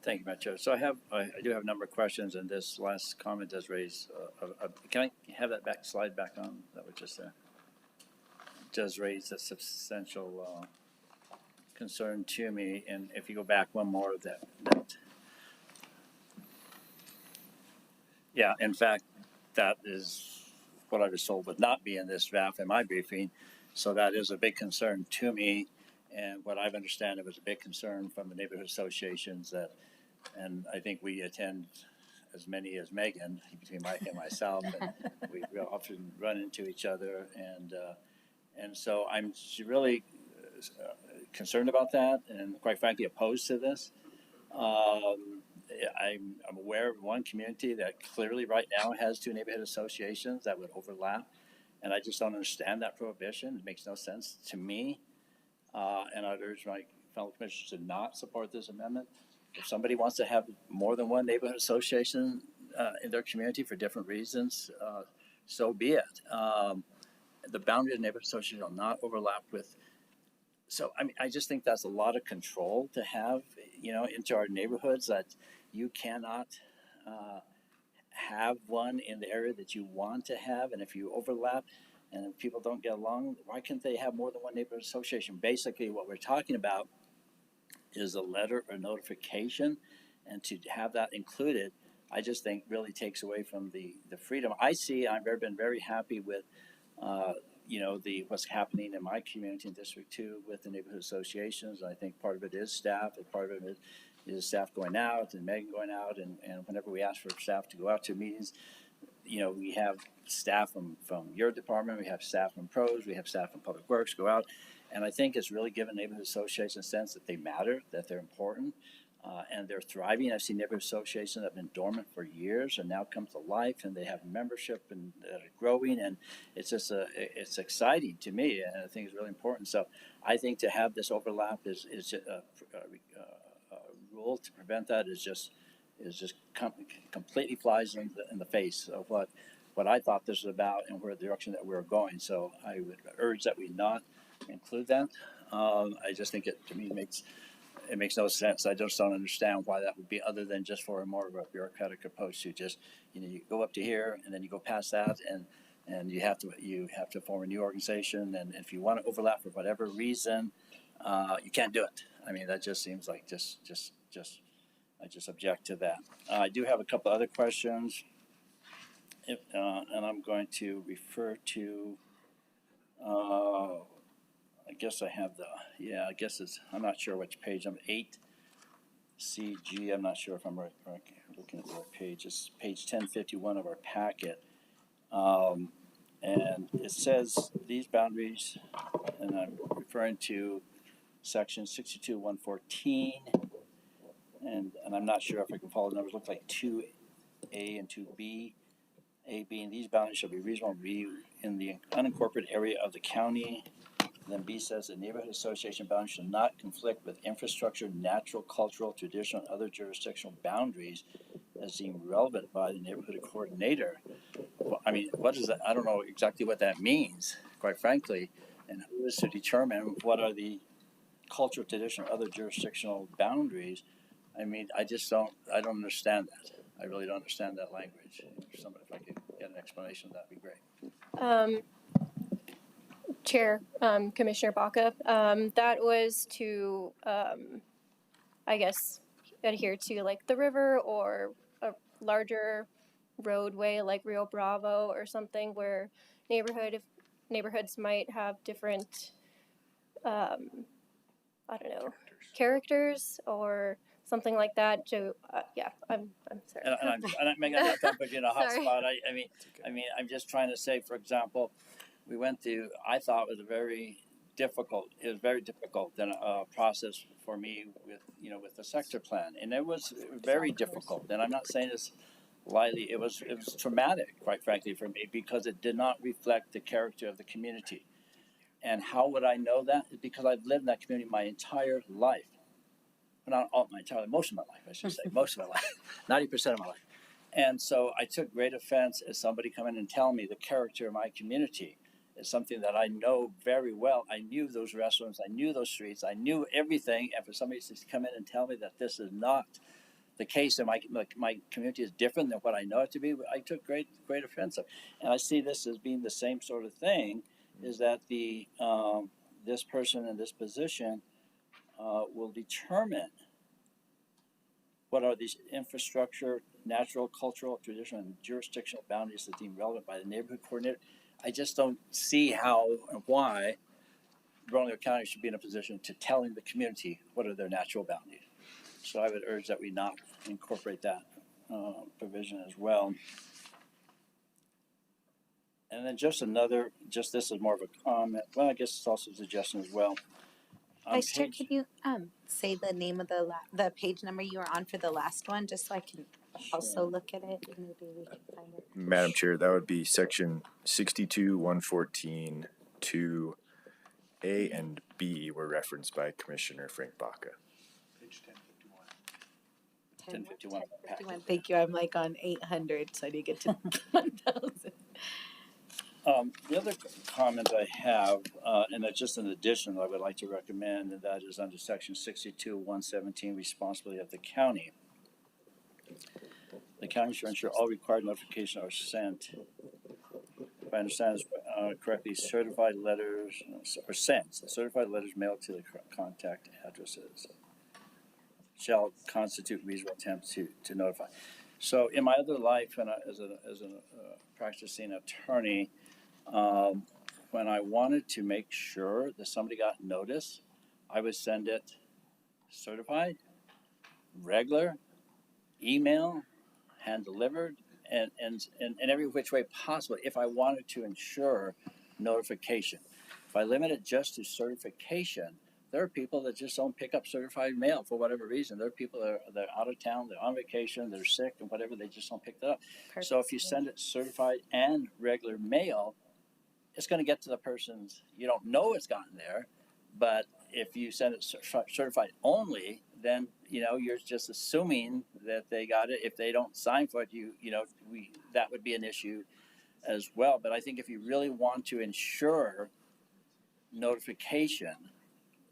Thank you, Madam Chair. So I do have a number of questions, and this last comment does raise, can I have that slide back on? That was just there. It does raise a substantial concern to me, and if you go back one more, yeah, in fact, that is what I was told would not be in this draft in my briefing, so that is a big concern to me, and what I've understood, it was a big concern from the neighborhood associations that, and I think we attend as many as Megan, between Mike and myself, and we often run into each other, and so I'm really concerned about that, and quite frankly opposed to this. I'm aware of one community that clearly right now has two neighborhood associations that would overlap, and I just don't understand that prohibition. It makes no sense to me, and I'd urge my fellow commissioners to not support this amendment. If somebody wants to have more than one neighborhood association in their community for different reasons, so be it. The boundary of the neighborhood association will not overlap with. So, I mean, I just think that's a lot of control to have, into our neighborhoods, that you cannot have one in the area that you want to have. And if you overlap and if people don't get along, why can't they have more than one neighborhood association? Basically, what we're talking about is a letter or notification. And to have that included, I just think really takes away from the freedom. I've been very happy with, what's happening in my community in District 2 with the neighborhood associations. I think part of it is staff, and part of it is staff going out and Megan going out. And whenever we ask for staff to go out to meetings, we have staff from your department, we have staff from pros, we have staff from public works go out. And I think it's really given neighborhood associations a sense that they matter, that they're important. And they're thriving. I've seen neighborhood associations that have been dormant for years and now come to life, and they have membership and that are growing, and it's just it's exciting to me, and I think it's really important. So I think to have this overlap is a rule to prevent that is just completely flies in the face of what I thought this was about and where the direction that we're going. So I would urge that we not include that. I just think it makes no sense. I just don't understand why that would be, other than just for a more of a bureaucratic approach to just, you go up to here and then you go past that, and you have to form a new organization. And if you want to overlap for whatever reason, you can't do it. I mean, that just seems like I just object to that. I do have a couple other questions, and I'm going to refer to, I guess I have I'm not sure which page. I'm 8CG. I'm not sure if I'm looking at the right page. It's page 1051 of our packet. And it says these boundaries, and I'm referring to section 62-114. And I'm not sure if I can follow the numbers. It looks like 2A and 2B. A being these boundaries shall be reasonable to be in the unincorporated area of the county. Then B says the neighborhood association boundaries shall not conflict with infrastructure, natural, cultural, traditional, and other jurisdictional boundaries as deemed relevant by the neighborhood coordinator. Well, I mean, what is that? I don't know exactly what that means, quite frankly. And who is to determine what are the cultural, traditional, other jurisdictional boundaries? I mean, I don't understand that. I really don't understand that language. If I could get an explanation, that'd be great. Chair, Commissioner Baca, that was to, I guess, adhere to like the river or a larger roadway like Rio Bravo or something where neighborhoods might have different, I don't know, characters or something like that. I'm sorry. And I'm making that up in a hot spot. I mean, I'm just trying to say, for example, we went through, I thought it was very difficult then a process for me with the sector plan. And it was very difficult. And I'm not saying this lightly. It was traumatic, quite frankly, for me, because it did not reflect the character of the community. And how would I know that? Because I've lived in that community my entire life. not all my entire life, most of my life, I should say, most of my life, 90% of my life. And so I took great offense as somebody come in and tell me the character of my community is something that I know very well. I knew those restaurants, I knew those streets, I knew everything. And for somebody to come in and tell me that this is not the case and my community is different than what I know it to be, I took great offense of. And I see this as being the same sort of thing, is that the this person in this position will determine what are these infrastructure, natural, cultural, traditional, and jurisdictional boundaries that deemed relevant by the neighborhood coordinator. I just don't see how and why Bernalillo County should be in a position to telling the community what are their natural boundaries. So I would urge that we not incorporate that provision as well. And then just this is more of a comment. Well, I guess it's also a suggestion as well. Vice Chair, can you say the name of the page number you were on for the last one, just so I can also look at it and maybe we can find it. Madam Chair, that would be section 62-114 2A and B were referenced by Commissioner Frank Baca. Page 1051. 1051. Thank you. I'm like on 800, so I didn't get to 1,000. The other comment I have, and that's just an addition I would like to recommend, and that is under section 62-117, responsibility of the county. The county should ensure all required notifications are sent. If I understand this correctly, certified letters are sent. Certified letters mailed to the contact addresses shall constitute reasonable attempt to notify. So in my other life, and as a practicing attorney, when I wanted to make sure that somebody got notice, I would send it certified, regular, email, hand delivered, and every which way possible if I wanted to ensure notification. If I limit it just to certification, there are people that just don't pick up certified mail for whatever reason. There are people that they're out of town, they're on vacation, they're sick, and whatever, they just don't pick that up. Perfect. So if you send it certified and regular mail, it's going to get to the person's, you don't know it's gotten there, but if you send it certified only, then you're just assuming that they got it. If they don't sign for it, that would be an issue as well. But I think if you really want to ensure notification,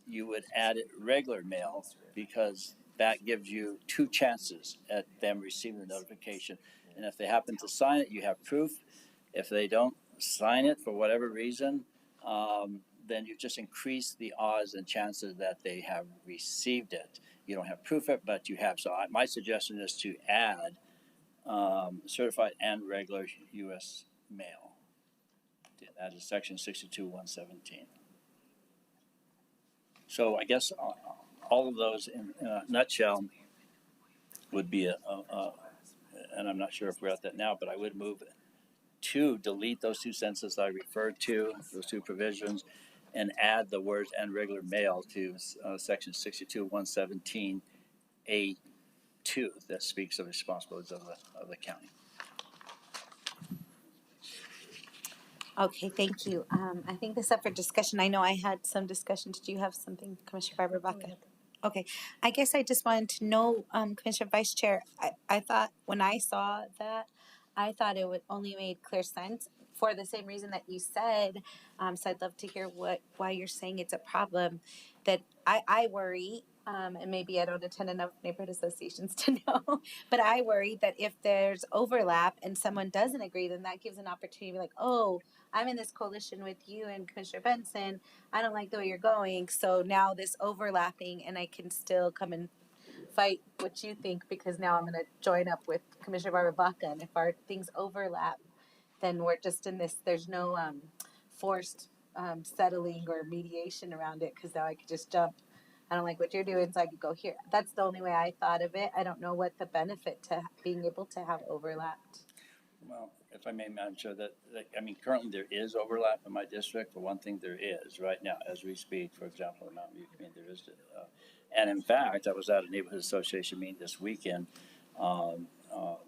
you would add it regular mail, because that gives you two chances at them receiving the notification. And if they happen to sign it, you have proof. If they don't sign it for whatever reason, then you just increase the odds and chances that they have received it. You don't have proof of it, but you have. So my suggestion is to add certified and regular U.S. mail. That is section 62-117. So I guess all of those in a nutshell would be and I'm not sure if we're at that now, but I would move to delete those two sentences I referred to, those two provisions, and add the words "and regular mail" to section 62-117A2 that speaks of responsibilities of the county. Okay, thank you. I think this is up for discussion. I know I had some discussion. Did you have something, Commissioner Barbara Baca? Okay, I guess I just wanted to know, Commissioner Vice Chair, I thought when I saw that, I thought it would only made clear sense for the same reason that you said. So I'd love to hear why you're saying it's a problem. That I worry, and maybe I don't attend enough neighborhood associations to know, but I worry that if there's overlap and someone doesn't agree, then that gives an opportunity to be like, oh, I'm in this coalition with you and Commissioner Benson. I don't like the way you're going. So now this overlapping, and I can still come and fight what you think, because now I'm going to join up with Commissioner Barbara Baca. And if our things overlap, then we're just in this, there's no forced settling or mediation around it, because now I could just jump. I don't like what you're doing, so I could go here. That's the only way I thought of it. I don't know what the benefit to being able to have overlapped. Well, if I may, Madam Chair, currently there is overlap in my district. For one thing, there is right now as we speak. For example, in Mountain View community, there is. And in fact, I was at a neighborhood association meeting this weekend. The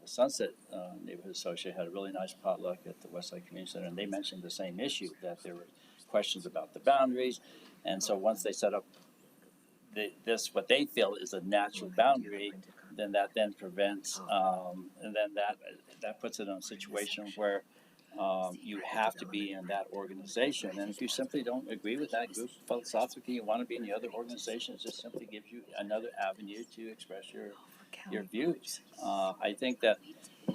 Sunset Neighborhood Association had a really nice potluck at the Westside Community Center, and they mentioned the same issue, that there were questions about the boundaries. And so once they set up this what they feel is a natural boundary, then that then prevents, and then that puts it in a situation where you have to be in that organization. And if you simply don't agree with that group philosophically, you want to be in the other organization, it just simply gives you another avenue to express your views. I think that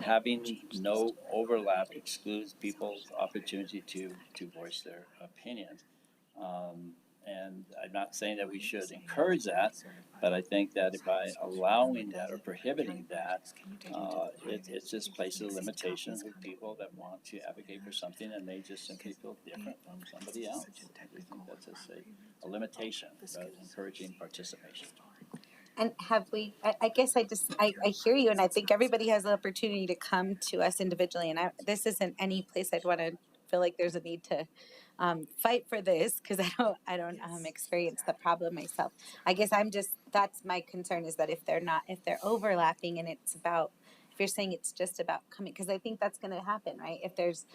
having no overlap excludes people's opportunity to voice their opinions. And I'm not saying that we should encourage that, but I think that by allowing that or prohibiting that, it just places a limitation with people that want to advocate for something and they just simply feel different from somebody else. I think that's just a limitation rather than encouraging participation. And have we, I guess I hear you, and I think everybody has the opportunity to come to us individually. And this isn't any place I'd want to feel like there's a need to fight for this, because I don't experience the problem myself. I guess that's my concern, is that if they're overlapping and it's about, if you're saying it's just about coming, because I think that's going to happen, right? If there's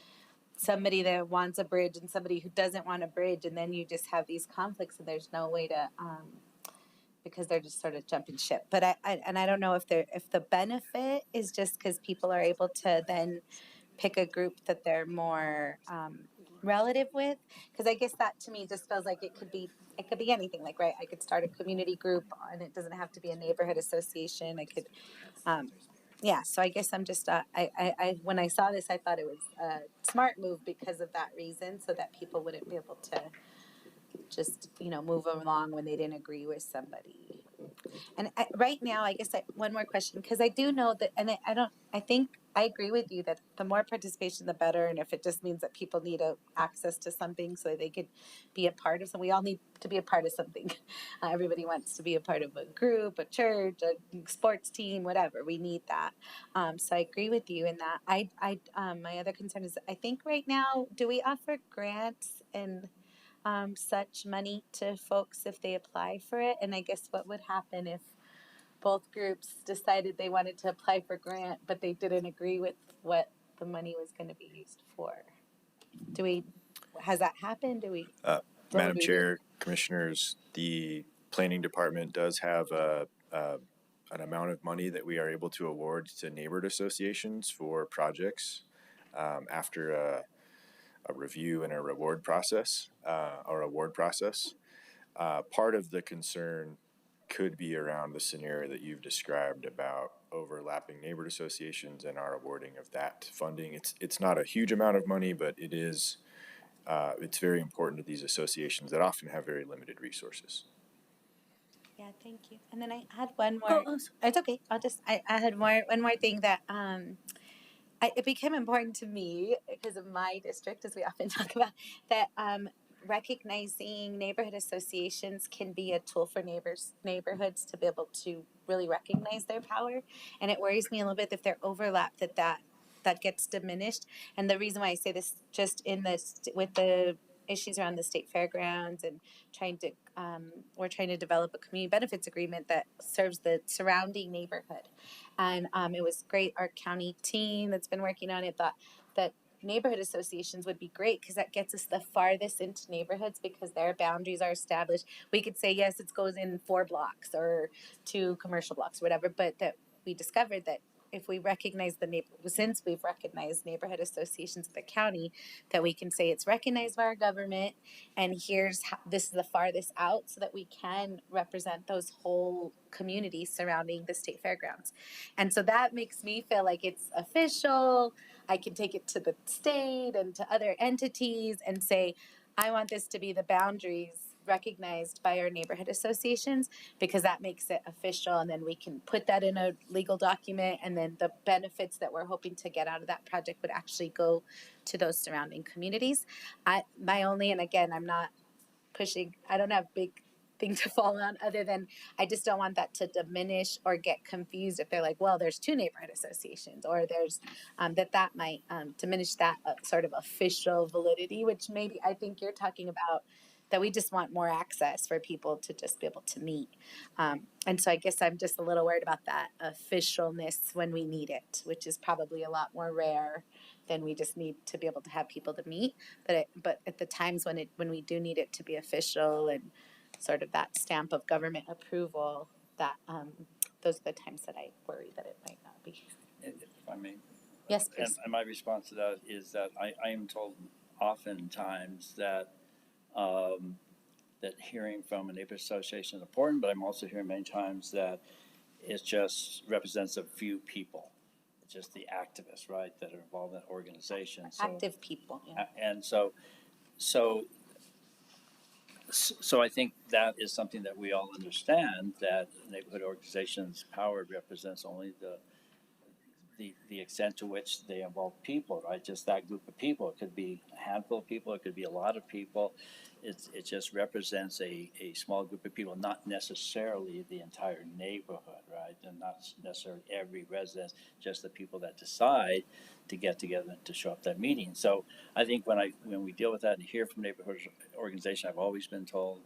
somebody that wants a bridge and somebody who doesn't want a bridge, and then you just have these conflicts and there's no way to, because they're just sort of jumping ship. But I don't know if the benefit is just because people are able to then pick a group that they're more relative with, because I guess that to me just feels like it could be anything. Like, right, I could start a community group and it doesn't have to be a neighborhood association. I could yeah, so I guess I'm just I when I saw this, I thought it was a smart move because of that reason, so that people wouldn't be able to just move along when they didn't agree with somebody. And right now, I guess one more question, because I do know that, and I think I agree with you that the more participation, the better. And if it just means that people need access to something so they could be a part of something, we all need to be a part of something. Everybody wants to be a part of a group, a church, a sports team, whatever. We need that. So I agree with you in that. My other concern is, I think right now, do we offer grants and such money to folks if they apply for it? And I guess what would happen if both groups decided they wanted to apply for grant, but they didn't agree with what the money was going to be used for? Has that happened? Madam Chair, Commissioners, the Planning Department does have an amount of money that we are able to award to neighborhood associations for projects after a review and a award process. Part of the concern could be around the scenario that you've described about overlapping neighborhood associations and our awarding of that funding. It's not a huge amount of money, but it is. It's very important to these associations that often have very limited resources. Yeah, thank you. And then I had one more. It's okay. I had one more thing that it became important to me because of my district, as we often talk about, that recognizing neighborhood associations can be a tool for neighborhoods to be able to really recognize their power. And it worries me a little bit if they're overlapped, that gets diminished. And the reason why I say this, just in this with the issues around the state fairgrounds and we're trying to develop a community benefits agreement that serves the surrounding neighborhood. And it was great. Our county team that's been working on it thought that neighborhood associations would be great because that gets us the farthest into neighborhoods because their boundaries are established. We could say, yes, it goes in 4 blocks or 2 commercial blocks or whatever, but that we discovered that if we recognize since we've recognized neighborhood associations in the county, that we can say it's recognized by our government, and this is the farthest out, so that we can represent those whole communities surrounding the state fairgrounds. And so that makes me feel like it's official. I can take it to the state and to other entities and say, I want this to be the boundaries recognized by our neighborhood associations, because that makes it official, and then we can put that in a legal document, and then the benefits that we're hoping to get out of that project would actually go to those surrounding communities. And again, I'm not pushing, I don't have big thing to fall on other than I just don't want that to diminish or get confused if they're like, well, there's 2 neighborhood associations, or there's that might diminish that sort of official validity, which maybe I think you're talking about, that we just want more access for people to just be able to meet. And so I guess I'm just a little worried about that officialness when we need it, which is probably a lot more rare than we just need to be able to have people to meet. But at the times when we do need it to be official and sort of that stamp of government approval, that those are the times that I worry that it might not be. If I may. Yes, please. And my response to that is that I am told oftentimes that that hearing from a neighborhood association is important, but I'm also hearing many times that it just represents a few people. It's just the activists, right, that are involved in that organization. So, Active people. Yeah. and so I think that is something that we all understand, that neighborhood organizations' power represents only the extent to which they involve people, right? Just that group of people. It could be a handful of people, it could be a lot of people. It just represents a small group of people, not necessarily the entire neighborhood, right? And not necessarily every resident, just the people that decide to get together and to show up at that meeting. So I think when we deal with that and hear from neighborhood organization, I've always been told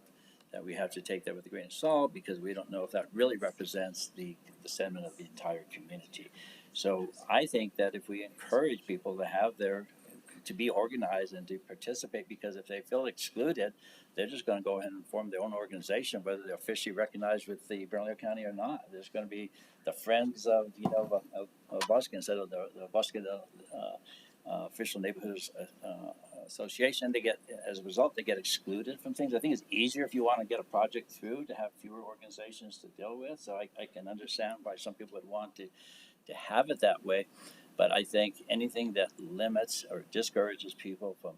that we have to take that with a grain of salt, because we don't know if that really represents the sentiment of the entire community. So I think that if we encourage people to be organized and to participate, because if they feel excluded, they're just going to go ahead and form their own organization, whether they're officially recognized with the Bernalillo County or not. There's going to be the Friends of Albuquerque instead of the Albuquerque official neighborhoods association. As a result, they get excluded from things. I think it's easier if you want to get a project through to have fewer organizations to deal with. So I can understand why some people would want to have it that way. But I think anything that limits or discourages people from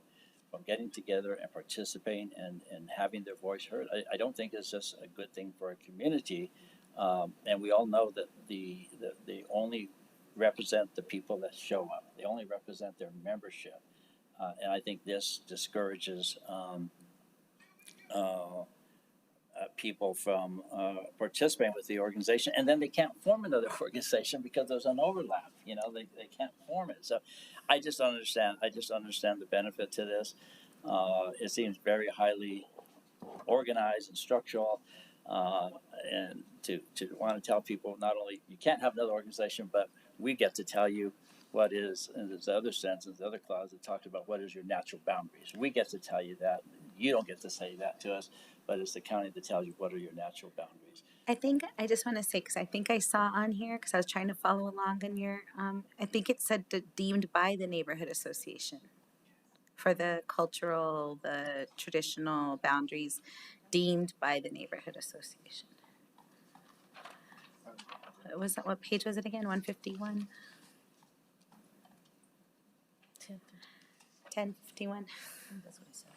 getting together and participating and having their voice heard, I don't think is just a good thing for a community. And we all know that they only represent the people that show up. They only represent their membership. And I think this discourages people from participating with the organization, and then they can't form another organization because there's an overlap. They can't form it. So I just understand the benefit to this. It seems very highly organized and structural, and to want to tell people not only you can't have another organization, but we get to tell you what is, and there's other sentences, the other clause that talked about what is your natural boundaries. We get to tell you that. You don't get to say that to us, but it's the county that tells you what are your natural boundaries. I think I just want to say, because I think I saw on here, because I was trying to follow along in your, I think it said deemed by the neighborhood association for the traditional boundaries, deemed by the neighborhood association. What page was it again? 151? 1051. That's what I said.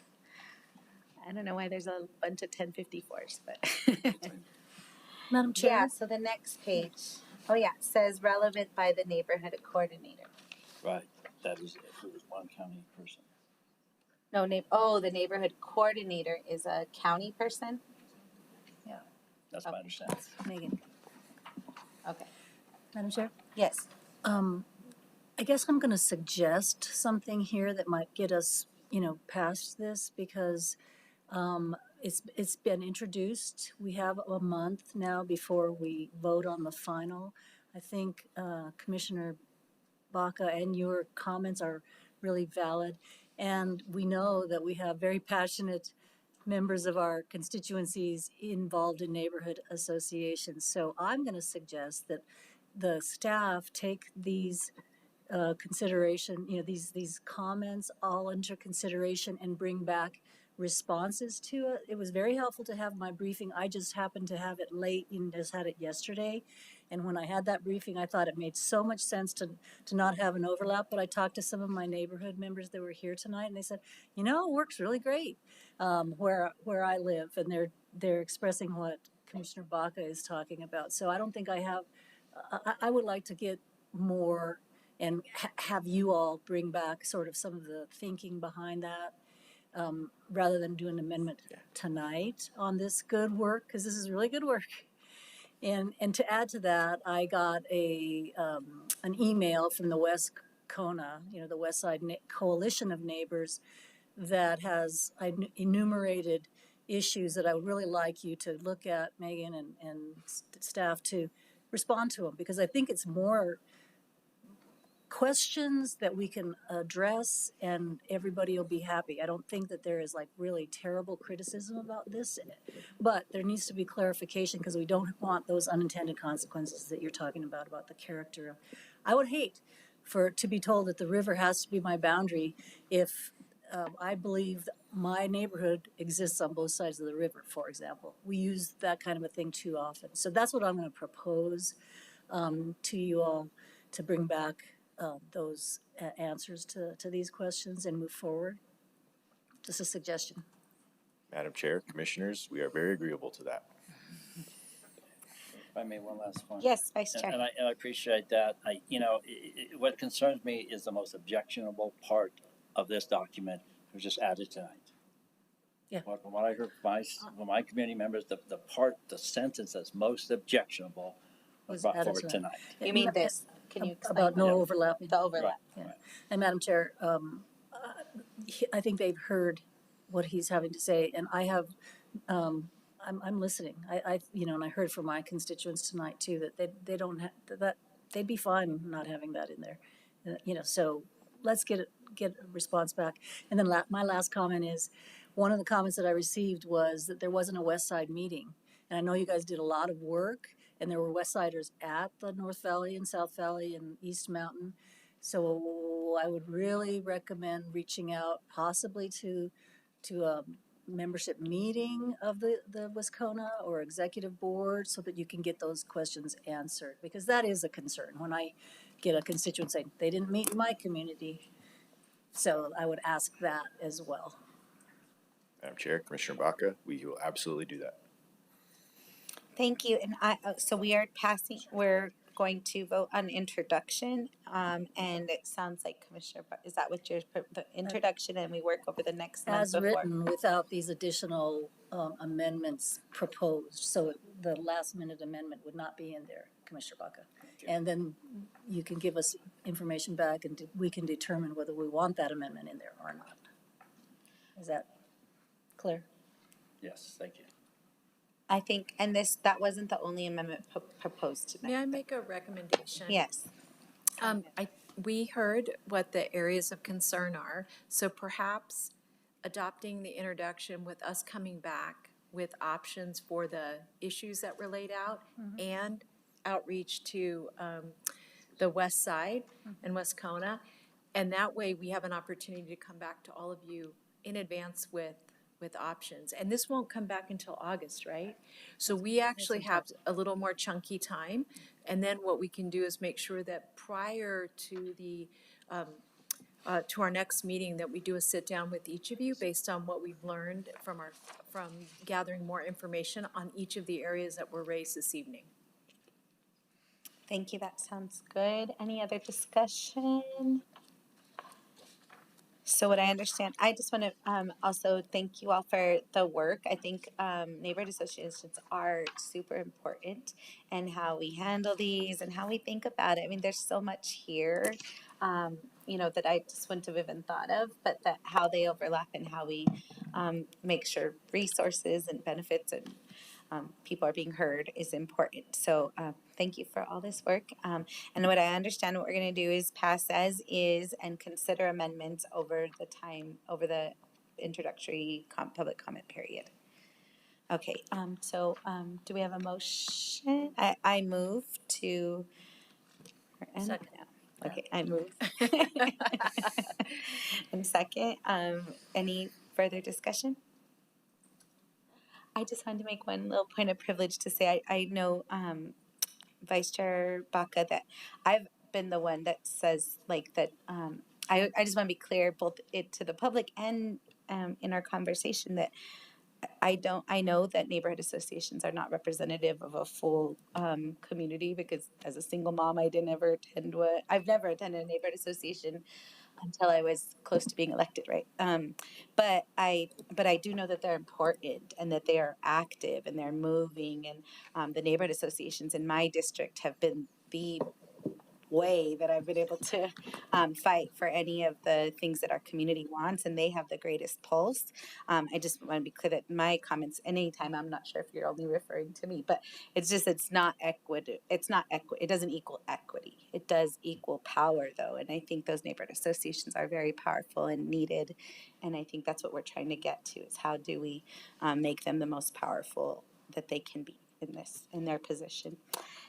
I don't know why there's a bunch of 1054s, but Madam Chair? yeah, so the next page. Oh yeah, it says relevant by the neighborhood coordinator. Right. That is if it was one county person. No, the neighborhood coordinator is a county person? Yeah. That's my understanding. Megan. Okay. Madam Chair? Yes. I guess I'm going to suggest something here that might get us, past this, because it's been introduced. We have a month now before we vote on the final. I think Commissioner Baca and your comments are really valid, and we know that we have very passionate members of our constituencies involved in neighborhood associations. So I'm going to suggest that the staff take these these comments all into consideration and bring back responses to it. It was very helpful to have my briefing. I just happened to have it late and just had it yesterday. And when I had that briefing, I thought it made so much sense to not have an overlap. But I talked to some of my neighborhood members that were here tonight, and they said, it works really great where I live, and they're expressing what Commissioner Baca is talking about. So I don't think I have. I would like to get more and have you all bring back sort of some of the thinking behind that, rather than do an amendment tonight on this good work, because this is really good work. And to add to that, I got an email from the West Kona, the West Side Coalition of Neighbors, that has enumerated issues that I would really like you to look at, Megan and staff, to respond to them, because I think it's more questions that we can address and everybody will be happy. I don't think that there is like really terrible criticism about this, but there needs to be clarification because we don't want those unintended consequences that you're talking about the character of. I would hate to be told that the river has to be my boundary if I believe my neighborhood exists on both sides of the river, for example. We use that kind of a thing too often. So that's what I'm going to propose to you all, to bring back those answers to these questions and move forward. Just a suggestion. Madam Chair, Commissioners, we are very agreeable to that. If I may, one last one. Yes, Vice Chair. And I appreciate that. What concerns me is the most objectionable part of this document was just added tonight. Yeah. From what I heard from my community members, the sentence that's most objectionable was brought forward tonight. You mean this? Can you explain? About no overlapping? The overlap. Right. Yeah. And Madam Chair, I think they've heard what he's having to say, and I have, I'm listening. And I heard from my constituents tonight too that they don't that they'd be fine not having that in there. So let's get a response back. And then my last comment is, one of the comments that I received was that there wasn't a West Side meeting, and I know you guys did a lot of work, and there were West Siders at the North Valley and South Valley and East Mountain. So I would really recommend reaching out possibly to a membership meeting of the Wascona or executive board so that you can get those questions answered, because that is a concern when I get a constituent saying they didn't meet in my community. So I would ask that as well. Madam Chair, Commissioner Baca, we will absolutely do that. Thank you. And we're going to vote on introduction. And it sounds like Commissioner, is that what the introduction, and we work over the next month As before? written, without these additional amendments proposed. So the last minute amendment would not be in there, Commissioner Baca. And then you can give us information back and we can determine whether we want that amendment in there or not. Is that clear? Yes, thank you. I think, and that wasn't the only amendment proposed tonight. May I make a recommendation? Yes. We heard what the areas of concern are, so perhaps adopting the introduction with us coming back with options for the issues that were laid out and outreach to the west side and Wascona. And that way we have an opportunity to come back to all of you in advance with options. And this won't come back until August, right? So we actually have a little more chunky time. And then what we can do is make sure that prior to the to our next meeting that we do a sit down with each of you based on what we've learned from gathering more information on each of the areas that were raised this evening. Thank you. That sounds good. Any other discussion? So what I understand, I just want to also thank you all for the work. I think neighborhood associations are super important, and how we handle these and how we think about it. I mean, there's so much here, that I just wouldn't have even thought of, but that how they overlap and how we make sure resources and benefits and people are being heard is important. So thank you for all this work. And what I understand what we're going to do is pass as is and consider amendments over the introductory public comment period. Okay, so do we have a motion? I move to... Second. Okay, I move. And second, any further discussion? I just wanted to make one little point of privilege to say I know Vice Chair Baca that I've been the one that says like that. I just want to be clear both to the public and in our conversation that I know that neighborhood associations are not representative of a full community, because as a single mom, I've never attended a neighborhood association until I was close to being elected, right? But I do know that they're important and that they are active and they're moving, and the neighborhood associations in my district have been the way that I've been able to fight for any of the things that our community wants, and they have the greatest pulse. I just want to be clear that my comments, anytime, I'm not sure if you're only referring to me, but it's not equity. It doesn't equal equity. does equal power, though. And I think those neighborhood associations are very powerful and needed. And I think that's what we're trying to get to, is how do we make them the most powerful that they can be in their position.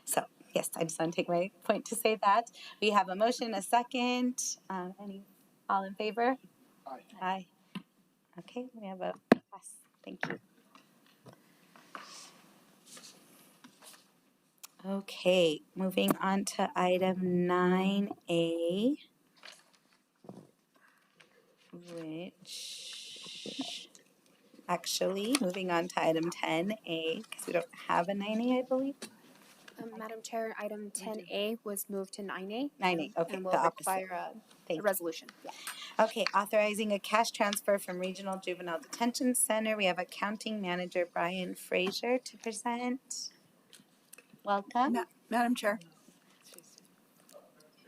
So yes, I just want to take my point to say that. We have a motion, a second. All in favor? Aye. Aye. Okay, we have a pass. Thank you. Okay, moving on to item 9A, which actually moving on to item 10A, because we don't have a 9A, I believe. Madam Chair, item 10A was moved to 9A. 9A, okay, And the will opposite. require a resolution. Yeah. Okay, authorizing a cash transfer from Regional Juvenile Detention Center. We have Accounting Manager Brian Frazier to present. Welcome. Madam Chair.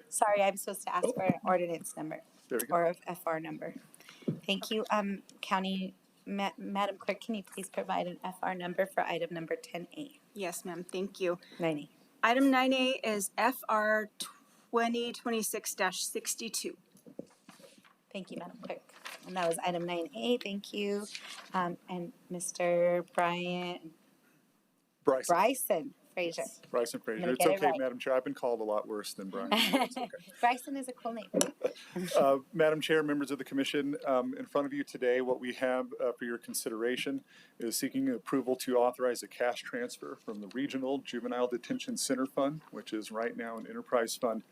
Sorry, I'm supposed to ask for an ordinance number or a FR number. Thank you. Madam Clerk, can you please provide an FR number for item number 10A? Yes, ma'am. Thank you. 9A. Item 9A is FR 2026-62. Thank you, Madam Clerk. And that was item 9A. Thank you. And Mr. Bryson Frazier. Bryson Frazier. gonna It's get it okay, right. Madam Chair. I've been called a lot worse than Brian. It's okay. Bryson is a cool name. Madam Chair, members of the Commission, in front of you today, what we have for your consideration is seeking approval to authorize a cash transfer from the Regional Juvenile Detention Center Fund, which is right now an enterprise fund,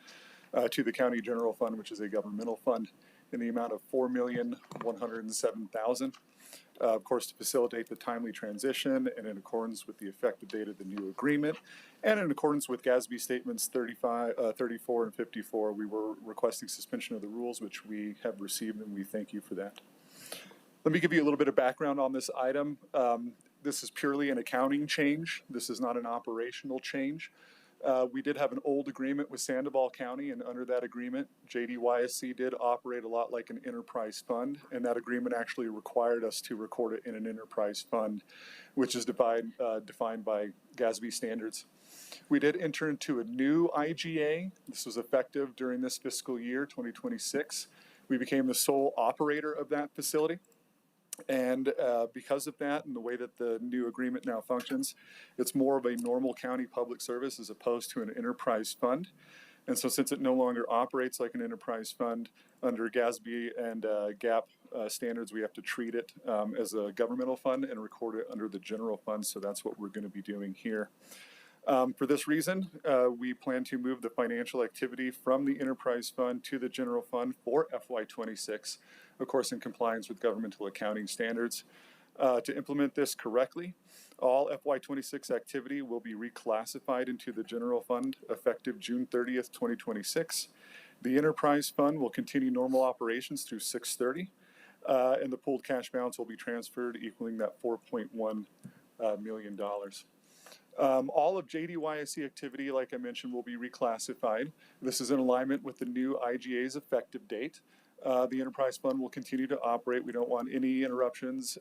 to the County General Fund, which is a governmental fund, in the amount of $4,107,000. Of course, to facilitate the timely transition and in accordance with the effective date of the new agreement, and in accordance with GASB Statements 34 and 54, we were requesting suspension of the rules, which we have received, and we thank you for that. Let me give you a little bit of background on this item. This is purely an accounting change. This is not an operational change. We did have an old agreement with Sandoval County, and under that agreement, JDYSC did operate a lot like an enterprise fund, and that agreement actually required us to record it in an enterprise fund, which is defined by GASB standards. We did enter into a new IGA. This was effective during this fiscal year, 2026. We became the sole operator of that facility. And because of that and the way that the new agreement now functions, it's more of a normal county public service as opposed to an enterprise fund. And so since it no longer operates like an enterprise fund under GASB and GAAP standards, we have to treat it as a governmental fund and record it under the general fund. So that's what we're going to be doing here. For this reason, we plan to move the financial activity from the enterprise fund to the general fund for FY26, of course, in compliance with governmental accounting standards. To implement this correctly, all FY26 activity will be reclassified into the general fund effective June 30th, 2026. The enterprise fund will continue normal operations through 6/30, and the pooled cash balance will be transferred, equaling that $4.1 million. All of JDYSC activity, like I mentioned, will be reclassified. This is in alignment with the new IGA's effective date. The enterprise fund will continue to operate. We don't want any interruptions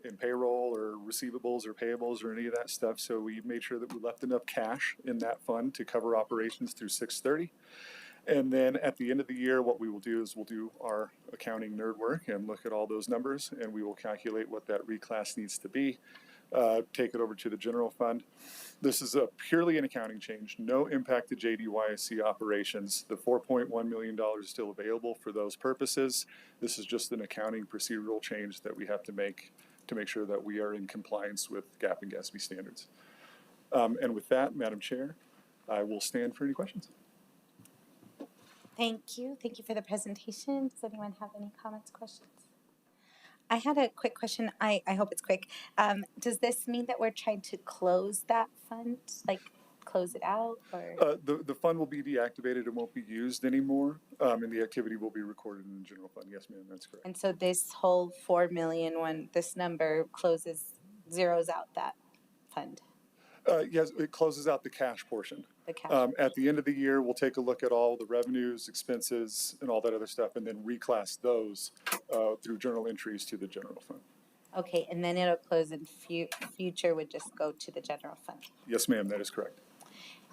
in payroll or receivables or payables or any of that stuff. So we made sure that we left enough cash in that fund to cover operations through 6/30. And then at the end of the year, what we will do is we'll do our accounting nerd work and look at all those numbers, and we will calculate what that reclass needs to be. Take it over to the general fund. This is purely an accounting change, no impact to JDYSC operations. The $4.1 million is still available for those purposes. This is just an accounting procedural change that we have to make sure that we are in compliance with GAAP and GASB standards. And with that, Madam Chair, I will stand for any questions. Thank you. Thank you for the presentation. Does anyone have any comments, questions? I had a quick question. I hope it's quick. Does this mean that we're trying to close that fund, like close it out, or? The fund will be deactivated. It won't be used anymore, and the activity will be recorded in the general fund. Yes, ma'am, that's correct. And so this whole 4 million, when this number zeroes out that fund? Yes, it closes out the cash portion. The cash. At the end of the year, we'll take a look at all the revenues, expenses, and all that other stuff, and then reclass those through journal entries to the general fund. Okay, and then it'll close in future would just go to the general fund. Yes, ma'am, that is correct.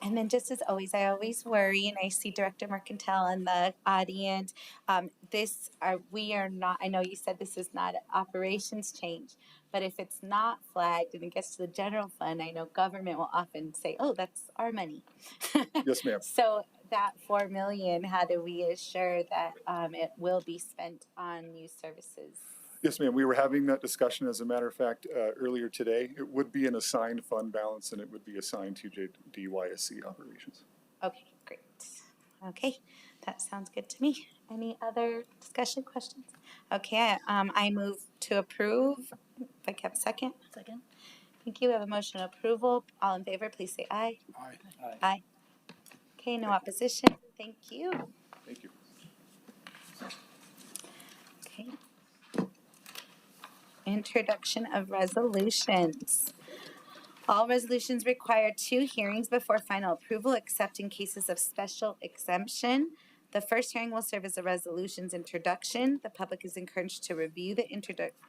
And then just as always, I always worry, and I see Director Mercantile in the audience. We are not, I know you said this is not an operations change, but if it's not flagged and it gets to the general fund, I know government will often say, oh, that's our money. Yes, ma'am. So that 4 million, how do we assure that it will be spent on youth services? Yes, ma'am. We were having that discussion, as a matter of fact, earlier today. It would be an assigned fund balance, and it would be assigned to DYSC operations. Okay, great. Okay, that sounds good to me. Any other discussion questions? Okay, I move to approve. If I can have a second. Second. Thank you. We have a motion of approval. All in favor, please say aye. Aye. Aye. Aye. Okay, no opposition. Thank you. Thank you. Okay. Introduction of resolutions. All resolutions require 2 hearings before final approval, except in cases of special exemption. The first hearing will serve as a resolutions introduction. The public is encouraged to review the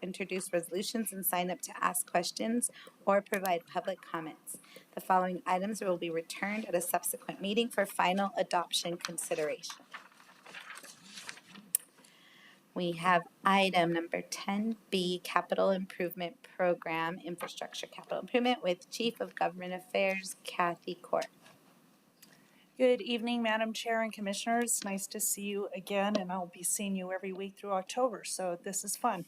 introduced resolutions and sign up to ask questions or provide public comments. The following items will be returned at a subsequent meeting for final adoption consideration. We have item number 10B, Capital Improvement Program, Infrastructure Capital Improvement, with Chief of Government Affairs, Kathy Court. Good evening, Madam Chair and Commissioners. Nice to see you again, and I'll be seeing you every week through October, so this is fun.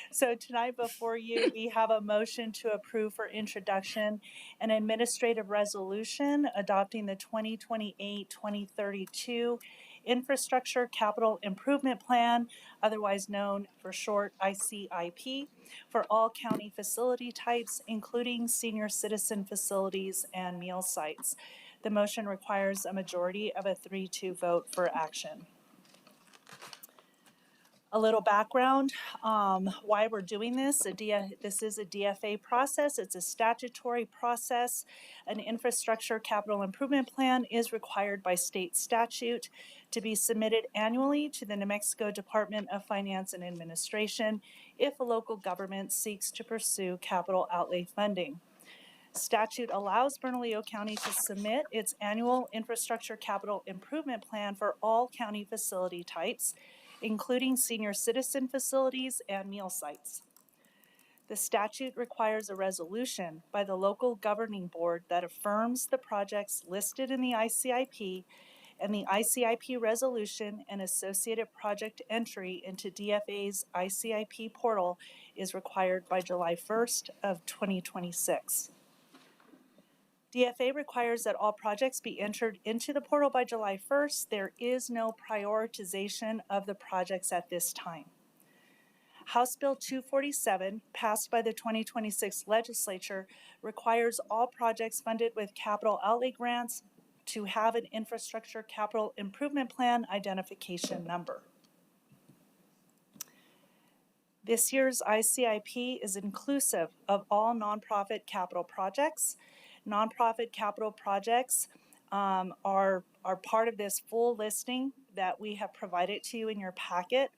So tonight before you, we have a motion to approve for introduction an administrative resolution adopting the 2028-2032 Infrastructure Capital Improvement Plan, otherwise known for short ICIP, for all county facility types, including senior citizen facilities and meal sites. The motion requires a majority of a 3-2 vote for action. A little background, why we're doing this. This is a DFA process. It's a statutory process. An infrastructure capital improvement plan is required by state statute to be submitted annually to the New Mexico Department of Finance and Administration if a local government seeks to pursue capital outlay funding. Statute allows Bernalillo County to submit its annual infrastructure capital improvement plan for all county facility types, including senior citizen facilities and meal sites. The statute requires a resolution by the local governing board that affirms the projects listed in the ICIP, and the ICIP resolution and associated project entry into DFA's ICIP portal is required by July 1st of 2026. DFA requires that all projects be entered into the portal by July 1st. There is no prioritization of the projects at this time. House Bill 247, passed by the 2026 legislature, requires all projects funded with capital outlay grants to have an infrastructure capital improvement plan identification number. This year's ICIP is inclusive of all nonprofit capital projects. Nonprofit capital projects are part of this full listing that we have provided to you in your packet.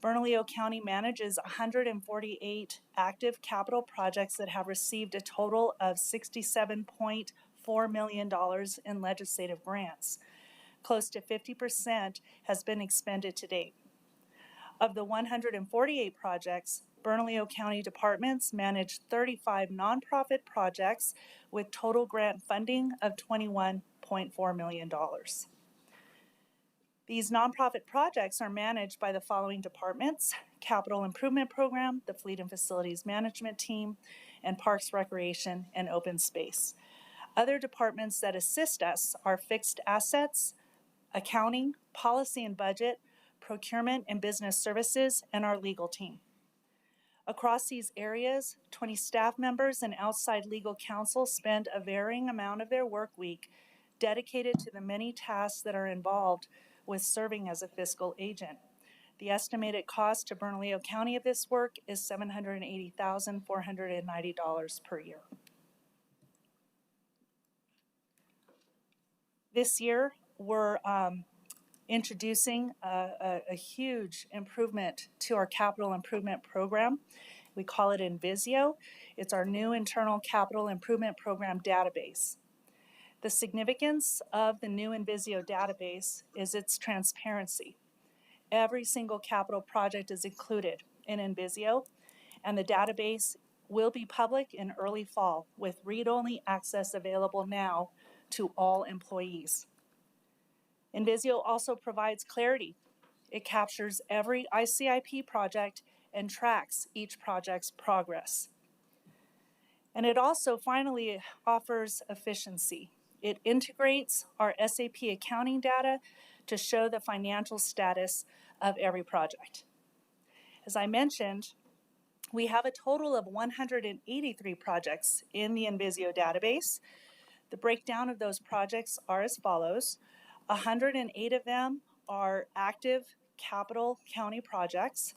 Bernalillo County manages 148 active capital projects that have received a total of $67.4 million in legislative grants. Close to 50% has been expended to date. Of the 148 projects, Bernalillo County departments manage 35 nonprofit projects with total grant funding of $21.4 million. These nonprofit projects are managed by the following departments: Capital Improvement Program, the Fleet and Facilities Management Team, and Parks, Recreation, and Open Space. Other departments that assist us are Fixed Assets, Accounting, Policy and Budget, Procurement and Business Services, and our legal team. Across these areas, 20 staff members and outside legal counsel spend a varying amount of their work week dedicated to the many tasks that are involved with serving as a fiscal agent. The estimated cost to Bernalillo County of this work is $780,490 per year. This year, we're introducing a huge improvement to our capital improvement program. We call it Invisio. It's our new internal capital improvement program database. The significance of the new Invisio database is its transparency. Every single capital project is included in Invisio, and the database will be public in early fall with read-only access available now to all employees. Invisio also provides clarity. It captures every ICIP project and tracks each project's progress. And it also finally offers efficiency. It integrates our SAP accounting data to show the financial status of every project. As I mentioned, we have a total of 183 projects in the Invisio database. The breakdown of those projects are as follows. 108 of them are active capital county projects.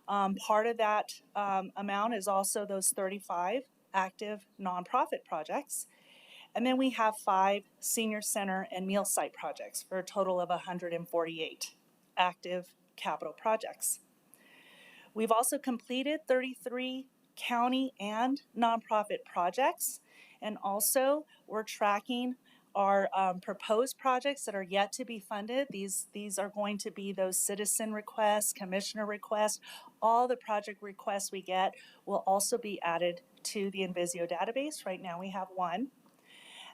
Part of that amount is also those 35 active nonprofit projects. And then we have 5 senior center and meal site projects for a total of 148 active capital projects. We've also completed 33 county and nonprofit projects, and also we're tracking our proposed projects that are yet to be funded. These are going to be those citizen requests, commissioner requests. All the project requests we get will also be added to the Invisio database. Right now we have 1.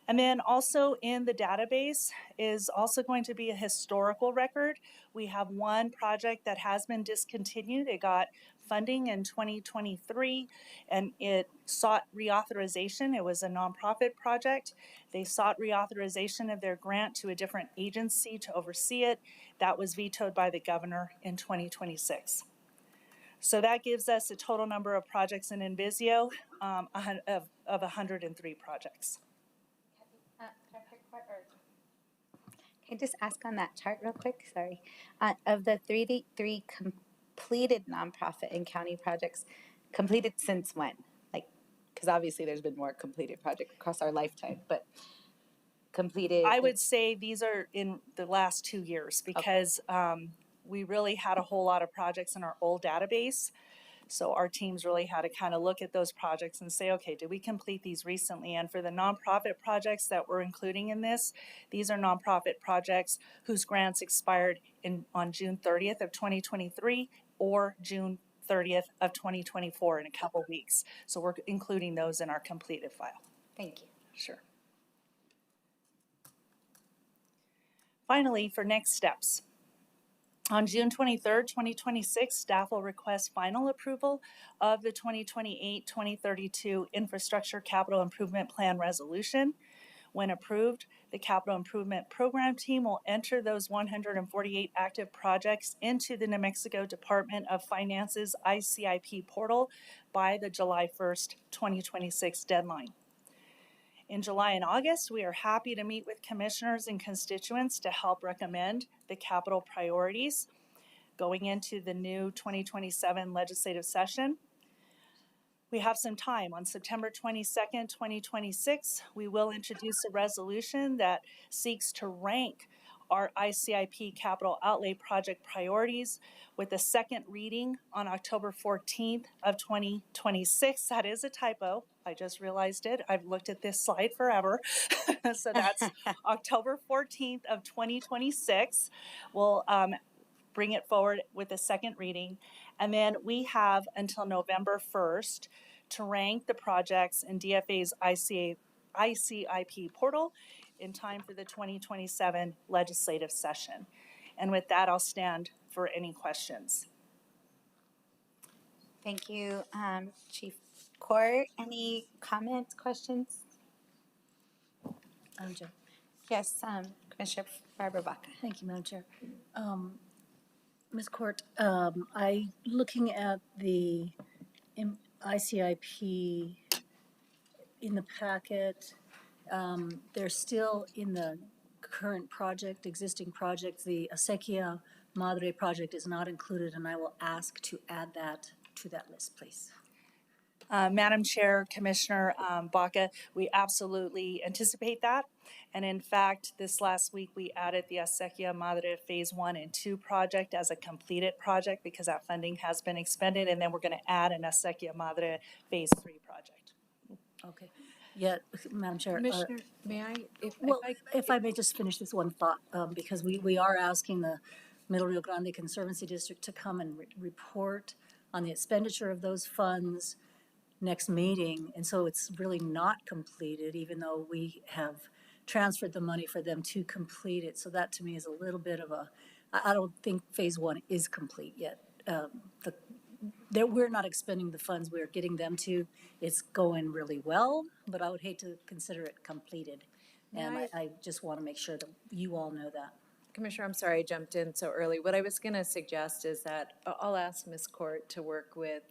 And then also in the database is also going to be a historical record. We have 1 project that has been discontinued. It got funding in 2023 and it sought reauthorization. It was a nonprofit project. They sought reauthorization of their grant to a different agency to oversee it. That was vetoed by the governor in 2026. So that gives us a total number of projects in Invisio of 103 projects. Can I just ask on that chart real quick? Sorry. Of the 33 completed nonprofit and county projects, completed since when? Like, because obviously there's been more completed projects across our lifetime, but completed. I would say these are in the last 2 years because we really had a whole lot of projects in our old database. So our teams really had to kind of look at those projects and say, okay, did we complete these recently? And for the nonprofit projects that we're including in this, these are nonprofit projects whose grants expired on June 30th of 2023 or June 30th of 2024 in a couple weeks. So we're including those in our completed file. Thank you. Sure. Finally, for next steps. On June 23rd, 2026, staff will request final approval of the 2028-2032 Infrastructure Capital Improvement Plan Resolution. When approved, the Capital Improvement Program team will enter those 148 active projects into the New Mexico Department of Finance's ICIP portal by the July 1st, 2026 deadline. In July and August, we are happy to meet with commissioners and constituents to help recommend the capital priorities going into the new 2027 legislative session. We have some time. On September 22nd, 2026, we will introduce a resolution that seeks to rank our ICIP capital outlay project priorities with a second reading on October 14th of 2026. That is a typo. I just realized it. I've looked at this slide forever. So that's October 14th of 2026. We'll bring it forward with a second reading. And then we have until November 1st to rank the projects in DFA's ICIP portal in time for the 2027 legislative session. And with that, I'll stand for any questions. Thank you, Chief Court. Any comments, questions? Madam Chair. Yes, Commissioner Barbara Baca. Thank you, Madam Chair. Ms. Court, looking at the ICIP in the packet, they're still in the current project, existing project. The Acequia Madre project is not included, and I will ask to add that to that list, please. Madam Chair, Commissioner Baca, we absolutely anticipate that. And in fact, this last week, we added the Acequia Madre Phase 1 and 2 project as a completed project because that funding has been expended. And then we're going to add an Acequia Madre Phase 3 project. Okay. yet, Madam Chair. Commissioner, may I, Well, if I may just finish this one thought, because we are asking the Middle Rio Grande Conservancy District to come and report on the expenditure of those funds next meeting, and so it's really not completed, even though we have transferred the money for them to complete it. So that to me is a little bit of a, I don't think phase one is complete yet. We're not expending the funds we're getting them to. It's going really well, but I would hate to consider it completed. And I just want to make sure that you all know that. Commissioner, I'm sorry I jumped in so early. What I was going to suggest is that I'll ask Ms. Court to work with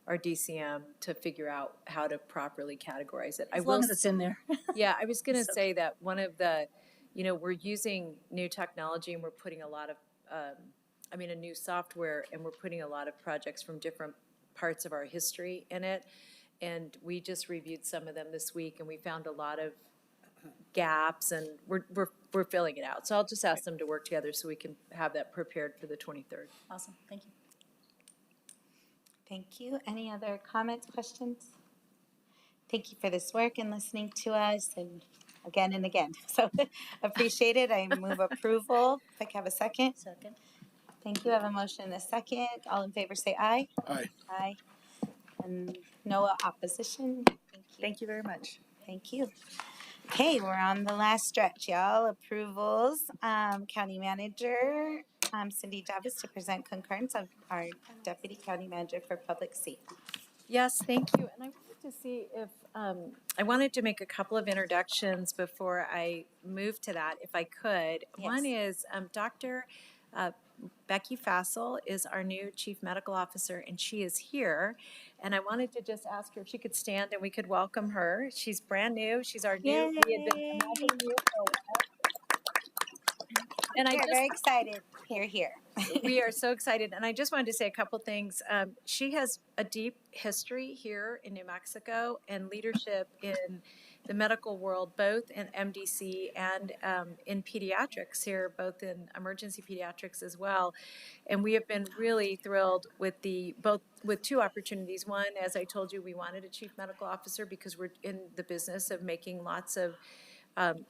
our DCM to figure out how to properly categorize it. As long as it's in there. Yeah, I was going to say that one of the, we're using new technology and we're putting a lot of, a new software, and we're putting a lot of projects from different parts of our history in it. And we just reviewed some of them this week, and we found a lot of gaps, and we're filling it out. So I'll just ask them to work together so we can have that prepared for the 23rd. Awesome, thank you. Thank you. Any other comments, questions? Thank you for this work and listening to us and again. So appreciate it. I move approval. If I can have a second. Second. Thank you. I have a motion and a second. All in favor say aye. Aye. Aye. And no opposition. Thank you very much. Thank you. Okay, we're on the last stretch, y'all. Approvals. County Manager Cindy Davis to present concurrence of our Deputy County Manager for Public Safety. Yes, thank you. And I wanted to see if, I wanted to make a couple of introductions before I move to that, if I could. Yes. One is Dr. Becky Fassel is our new Chief Medical Officer, and she is here. And I wanted to just ask her if she could stand and we could welcome her. She's brand new. She's our new. We had been imagining you for a while. And We're very excited you're here. We are so excited. And I just wanted to say a couple things. She has a deep history here in New Mexico and leadership in the medical world, both in MDC and in pediatrics here, both in emergency pediatrics as well. And we have been really thrilled with with two opportunities. One, as I told you, we wanted a chief medical officer because we're in the business of making lots of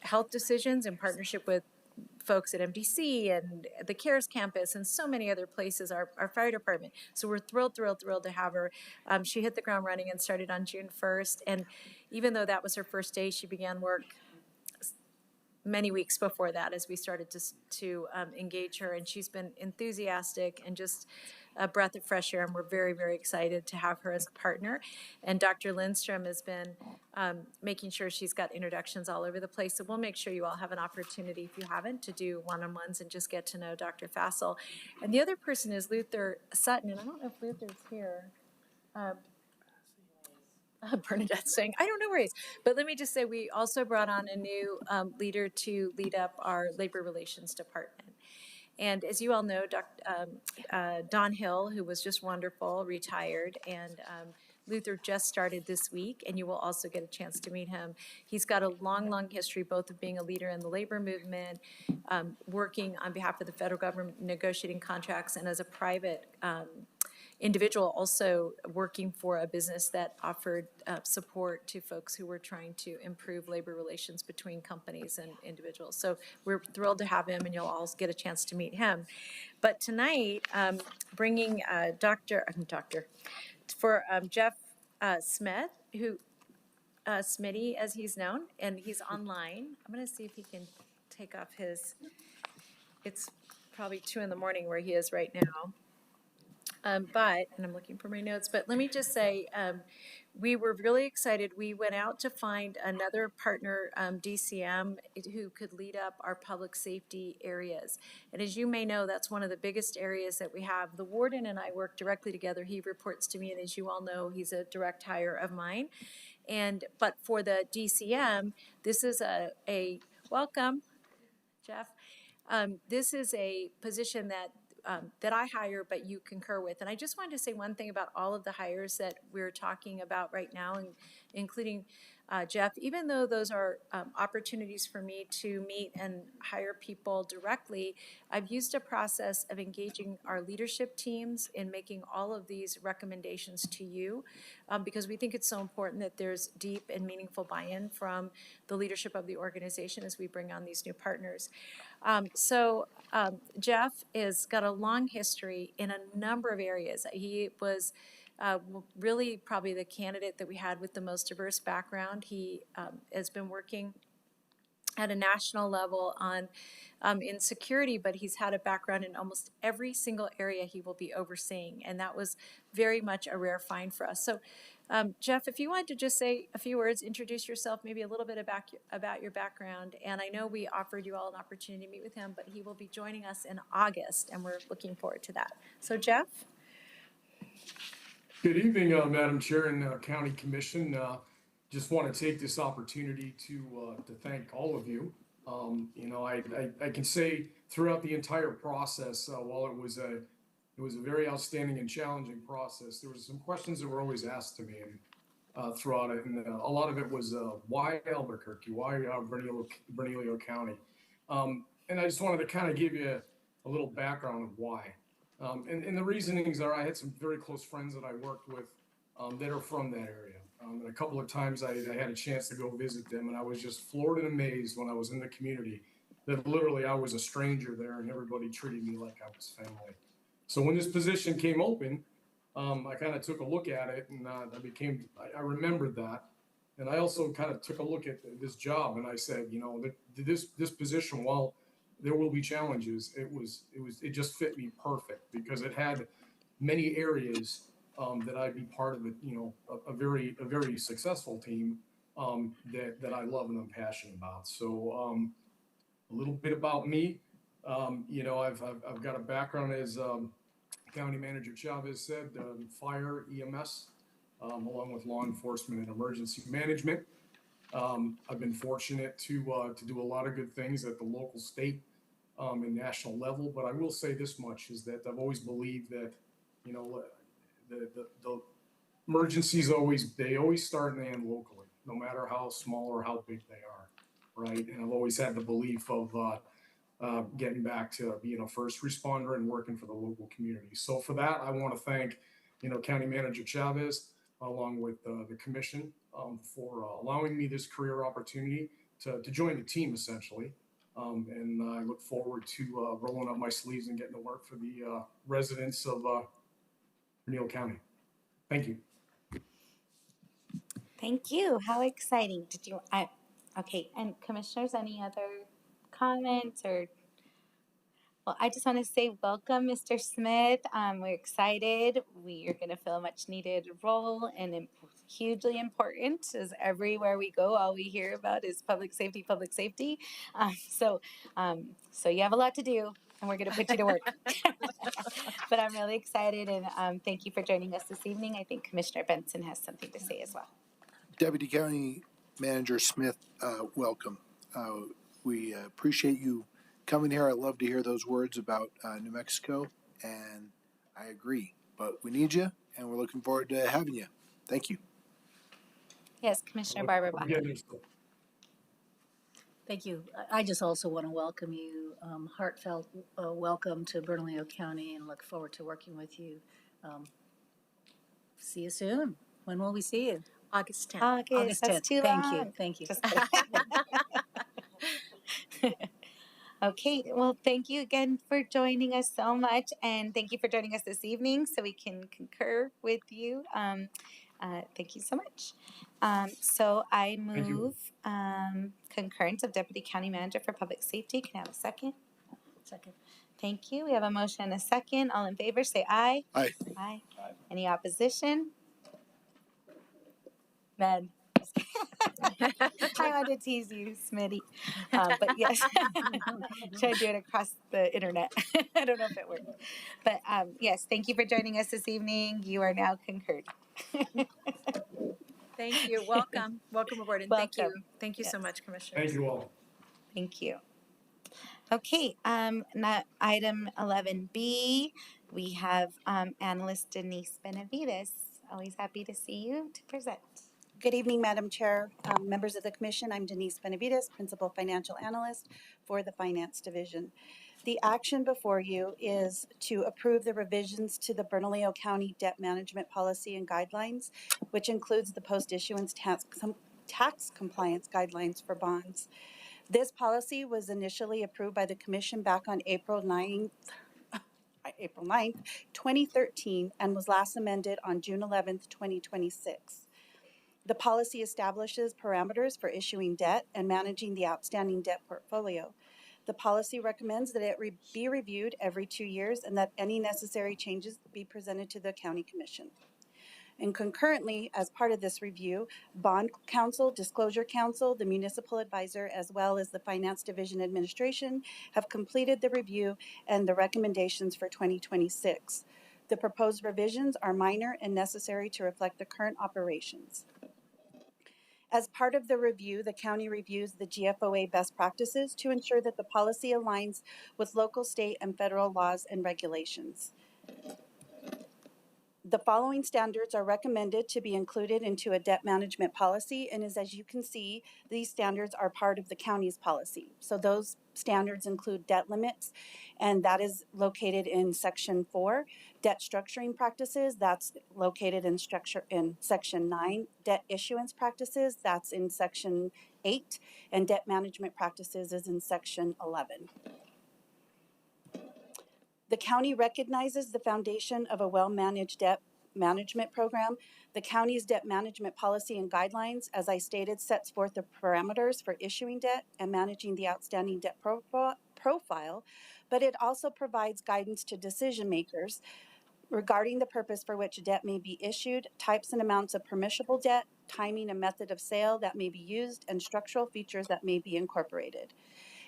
health decisions in partnership with folks at MDC and the CARES campus and so many other places, our fire department. So we're thrilled to have her. She hit the ground running and started on June 1st. And even though that was her first day, she began work many weeks before that as we started to engage her. And she's been enthusiastic and just a breath of fresh air. And we're very, very excited to have her as a partner. And Dr. Lindstrom has been making sure she's got introductions all over the place. So we'll make sure you all have an opportunity, if you haven't, to do one-on-ones and just get to know Dr. Fassel. And the other person is Luther Sutton. And I don't know if Luther's here. Bernadette's saying, I don't know where he is. But let me just say, we also brought on a new leader to lead up our labor relations department. And as you all know, Don Hill, who was just wonderful, retired, and Luther just started this week, and you will also get a chance to meet him. He's got a long history, both of being a leader in the labor movement, working on behalf of the federal government, negotiating contracts, and as a private individual, also working for a business that offered support to folks who were trying to improve labor relations between companies and individuals. So we're thrilled to have him, and you'll all get a chance to meet him. But tonight, bringing Jeff Smith, who Smitty as he's known, and he's online. I'm going to see if he can take off his. It's probably 2 a.m. where he is right now. And I'm looking for my notes, but let me just say, we were really excited. We went out to find another partner, DCM, who could lead up our public safety areas. And as you may know, that's one of the biggest areas that we have. The warden and I work directly together. He reports to me, and as you all know, he's a direct hire of mine. But for the DCM, this is a welcome, Jeff. This is a position that I hire, but you concur with. And I just wanted to say one thing about all of the hires that we're talking about right now, and including Jeff, even though those are opportunities for me to meet and hire people directly, I've used a process of engaging our leadership teams in making all of these recommendations to you, because we think it's so important that there's deep and meaningful buy-in from the leadership of the organization as we bring on these new partners. Jeff has got a long history in a number of areas. He was really probably the candidate that we had with the most diverse background. He has been working at a national level on in security, but he's had a background in almost every single area he will be overseeing, and that was very much a rare find for us. So, Jeff, if you wanted to just say a few words, introduce yourself, maybe a little bit about your background, and I know we offered you all an opportunity to meet with him, but he will be joining us in August, and we're looking forward to that. So, Jeff? Good evening, Madam Chair and County Commission. Just want to take this opportunity to thank all of you. I can say throughout the entire process, while it was a very outstanding and challenging process, there were some questions that were always asked to me and throughout it, and a lot of it was why Albuquerque, why Bernalillo County, and I just wanted to kind of give you a little background of why. And the reasonings are, I had some very close friends that I worked with that are from that area. And a couple of times I had a chance to go visit them, and I was just floored and amazed when I was in the community that literally I was a stranger there and everybody treated me like I was family. So when this position came open, I kind of took a look at it, and I remembered that. And I also kind of took a look at this job, and I said, this position, while there will be challenges, it just fit me perfect because it had many areas that I'd be part of it, a very successful team that I love and I'm passionate about. So a little bit about me, I've got a background as County Manager Chavez said, fire, EMS, along with law enforcement and emergency management. I've been fortunate to do a lot of good things at the local, state, and national level, but I will say this much is that I've always believed that, the emergencies always start and end locally, no matter how small or how big they are, right? And I've always had the belief of getting back to being a first responder and working for the local community. So for that, I want to thank, County Manager Chavez, along with the commission, for allowing me this career opportunity to join the team, essentially. And I look forward to rolling up my sleeves and getting to work for the residents of Bernalillo County. Thank you. Thank you. How exciting. Okay, and commissioners, any other comments or? Well, I just want to say welcome, Mr. Smith. We're excited. We are going to fill a much needed role, and hugely important, as everywhere we go, all we hear about is public safety, public safety. So you have a lot to do, and we're going to put you to work. But I'm really excited, and thank you for joining us this evening. I think Commissioner Benson has something to say as well. Deputy County Manager Smith, welcome. We appreciate you coming here. I love to hear those words about New Mexico, and I agree. But we need you, and we're looking forward to having you. Thank you. Yes, Commissioner Barbara Baca. Thank you. I just also want to welcome you, heartfelt welcome to Bernalillo County, and look forward to working with you. See you soon. When will we see you? August 10th. August 10th. That's too Thank long. you. Thank you. Okay, well, thank you again for joining us so much, and thank you for joining us this evening so we can concur with you. Thank you so much. So I move concurrence of Deputy County Manager for Public Safety. Can I have a second? Second. Thank you. We have a motion and a second. All in favor, say aye. Aye. Aye. Any opposition? None. I wanted to tease you, Smitty. But yes, try to do it across the internet. I don't know if it worked. But yes, thank you for joining us this evening. You are now concurred. Thank you. Welcome. Welcome aboard. And thank you. Thank you so much, Commissioners. Thank you all. Thank you. Okay, now item 11B, we have analyst Denise Benavides. Always happy to see you to present. Good evening, Madam Chair, members of the Commission. I'm Denise Benavides, Principal Financial Analyst for the Finance Division. The action before you is to approve the revisions to the Bernalillo County Debt Management Policy and Guidelines, which includes the post-issuance tax compliance guidelines for bonds. This policy was initially approved by the Commission back on April 9th, 2013, and was last amended on June 11th, 2026. The policy establishes parameters for issuing debt and managing the outstanding debt portfolio. The policy recommends that it be reviewed every 2 years and that any necessary changes be presented to the County Commission. And concurrently, as part of this review, Bond Counsel, Disclosure Counsel, the Municipal Advisor, as well as the Finance Division Administration have completed the review and the recommendations for 2026. The proposed revisions are minor and necessary to reflect the current operations. As part of the review, the county reviews the GFOA best practices to ensure that the policy aligns with local, state, and federal laws and regulations. The following standards are recommended to be included into a debt management policy, and as you can see, these standards are part of the county's policy. So those standards include debt limits, and that is located in Section 4. Debt structuring practices, that's located in Section 9. Debt issuance practices, that's in Section 8. And debt management practices is in Section 11. The county recognizes the foundation of a well-managed debt management program. The county's debt management policy and guidelines, as I stated, sets forth the parameters for issuing debt and managing the outstanding debt profile, but it also provides guidance to decision makers regarding the purpose for which debt may be issued, types and amounts of permissible debt, timing and method of sale that may be used, and structural features that may be incorporated.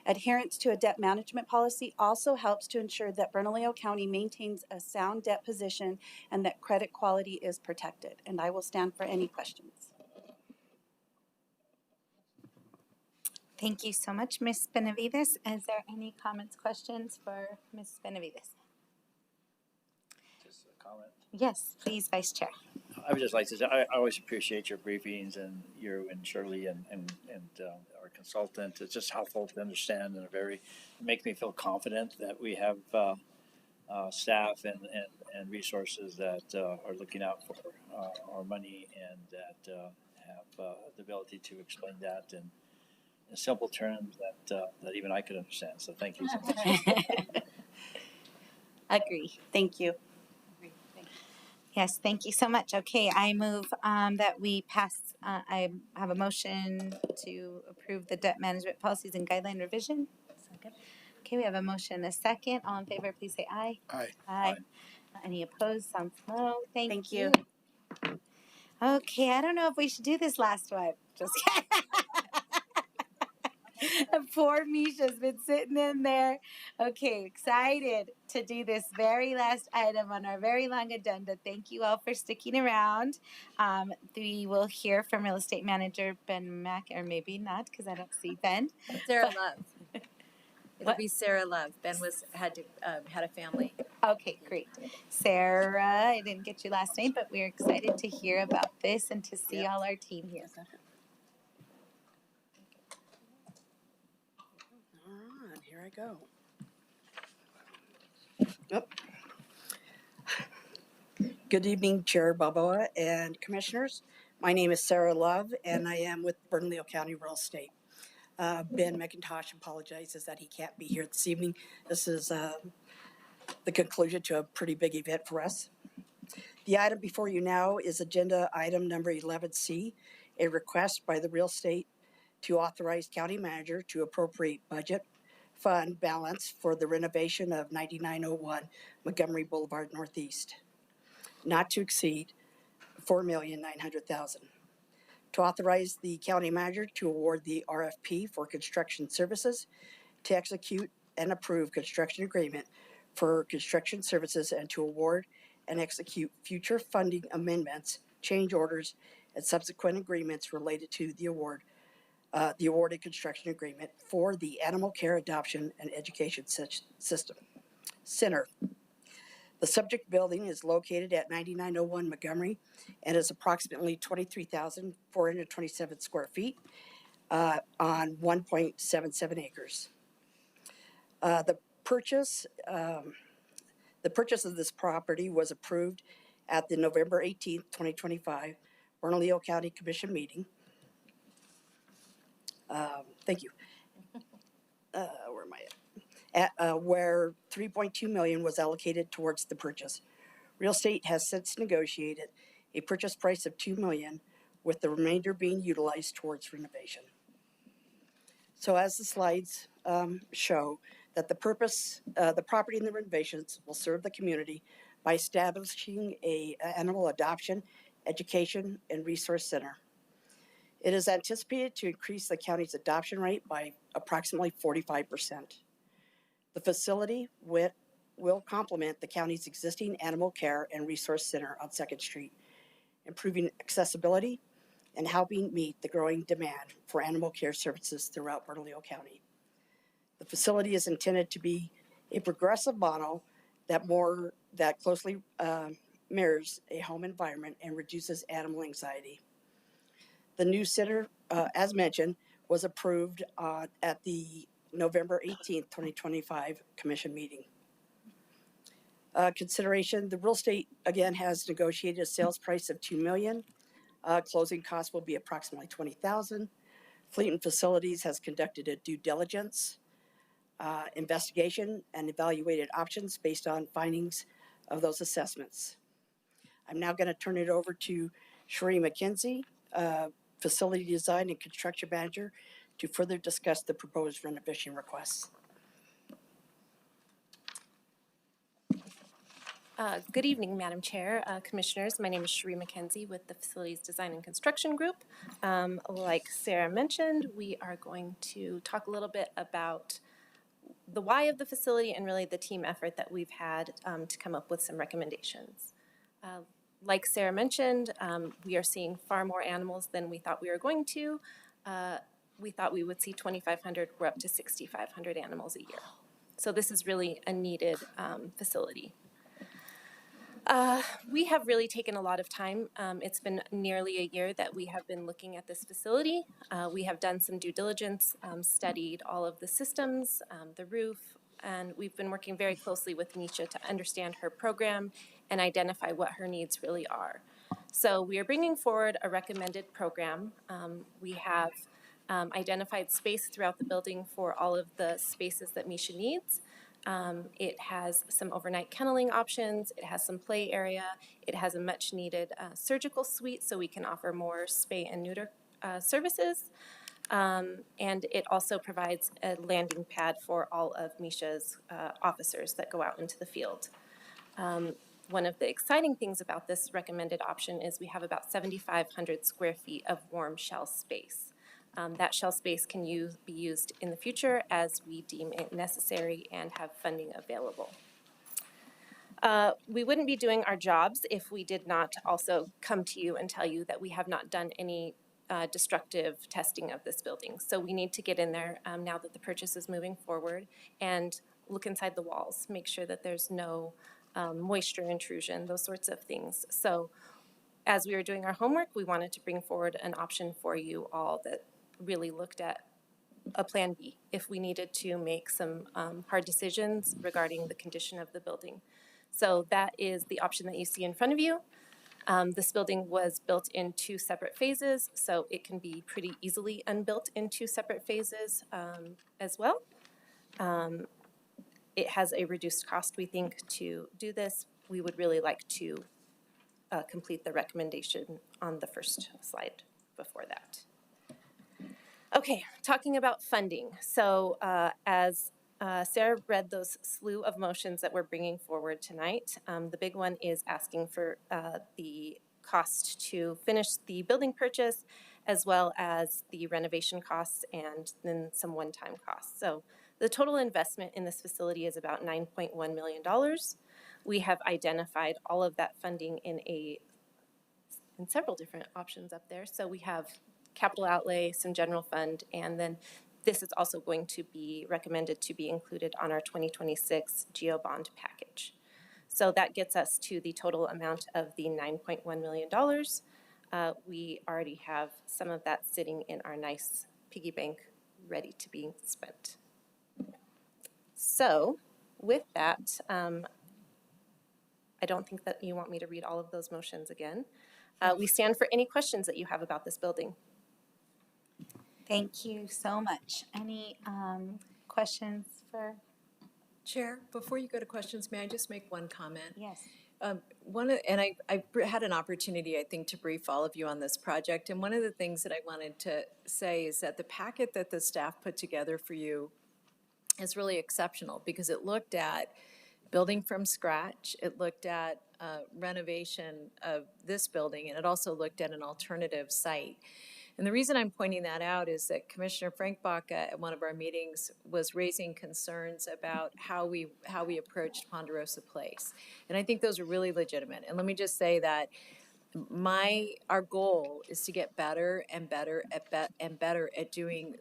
Adherence to a debt management policy also helps to ensure that Bernalillo County maintains a sound debt position and that credit quality is protected. And I will stand for any questions. Thank you so much, Ms. Benavides. Is there any comments, questions for Ms. Benavides? Just a comment. Yes, please, Vice Chair. I would just like to say, I always appreciate your briefings and you and Shirley and our consultant. It's just helpful to understand and it makes me feel confident that we have staff and resources that are looking out for our money and that have the ability to explain that in simple terms that even I could understand. So thank you so much. Agree. Thank you. Yes, thank you so much. Okay, I move that we pass, I have a motion to approve the debt management policies and guideline revision. Second. Okay, we have a motion and a second. All in favor, please say aye. Aye. Aye. Any opposed? Sounds low. Thank you. Okay, I don't know if we should do this last one. Just kidding. Poor Misha's been sitting in there. Okay, excited to do this very last item on our very long agenda. Thank you all for sticking around. We will hear from Real Estate Manager Ben Mack, or maybe not because I don't see Ben. Sarah Love. It'll be Sarah Love. Ben had a family. Okay, great. Sarah, I didn't get your last name, but we're excited to hear about this and to see all our team here. Here I go. Yep. Good evening, Chair Balboa and Commissioners. My name is Sarah Love, and I am with Bernalillo County Real Estate. Ben McIntosh apologizes that he can't be here this evening. This is the conclusion to a pretty big event for us. The item before you now is agenda item number 11C, a request by the real estate to authorize county manager to appropriate budget fund balance for the renovation of 9901 Montgomery Boulevard Northeast, not to exceed $4,900,000. To authorize the county manager to award the RFP for construction services, to execute and approve construction agreement for construction services, and to award and execute future funding amendments, change orders, and subsequent agreements related to the awarded construction agreement for the Animal Care Adoption and Education System Center. The subject building is located at 9901 Montgomery and is approximately 23,427 square feet on 1.77 acres. The purchase of this property was approved at the November 18th, 2025 Bernalillo County Commission meeting. Thank you. Where am I at? Where $3.2 million was allocated towards the purchase. Real estate has since negotiated a purchase price of $2 million, with the remainder being utilized towards renovation. So as the slides show, that the property and the renovations will serve the community by establishing a animal adoption, education, and resource center. It is anticipated to increase the county's adoption rate by approximately 45%. The facility will complement the county's existing animal care and resource center on 2nd Street, improving accessibility and helping meet the growing demand for animal care services throughout Bernalillo County. The facility is intended to be a progressive model that closely mirrors a home environment and reduces animal anxiety. The new center, as mentioned, was approved at the November 18th, 2025 Commission meeting. Consideration, the real estate, again, has negotiated a sales price of $2 million. Closing costs will be approximately $20,000. Fleet and Facilities has conducted a due diligence investigation and evaluated options based on findings of those assessments. I'm now going to turn it over to Sheree McKenzie, Facility Design and Construction Manager, to further discuss the proposed renovation requests. Good evening, Madam Chair, Commissioners. My name is Sheree McKenzie with the Facilities Design and Construction Group. Like Sarah mentioned, we are going to talk a little bit about the why of the facility and really the team effort that we've had to come up with some recommendations. Like Sarah mentioned, we are seeing far more animals than we thought we were going to. We thought we would see 2,500, we're up to 6,500 animals a year. So this is really a needed facility. We have really taken a lot of time. It's been nearly a year that we have been looking at this facility. We have done some due diligence, studied all of the systems, the roof, and we've been working very closely with Misha to understand her program and identify what her needs really are. So we are bringing forward a recommended program. We have identified space throughout the building for all of the spaces that Misha needs. It has some overnight kenneling options, it has some play area, it has a much needed surgical suite so we can offer more spay and neuter services. And it also provides a landing pad for all of Misha's officers that go out into the field. One of the exciting things about this recommended option is we have about 7,500 square feet of warm shell space. That shell space can be used in the future as we deem it necessary and have funding available. We wouldn't be doing our jobs if we did not also come to you and tell you that we have not done any destructive testing of this building. So we need to get in there now that the purchase is moving forward and look inside the walls, make sure that there's no moisture intrusion, those sorts of things. So as we were doing our homework, we wanted to bring forward an option for you all that really looked at a plan B if we needed to make some hard decisions regarding the condition of the building. So that is the option that you see in front of you. This building was built in 2 separate phases, so it can be pretty easily unbuilt in 2 separate phases as well. It has a reduced cost, we think, to do this. We would really like to complete the recommendation on the first slide before that. Okay, talking about funding. So as Sarah read those slew of motions that we're bringing forward tonight, the big one is asking for the cost to finish the building purchase, as well as the renovation costs and then some one-time costs. So the total investment in this facility is about $9.1 million. We have identified all of that funding in several different options up there. So we have capital outlay, some general fund, and then this is also going to be recommended to be included on our 2026 GEO bond package. So that gets us to the total amount of the $9.1 million. We already have some of that sitting in our nice piggy bank ready to be spent. So with that, I don't think that you want me to read all of those motions again. We stand for any questions that you have about this building. Thank you so much. Any questions for? Chair, before you go to questions, may I just make one comment? Yes. I had an opportunity, I think, to brief all of you on this project. And one of the things that I wanted to say is that the packet that the staff put together for you is really exceptional because it looked at building from scratch, it looked at renovation of this building, and it also looked at an alternative site. And the reason I'm pointing that out is that Commissioner Frank Baca at one of our meetings was raising concerns about how we approached Ponderosa Place. And I think those are really legitimate. And let me just say that our goal is to get better and better at doing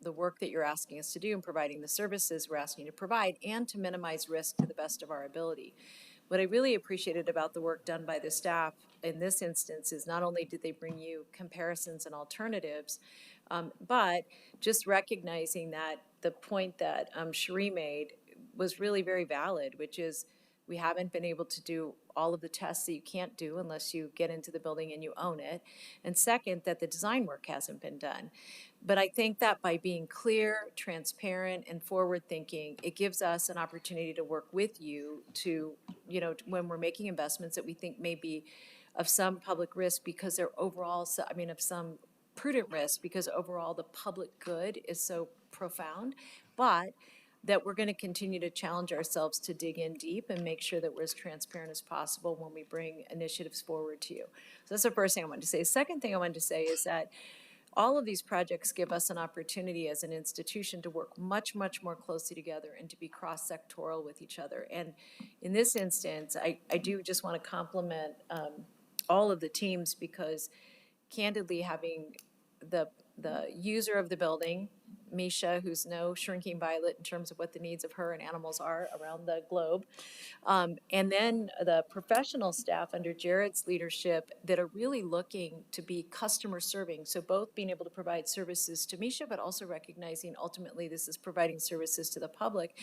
the work that you're asking us to do and providing the services we're asking you to provide, and to minimize risk to the best of our ability. What I really appreciated about the work done by the staff in this instance is not only did they bring you comparisons and alternatives, but just recognizing that the point that Cherie made was really very valid, which is we haven't been able to do all of the tests that you can't do unless you get into the building and you own it. And second, that the design work hasn't been done. But I think that by being clear, transparent, and forward-thinking, it gives us an opportunity to work with you to, when we're making investments that we think may be of some public risk because they're overall, of some prudent risk because overall the public good is so profound, but that we're going to continue to challenge ourselves to dig in deep and make sure that we're as transparent as possible when we bring initiatives forward to you. So that's the first thing I wanted to say. The second thing I wanted to say is that all of these projects give us an opportunity as an institution to work much, much more closely together and to be cross-sectoral with each other. And in this instance, I do just want to compliment all of the teams because candidly having the user of the building, Misha, who's no shrinking violet in terms of what the needs of her and animals are around the globe. And then the professional staff under Jared's leadership that are really looking to be customer serving. So both being able to provide services to Misha, but also recognizing ultimately this is providing services to the public.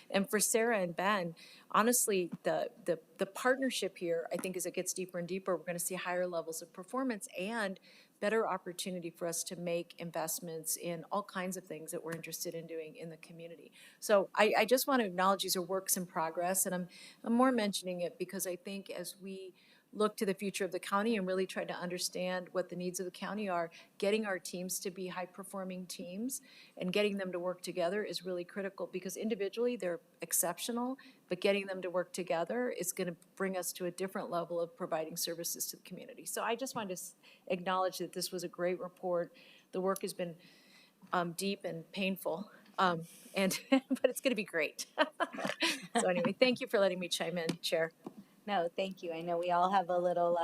And for Sarah and Ben, honestly, the partnership here, I think as it gets deeper and deeper, we're going to see higher levels of performance and better opportunity for us to make investments in all kinds of things that we're interested in doing in the community. So I just want to acknowledge these are works in progress, and I'm more mentioning it because I think as we look to the future of the county and really try to understand what the needs of the county are, getting our teams to be high-performing teams and getting them to work together is really critical because individually they're exceptional, but getting them to work together is going to bring us to a different level of providing services to the community. So I just wanted to acknowledge that this was a great report. The work has been deep and painful, but it's going to be great. So anyway, thank you for letting me chime in, Chair. No, thank you. I know we all have a little,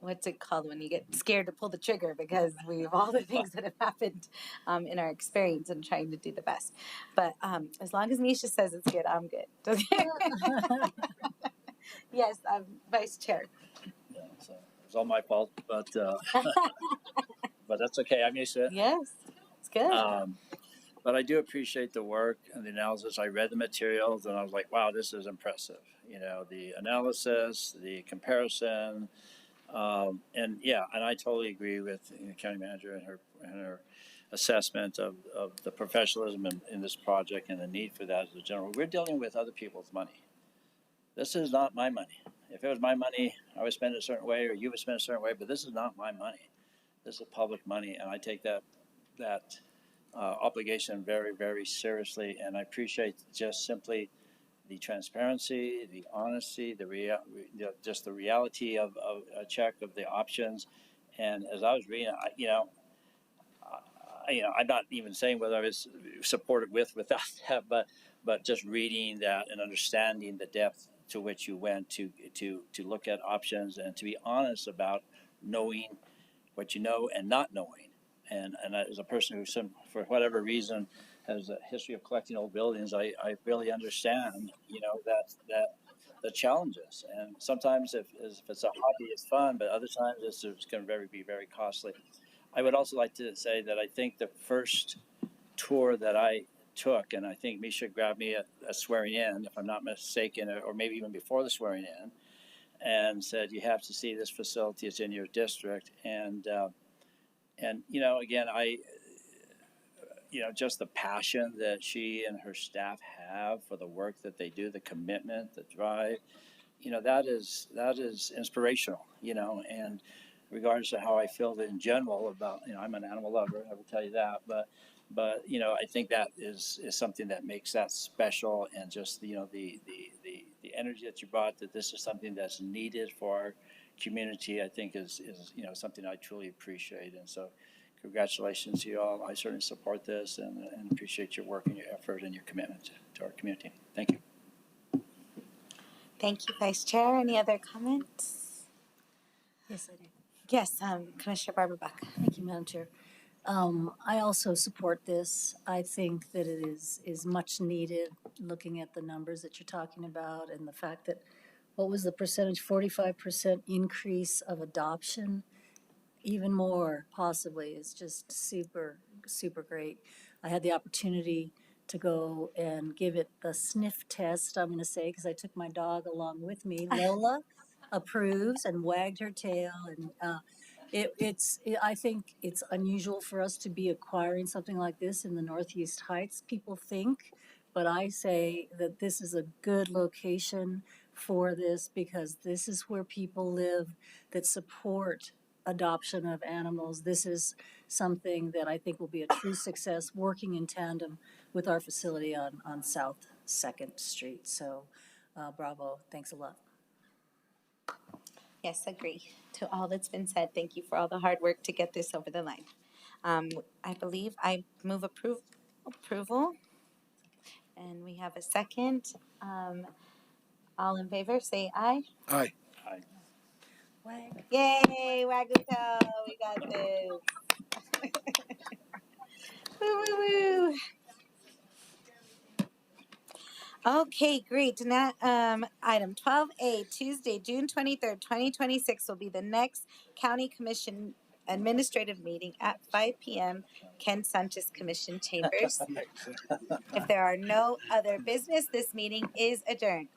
what's it called when you get scared to pull the trigger because we have all the things that have happened in our experience and trying to do the best. But as long as Misha says it's good, I'm good. Yes, Vice Chair. Yeah, so it's all my fault, but but that's okay. I'm used to it. Yes, it's good. But I do appreciate the work and the analysis. I read the materials and I was like, wow, this is impressive. The analysis, the comparison, and I totally agree with the county manager and her assessment of the professionalism in this project and the need for that as a general. We're dealing with other people's money. This is not my money. If it was my money, I would spend it a certain way or you would spend it a certain way, but this is not my money. This is public money, and I take that obligation very, very seriously, and I appreciate just simply the transparency, the honesty, just the reality of a check of the options. And as I was reading, I'm not even saying whether I was supported without that, but just reading that and understanding the depth to which you went to look at options and to be honest about knowing what you know and not knowing. And as a person who, for whatever reason, has a history of collecting old buildings, I really understand, that the challenges. And sometimes if it's a hobby, it's fun, but other times it's going to be very costly. I would also like to say that I think the first tour that I took, and I think Misha grabbed me at a swearing in, if I'm not mistaken, or maybe even before the swearing in, and said, you have to see this facility, it's in your district. And you know, again, just the passion that she and her staff have for the work that they do, the commitment, the drive, that is inspirational, and regardless of how I feel in general about, I'm an animal lover, I will tell you that, but I think that is something that makes that special, and just, the energy that you brought, that this is something that's needed for our community, I think is something I truly appreciate. And so congratulations to you all. I certainly support this and appreciate your work and your effort and your commitment to our community. Thank you. Thank you, Vice Chair. Any other comments? Yes, I do. Yes, Commissioner Barbara Buck. Thank you, Madam Chair. I also support this. I think that it is much needed, looking at the numbers that you're talking about and the fact that, what was the percentage, 45% increase of adoption? Even more, possibly. Is just super, super great. I had the opportunity to go and give it the sniff test, I'm going to say, because I took my dog along with me. Lola approves and wagged her tail, and I think it's unusual for us to be acquiring something like this in the Northeast Heights, people think, but I say that this is a good location for this, because this is where people live that support adoption of animals. This is something that I think will be a true success, working in tandem with our facility on South 2nd Street. So bravo, thanks a lot. Yes, agree to all that's been said. Thank you for all the hard work to get this over the line. I believe I move approval, and we have a second. All in favor, say aye. Aye. Aye. Wag. Yay, Waggle, we got this. Woo, woo, woo. Okay, great. Now, item 12A, Tuesday, June 23rd, 2026 will be the next County Commission Administrative Meeting at 5 p.m. Ken Sanchez Commission Chambers. If there are no other business, this meeting is adjourned.